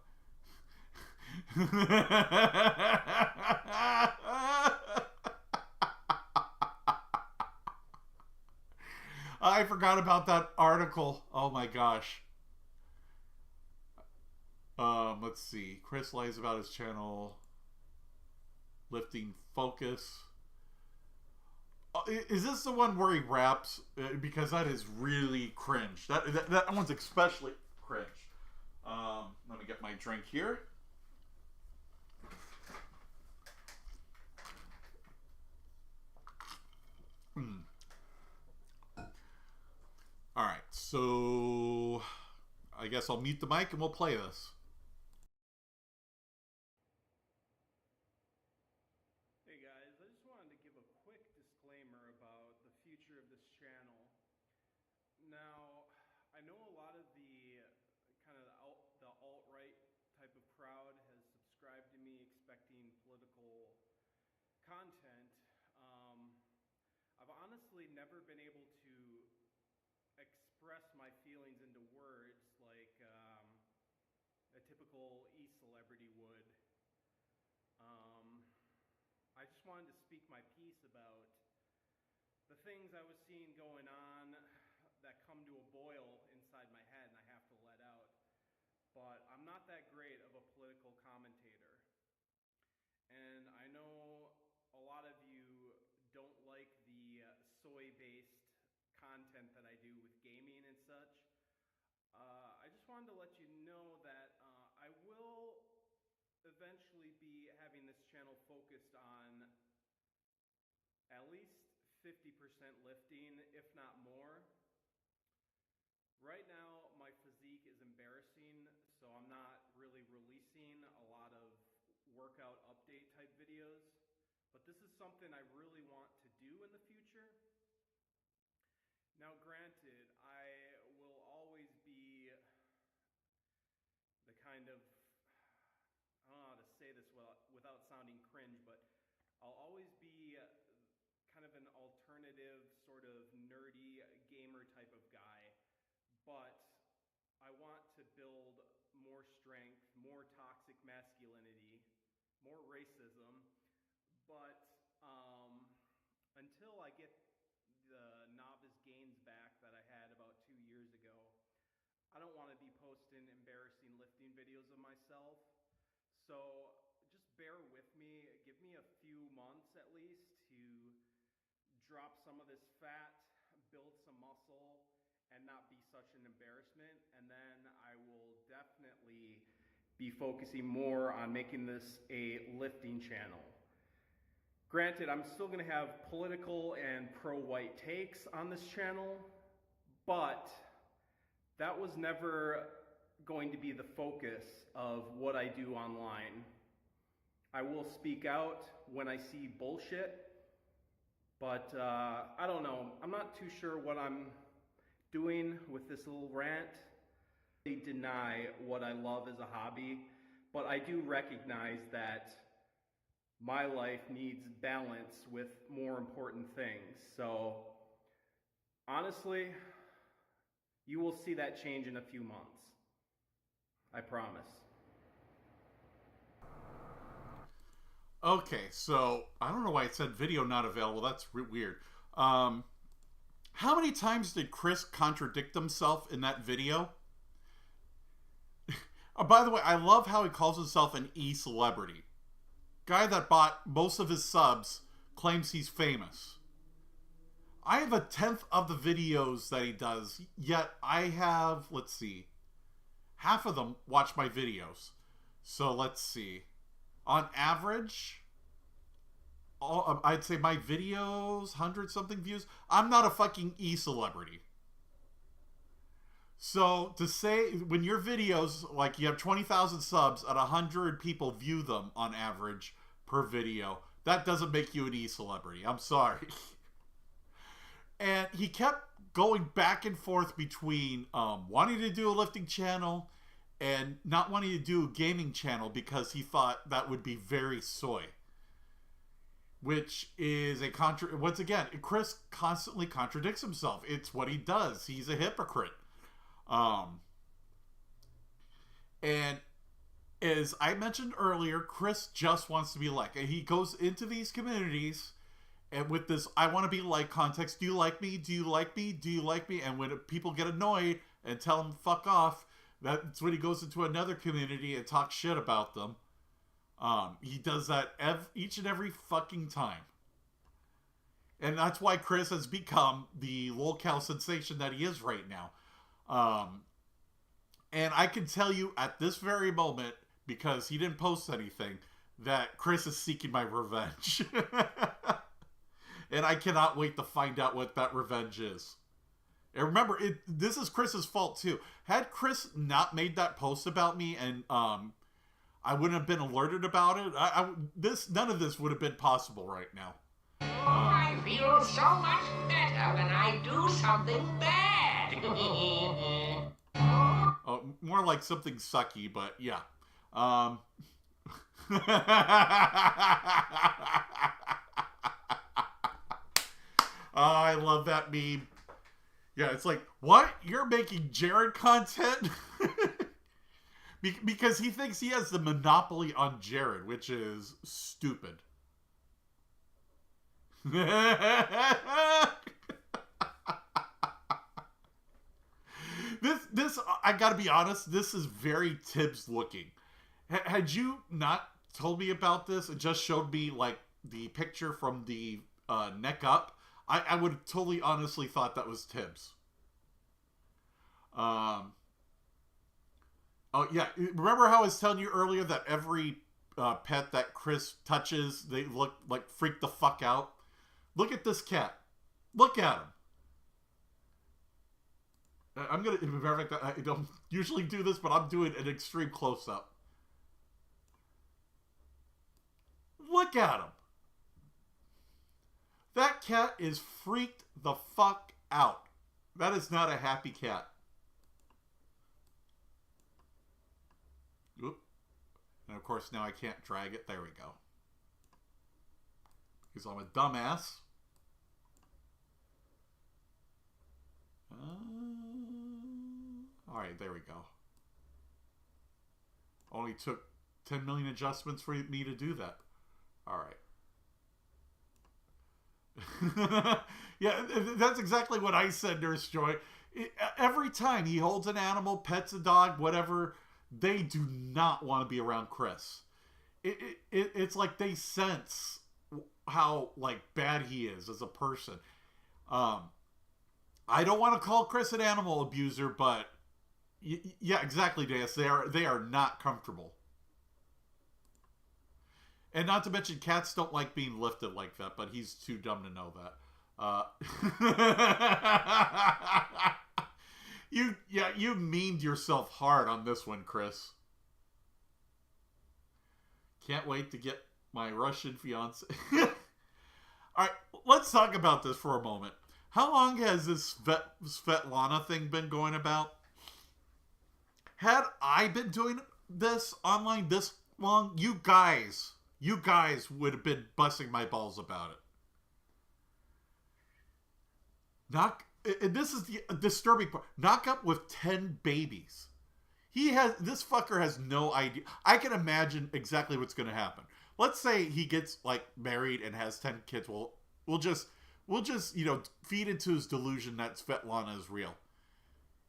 I forgot about that article. Oh my gosh. Let's see. Chris lies about his channel lifting focus. Is this the one where he raps? Because that is really cringe. That one's especially cringe. Let me get my drink here. All right, so I guess I'll mute the mic and we'll play this. Hey guys, I just wanted to give a quick disclaimer about the future of this channel. Now, I know a lot of the kind of the alt-right type of crowd has subscribed to me expecting political content. I've honestly never been able to express my feelings into words like a typical e-celebrity would. I just wanted to speak my piece about the things I was seeing going on that come to a boil inside my head and I have to let out. But I'm not that great of a political commentator. And I know a lot of you don't like the soy-based content that I do with gaming and such. I just wanted to let you know that I will eventually be having this channel focused on at least 50% lifting, if not more. Right now, my physique is embarrassing, so I'm not really releasing a lot of workout update type videos. But this is something I really want to do in the future. Now, granted, I will always be the kind of, I don't know how to say this without sounding cringe, but I'll always be kind of an alternative, sort of nerdy gamer type of guy. But I want to build more strength, more toxic masculinity, more racism. But until I get the novice gains back that I had about 2 years ago, I don't want to be posting embarrassing lifting videos of myself. So just bear with me. Give me a few months at least to drop some of this fat, build some muscle, and not be such an embarrassment. And then I will definitely be focusing more on making this a lifting channel. Granted, I'm still going to have political and pro-white takes on this channel, but that was never going to be the focus of what I do online. I will speak out when I see bullshit, but I don't know. I'm not too sure what I'm doing with this little rant. I deny what I love as a hobby, but I do recognize that my life needs balance with more important things. So honestly, you will see that change in a few months. I promise. Okay, so I don't know why it said video not available. That's weird. How many times did Chris contradict himself in that video? Oh, by the way, I love how he calls himself an e-celebrity. Guy that bought most of his subs claims he's famous. I have 1/10 of the videos that he does, yet I have, let's see, half of them watch my videos. So let's see. On average, I'd say my videos, 100-something views. I'm not a fucking e-celebrity. So to say when your videos, like you have 20,000 subs and 100 people view them on average per video, that doesn't make you an e-celebrity. I'm sorry. And he kept going back and forth between wanting to do a lifting channel and not wanting to do a gaming channel because he thought that would be very soy. Which is a once again, Chris constantly contradicts himself. It's what he does. He's a hypocrite. And as I mentioned earlier, Chris just wants to be liked. And he goes into these communities and with this I want to be like context. Do you like me? Do you like me? Do you like me? And when people get annoyed and tell him fuck off, that's when he goes into another community and talks shit about them. He does that each and every fucking time. And that's why Chris has become the lolcow sensation that he is right now. And I can tell you at this very moment, because he didn't post anything, that Chris is seeking my revenge. And I cannot wait to find out what that revenge is. And remember, this is Chris's fault too. Had Chris not made that post about me and I wouldn't have been alerted about it, none of this would have been possible right now. I feel so much better when I do something bad. More like something sucky, but yeah. I love that meme. Yeah, it's like, what? You're making Jared content? Because he thinks he has the monopoly on Jared, which is stupid. This I gotta be honest, this is very Tibbs looking. Had you not told me about this and just showed me like the picture from the neck up, I would have totally honestly thought that was Tibbs. Oh yeah, remember how I was telling you earlier that every pet that Chris touches, they look like freak the fuck out? Look at this cat. Look at him. I'm gonna, in fact, I don't usually do this, but I'm doing an extreme close-up. Look at him. That cat is freaked the fuck out. That is not a happy cat. Oop. And of course now I can't drag it. There we go. Because I'm a dumbass. Alright, there we go. Only took 10 million adjustments for me to do that. Alright. Yeah, that's exactly what I said, Nurse Joy. Every time he holds an animal, pets a dog, whatever, they do not want to be around Chris. It's like they sense how like bad he is as a person. I don't want to call Chris an animal abuser, but yeah, exactly, Deus. They are not comfortable. And not to mention, cats don't like being lifted like that, but he's too dumb to know that. You meaned yourself hard on this one, Chris. Can't wait to get my Russian fiance. Alright, let's talk about this for a moment. How long has this Svetlana thing been going about? Had I been doing this online this long, you guys would have been busting my balls about it. And this is the disturbing part. Knock up with 10 babies. This fucker has no idea. I can imagine exactly what's going to happen. Let's say he gets like married and has 10 kids. Well, we'll just feed into his delusion that Svetlana is real.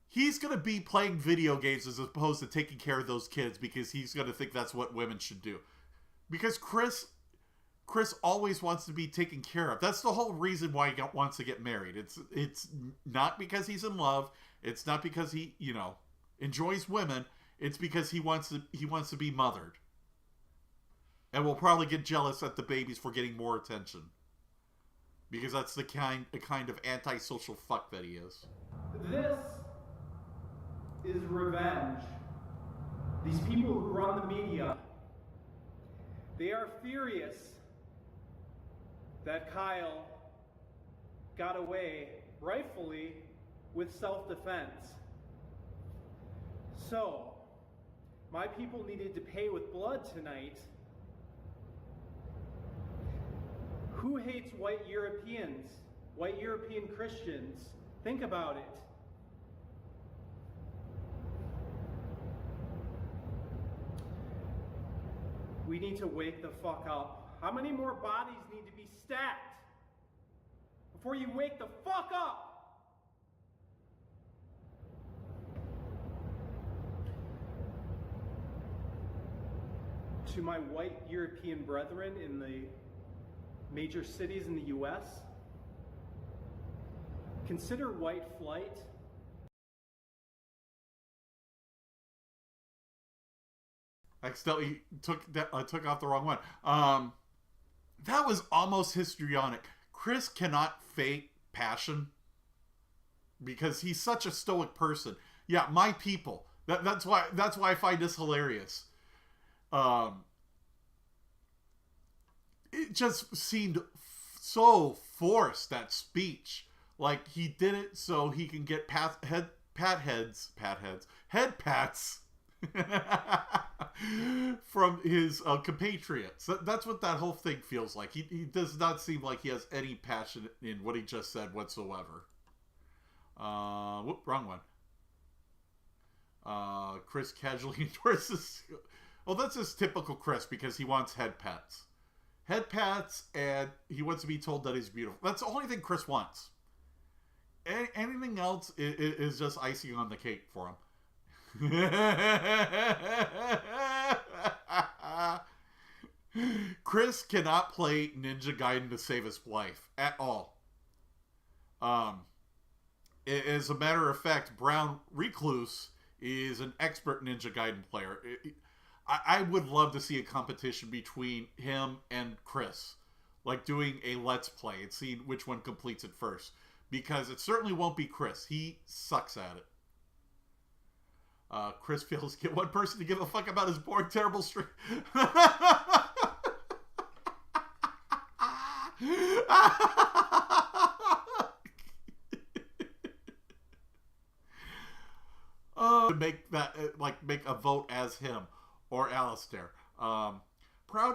He's going to be playing video games as opposed to taking care of those kids because he's going to think that's what women should do. Because Chris always wants to be taken care of. That's the whole reason why he wants to get married. It's not because he's in love. It's not because he, enjoys women. It's because he wants to be mothered. And will probably get jealous at the babies for getting more attention. Because that's the kind of antisocial fuck that he is. This is revenge. These people who run the media, they are furious that Kyle got away, rightfully, with self-defense. So, my people needed to pay with blood tonight. Who hates white Europeans? White European Christians? Think about it. We need to wake the fuck up. How many more bodies need to be stacked before you wake the fuck up? To my white European brethren in the major cities in the US, consider white flight I accidentally took off the wrong one. That was almost histrionic. Chris cannot fake passion because he's such a stoic person. Yeah, my people. That's why I find this hilarious. It just seemed so forced, that speech. Like he did it so he can get head pats from his compatriots. That's what that whole thing feels like. He does not seem like he has any passion in what he just said whatsoever. Wrong one. Chris casually endorses. Well, that's just typical Chris because he wants head pats. Head pats, and he wants to be told that he's beautiful. That's the only thing Chris wants. Anything else is just icing on the cake for him. Chris cannot play Ninja Gaiden to save his life at all. As a matter of fact, Brown Recluse is an expert Ninja Gaiden player. I would love to see a competition between him and Chris, like doing a Let's Play and seeing which one completes it first. Because it certainly won't be Chris. He sucks at it. Chris fails to get one person to give a fuck about his boring, terrible stream. Make a vote as him or Alistair. Proud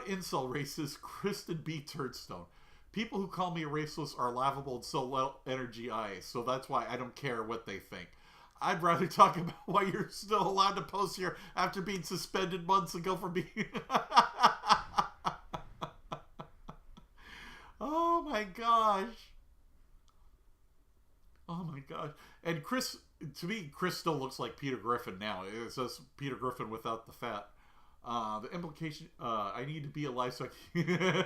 incel racist Kristen B. Turdstone. People who call me a racist are laughable and so low energy eyes, so that's why I don't care what they think. I'd rather talk about why you're still allowed to post here after being suspended months ago for being... Oh my gosh. Oh my gosh. And Chris, to me, Chris still looks like Peter Griffin now. It's just Peter Griffin without the fat. The implication, I need to be alive so I can...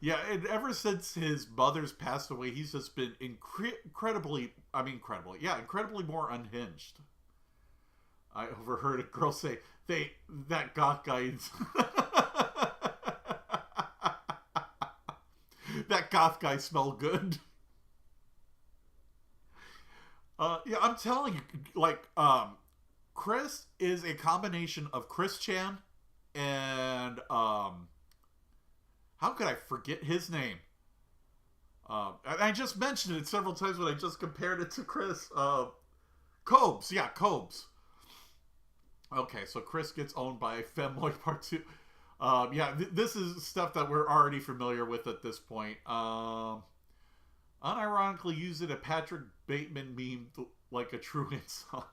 Yeah, and ever since his mother's passed away, he's just been incredibly more unhinged. I overheard a girl say, that goth guy is... That goth guy smelled good. Yeah, I'm telling you, Chris is a combination of Krist-Khan and, how could I forget his name? I just mentioned it several times when I just compared it to Chris. Cobes. Yeah, Cobes. Okay, so Chris gets owned by Femoid Part 2. Yeah, this is stuff that we're already familiar with at this point. Unironically using a Patrick Bateman meme like a true insult.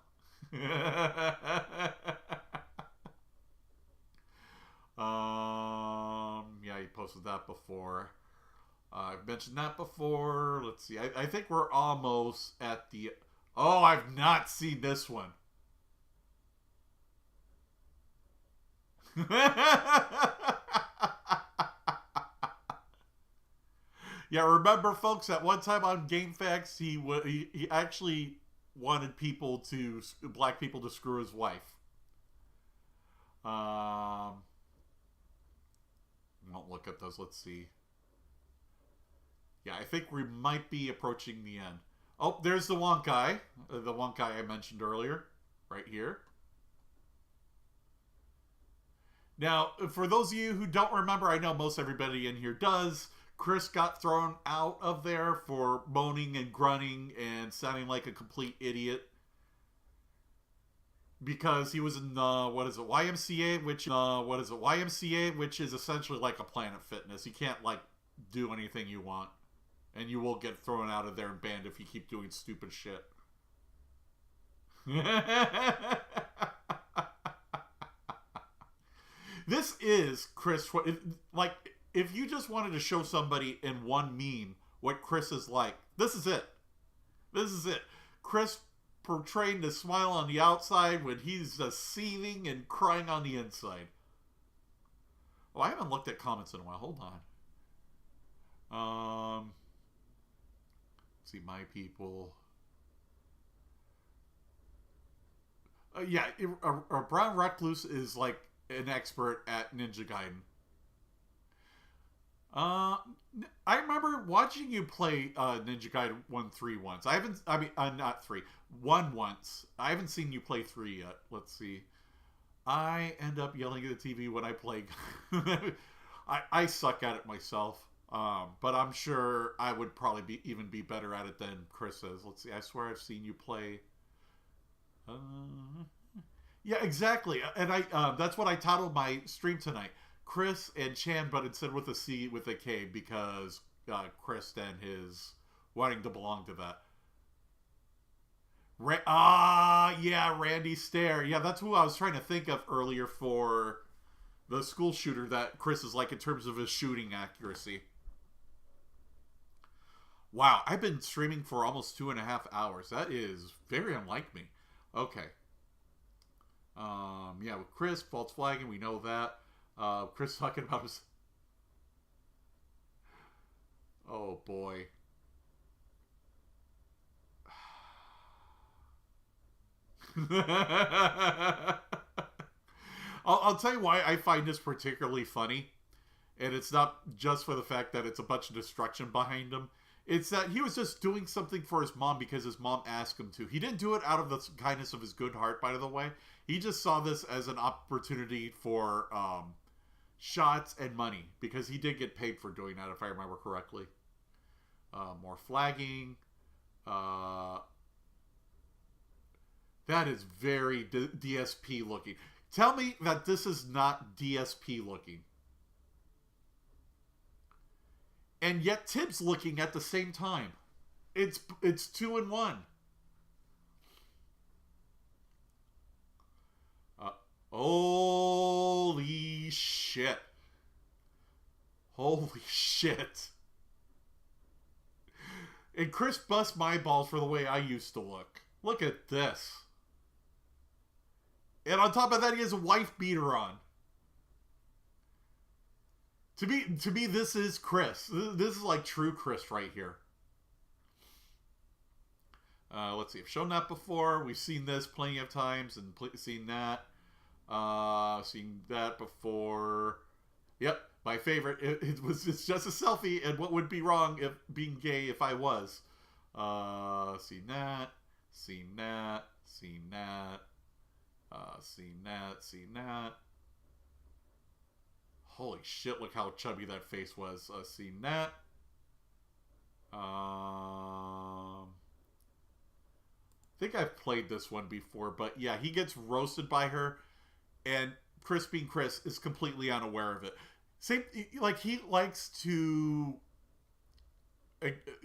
Yeah, he posted that before. I've mentioned that before. Let's see. I think we're almost at the... Oh, I've not seen this one. Yeah, remember, folks, at one time on GameFAQs, he actually wanted black people to, screw his wife. won't look at those. Let's see. Yeah, I think we might be approaching the end. Oh, there's the one guy. The one guy I mentioned earlier. Right here. Now, for those of you who don't remember, I know most everybody in here does, Chris got thrown out of there for moaning and grunting and sounding like a complete idiot. Because he was in, YMCA, which is essentially like a Planet Fitness. You can't, like, do anything you want. And you will get thrown out of there and banned if you keep doing stupid shit. This is Chris. Like, if you just wanted to show somebody in one meme what Chris is like, this is it. This is it. Chris portraying the smile on the outside when he's just seething and crying on the inside. Oh, I haven't looked at comments in a while. Hold on. Let's see, my people. Yeah, a Brown Recluse is like an expert at Ninja Gaiden. I remember watching you play Ninja Gaiden 1-3 once. Not 3. 1 once. I haven't seen you play 3 yet. Let's see. I end up yelling at the TV when I play. I suck at it myself. But I'm sure I would probably even be better at it than Chris is. Let's see. I swear I've seen you play. Yeah, exactly. And that's what I titled my stream tonight. Chris and Chan, but instead with a C with a K, because Krist and his wanting to belong to that. Yeah, Randy Stair. Yeah, that's who I was trying to think of earlier for the school shooter that Chris is like in terms of his shooting accuracy. Wow, I've been streaming for almost 2.5 hours. That is very unlike me. Okay. Yeah, with Chris, false flagging, we know that. Chris talking about his... Oh, boy. I'll tell you why I find this particularly funny. And it's not just for the fact that it's a bunch of destruction behind him. It's that he was just doing something for his mom because his mom asked him to. He didn't do it out of the kindness of his good heart, by the way. He just saw this as an opportunity for shots and money. Because he did get paid for doing that, if I remember correctly. More flagging. That is very DSP looking. Tell me that this is not DSP looking. And yet Tibbs looking at the same time. It's 2 in 1. Holy shit. Holy shit. And Chris busts my balls for the way I used to look. Look at this. And on top of that, he has a wife beater on. To me, this is Chris. This is like true Chris right here. Let's see. I've shown that before. We've seen this plenty of times and seen that. Seen that before. Yep, my favorite. It's just a selfie, and what would be wrong if being gay if I was. Seen that. Seen that. Seen that. Seen that. Seen that. Holy shit, look how chubby that face was. Seen that. I think I've played this one before, but yeah, he gets roasted by her, and Chris being Chris is completely unaware of it. Same, like, he likes to...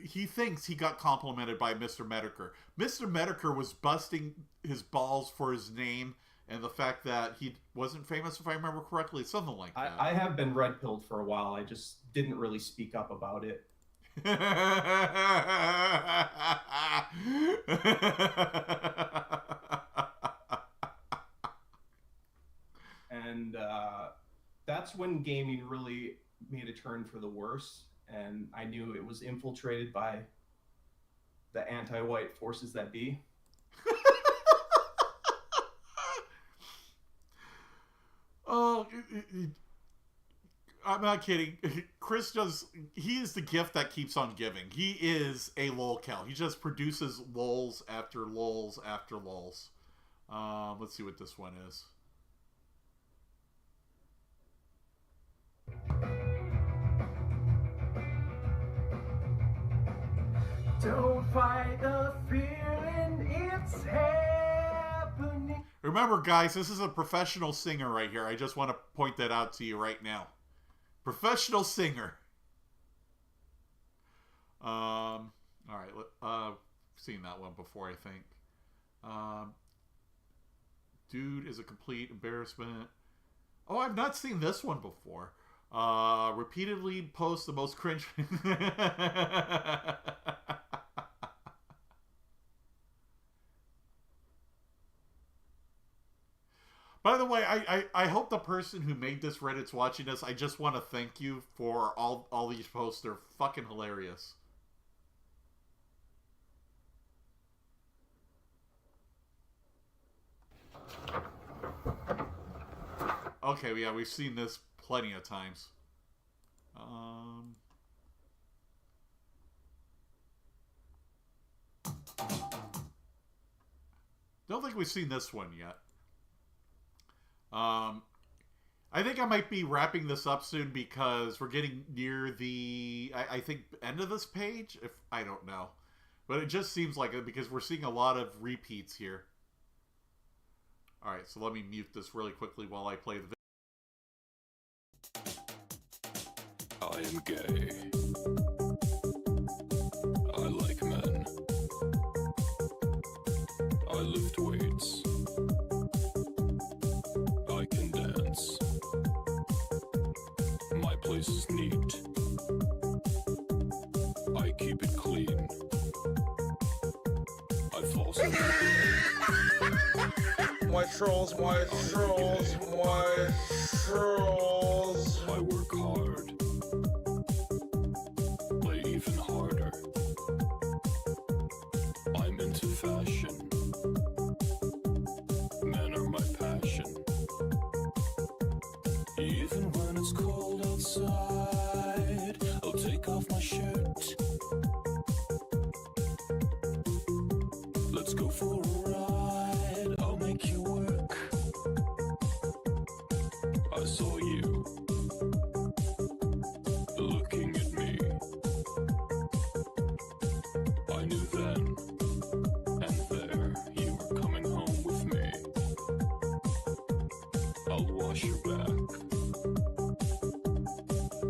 He thinks he got complimented by Mr. Medicare. Mr. Medicare was busting his balls for his name and the fact that he wasn't famous, if I remember correctly. Something like that. I have been red-pilled for a while. I just didn't really speak up about it. And that's when gaming really made a turn for the worse. And I knew it was infiltrated by the anti-white forces that be. Oh, I'm not kidding. Chris he is the gift that keeps on giving. He is a lolcow. He just produces lols after lols after lols. Let's see what this one is. Don't fight the feeling, it's happening. Remember, guys, this is a professional singer right here. I just want to point that out to you right now. Professional singer. All right. Seen that one before, I think. Dude is a complete embarrassment. Oh, I've not seen this one before. Repeatedly post the most cringe. By the way, I hope the person who made this Reddit's watching this. I just want to thank you for all these posts. They're fucking hilarious. Okay, yeah, we've seen this plenty of times. Don't think we've seen this one yet. I think I might be wrapping this up soon because we're getting near the, I think, end of this page. If I don't know. But it just seems like it because we're seeing a lot of repeats here. Alright, so let me mute this really quickly while I play the video. I am gay. I like men. I lift weights. I can dance. My place is neat. I keep it clean. I false. My trolls, my trolls, my trolls. I work hard. Play even harder. I'm into fashion. Men are my passion. Even when it's cold outside, I'll take off my shirt. Let's go for a ride. I'll make you work. I saw you looking at me. I knew then and there you were coming home with me. I'll wash your back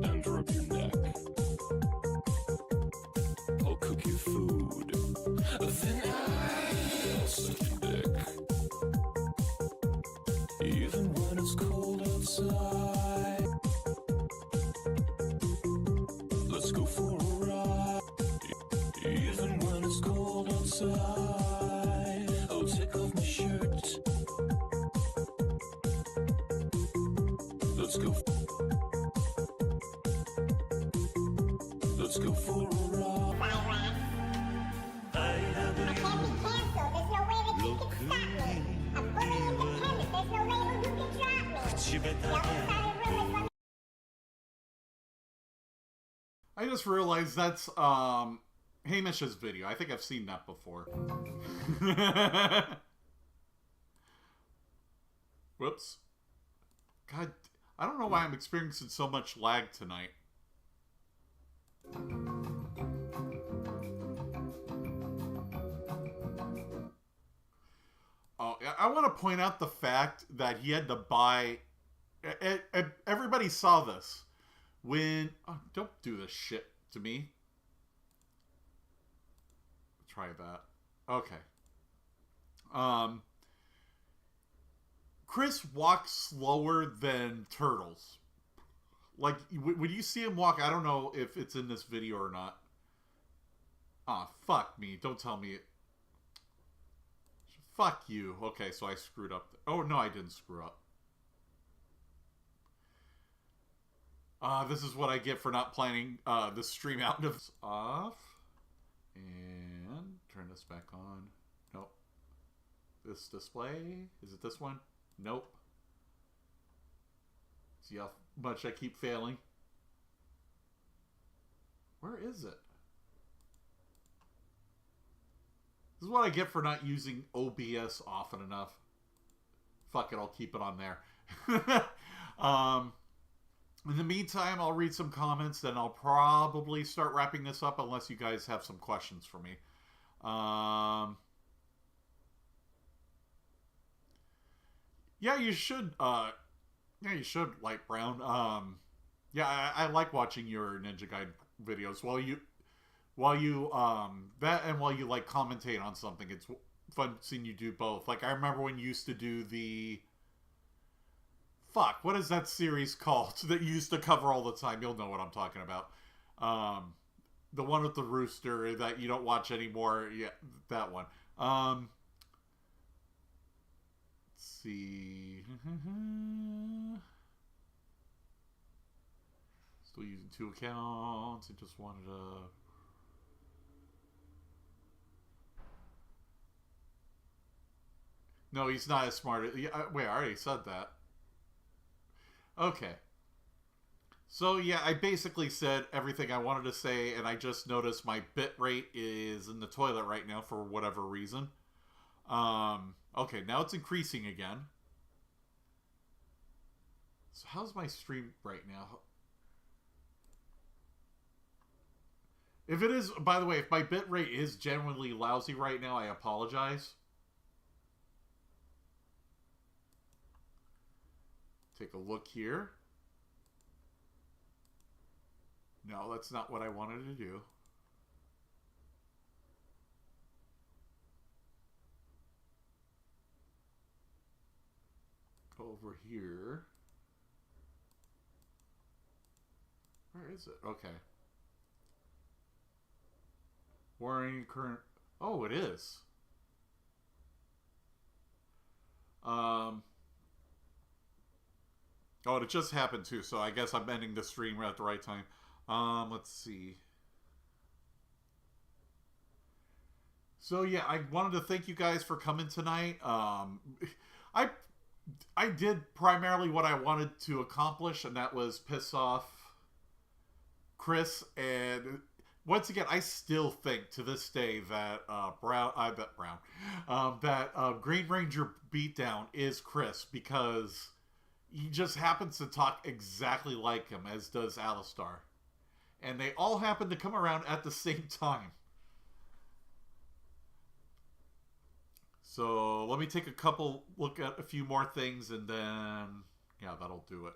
and rub your neck. I'll cook you food. Then I'll suck your dick. Even when it's cold outside, let's go for a ride. Even when it's cold outside, I'll take off my shirt. Let's go. Let's go for a ride. I can't be canceled. There's no way that you can stop me. I'm fully independent. There's no label you can drop me. The outside room is I just realized that's Hamish's video. I think I've seen that before. Whoops. God, I don't know why I'm experiencing so much lag tonight. Oh, I want to point out the fact that he had to buy... Everybody saw this. When... Oh, don't do this shit to me. Try that. Okay. Chris walks slower than turtles. Like, when you see him walk, I don't know if it's in this video or not. Ah, fuck me. Don't tell me it. Fuck you. Okay, so I screwed up. Oh, no, I didn't screw up. This is what I get for not planning the stream out of off. And turn this back on. Nope. This display. Is it this one? Nope. See how much I keep failing? Where is it? This is what I get for not using OBS often enough. Fuck it, I'll keep it on there. In the meantime, I'll read some comments, then I'll probably start wrapping this up unless you guys have some questions for me. Yeah, you should. Yeah, you should, Light Brown. Yeah, I like watching your Ninja Guide videos while you like commentate on something. It's fun seeing you do both. Like I remember when you used to do the what is that series called that you used to cover all the time? You'll know what I'm talking about. The one with the rooster that you don't watch anymore. Yeah, that one. Let's see. Still using 2 accounts. I just wanted to... No, he's not as smart. Wait, I already said that. Okay. So, yeah, I basically said everything I wanted to say, and I just noticed my bit rate is in the toilet right now for whatever reason. Okay, now it's increasing again. So how's my stream right now? If it is, by the way, if my bit rate is genuinely lousy right now, I apologize. Take a look here. No, that's not what I wanted to do. Go over here. Where is it? Okay. Warning current... Oh, it is. Oh, it just happened too, so I guess I'm ending the stream at the right time. Let's see. So yeah, I wanted to thank you guys for coming tonight. I did primarily what I wanted to accomplish, and that was piss off Chris. And once again, I still think to this day that Green Ranger Beatdown is Chris, because he just happens to talk exactly like him, as does Alistar. And they all happen to come around at the same time. So let me take a look at a few more things, and then, yeah, that'll do it.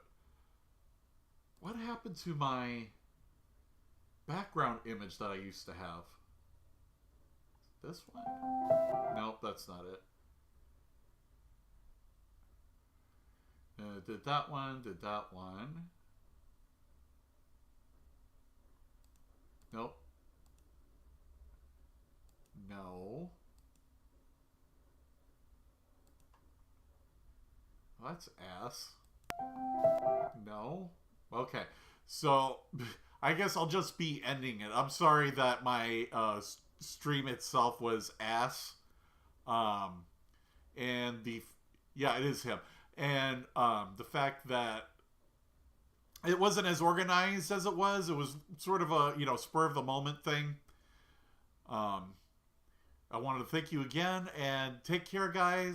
What happened to my background image that I used to have? This one? Nope, that's not it. Did that one, did that one. Nope. No. That's ass. No. Okay. So, I guess I'll just be ending it. I'm sorry that my stream itself was ass. And yeah, it is him. And the fact that it wasn't as organized as it was sort of a, spur of the moment thing. I wanted to thank you again, and take care, guys.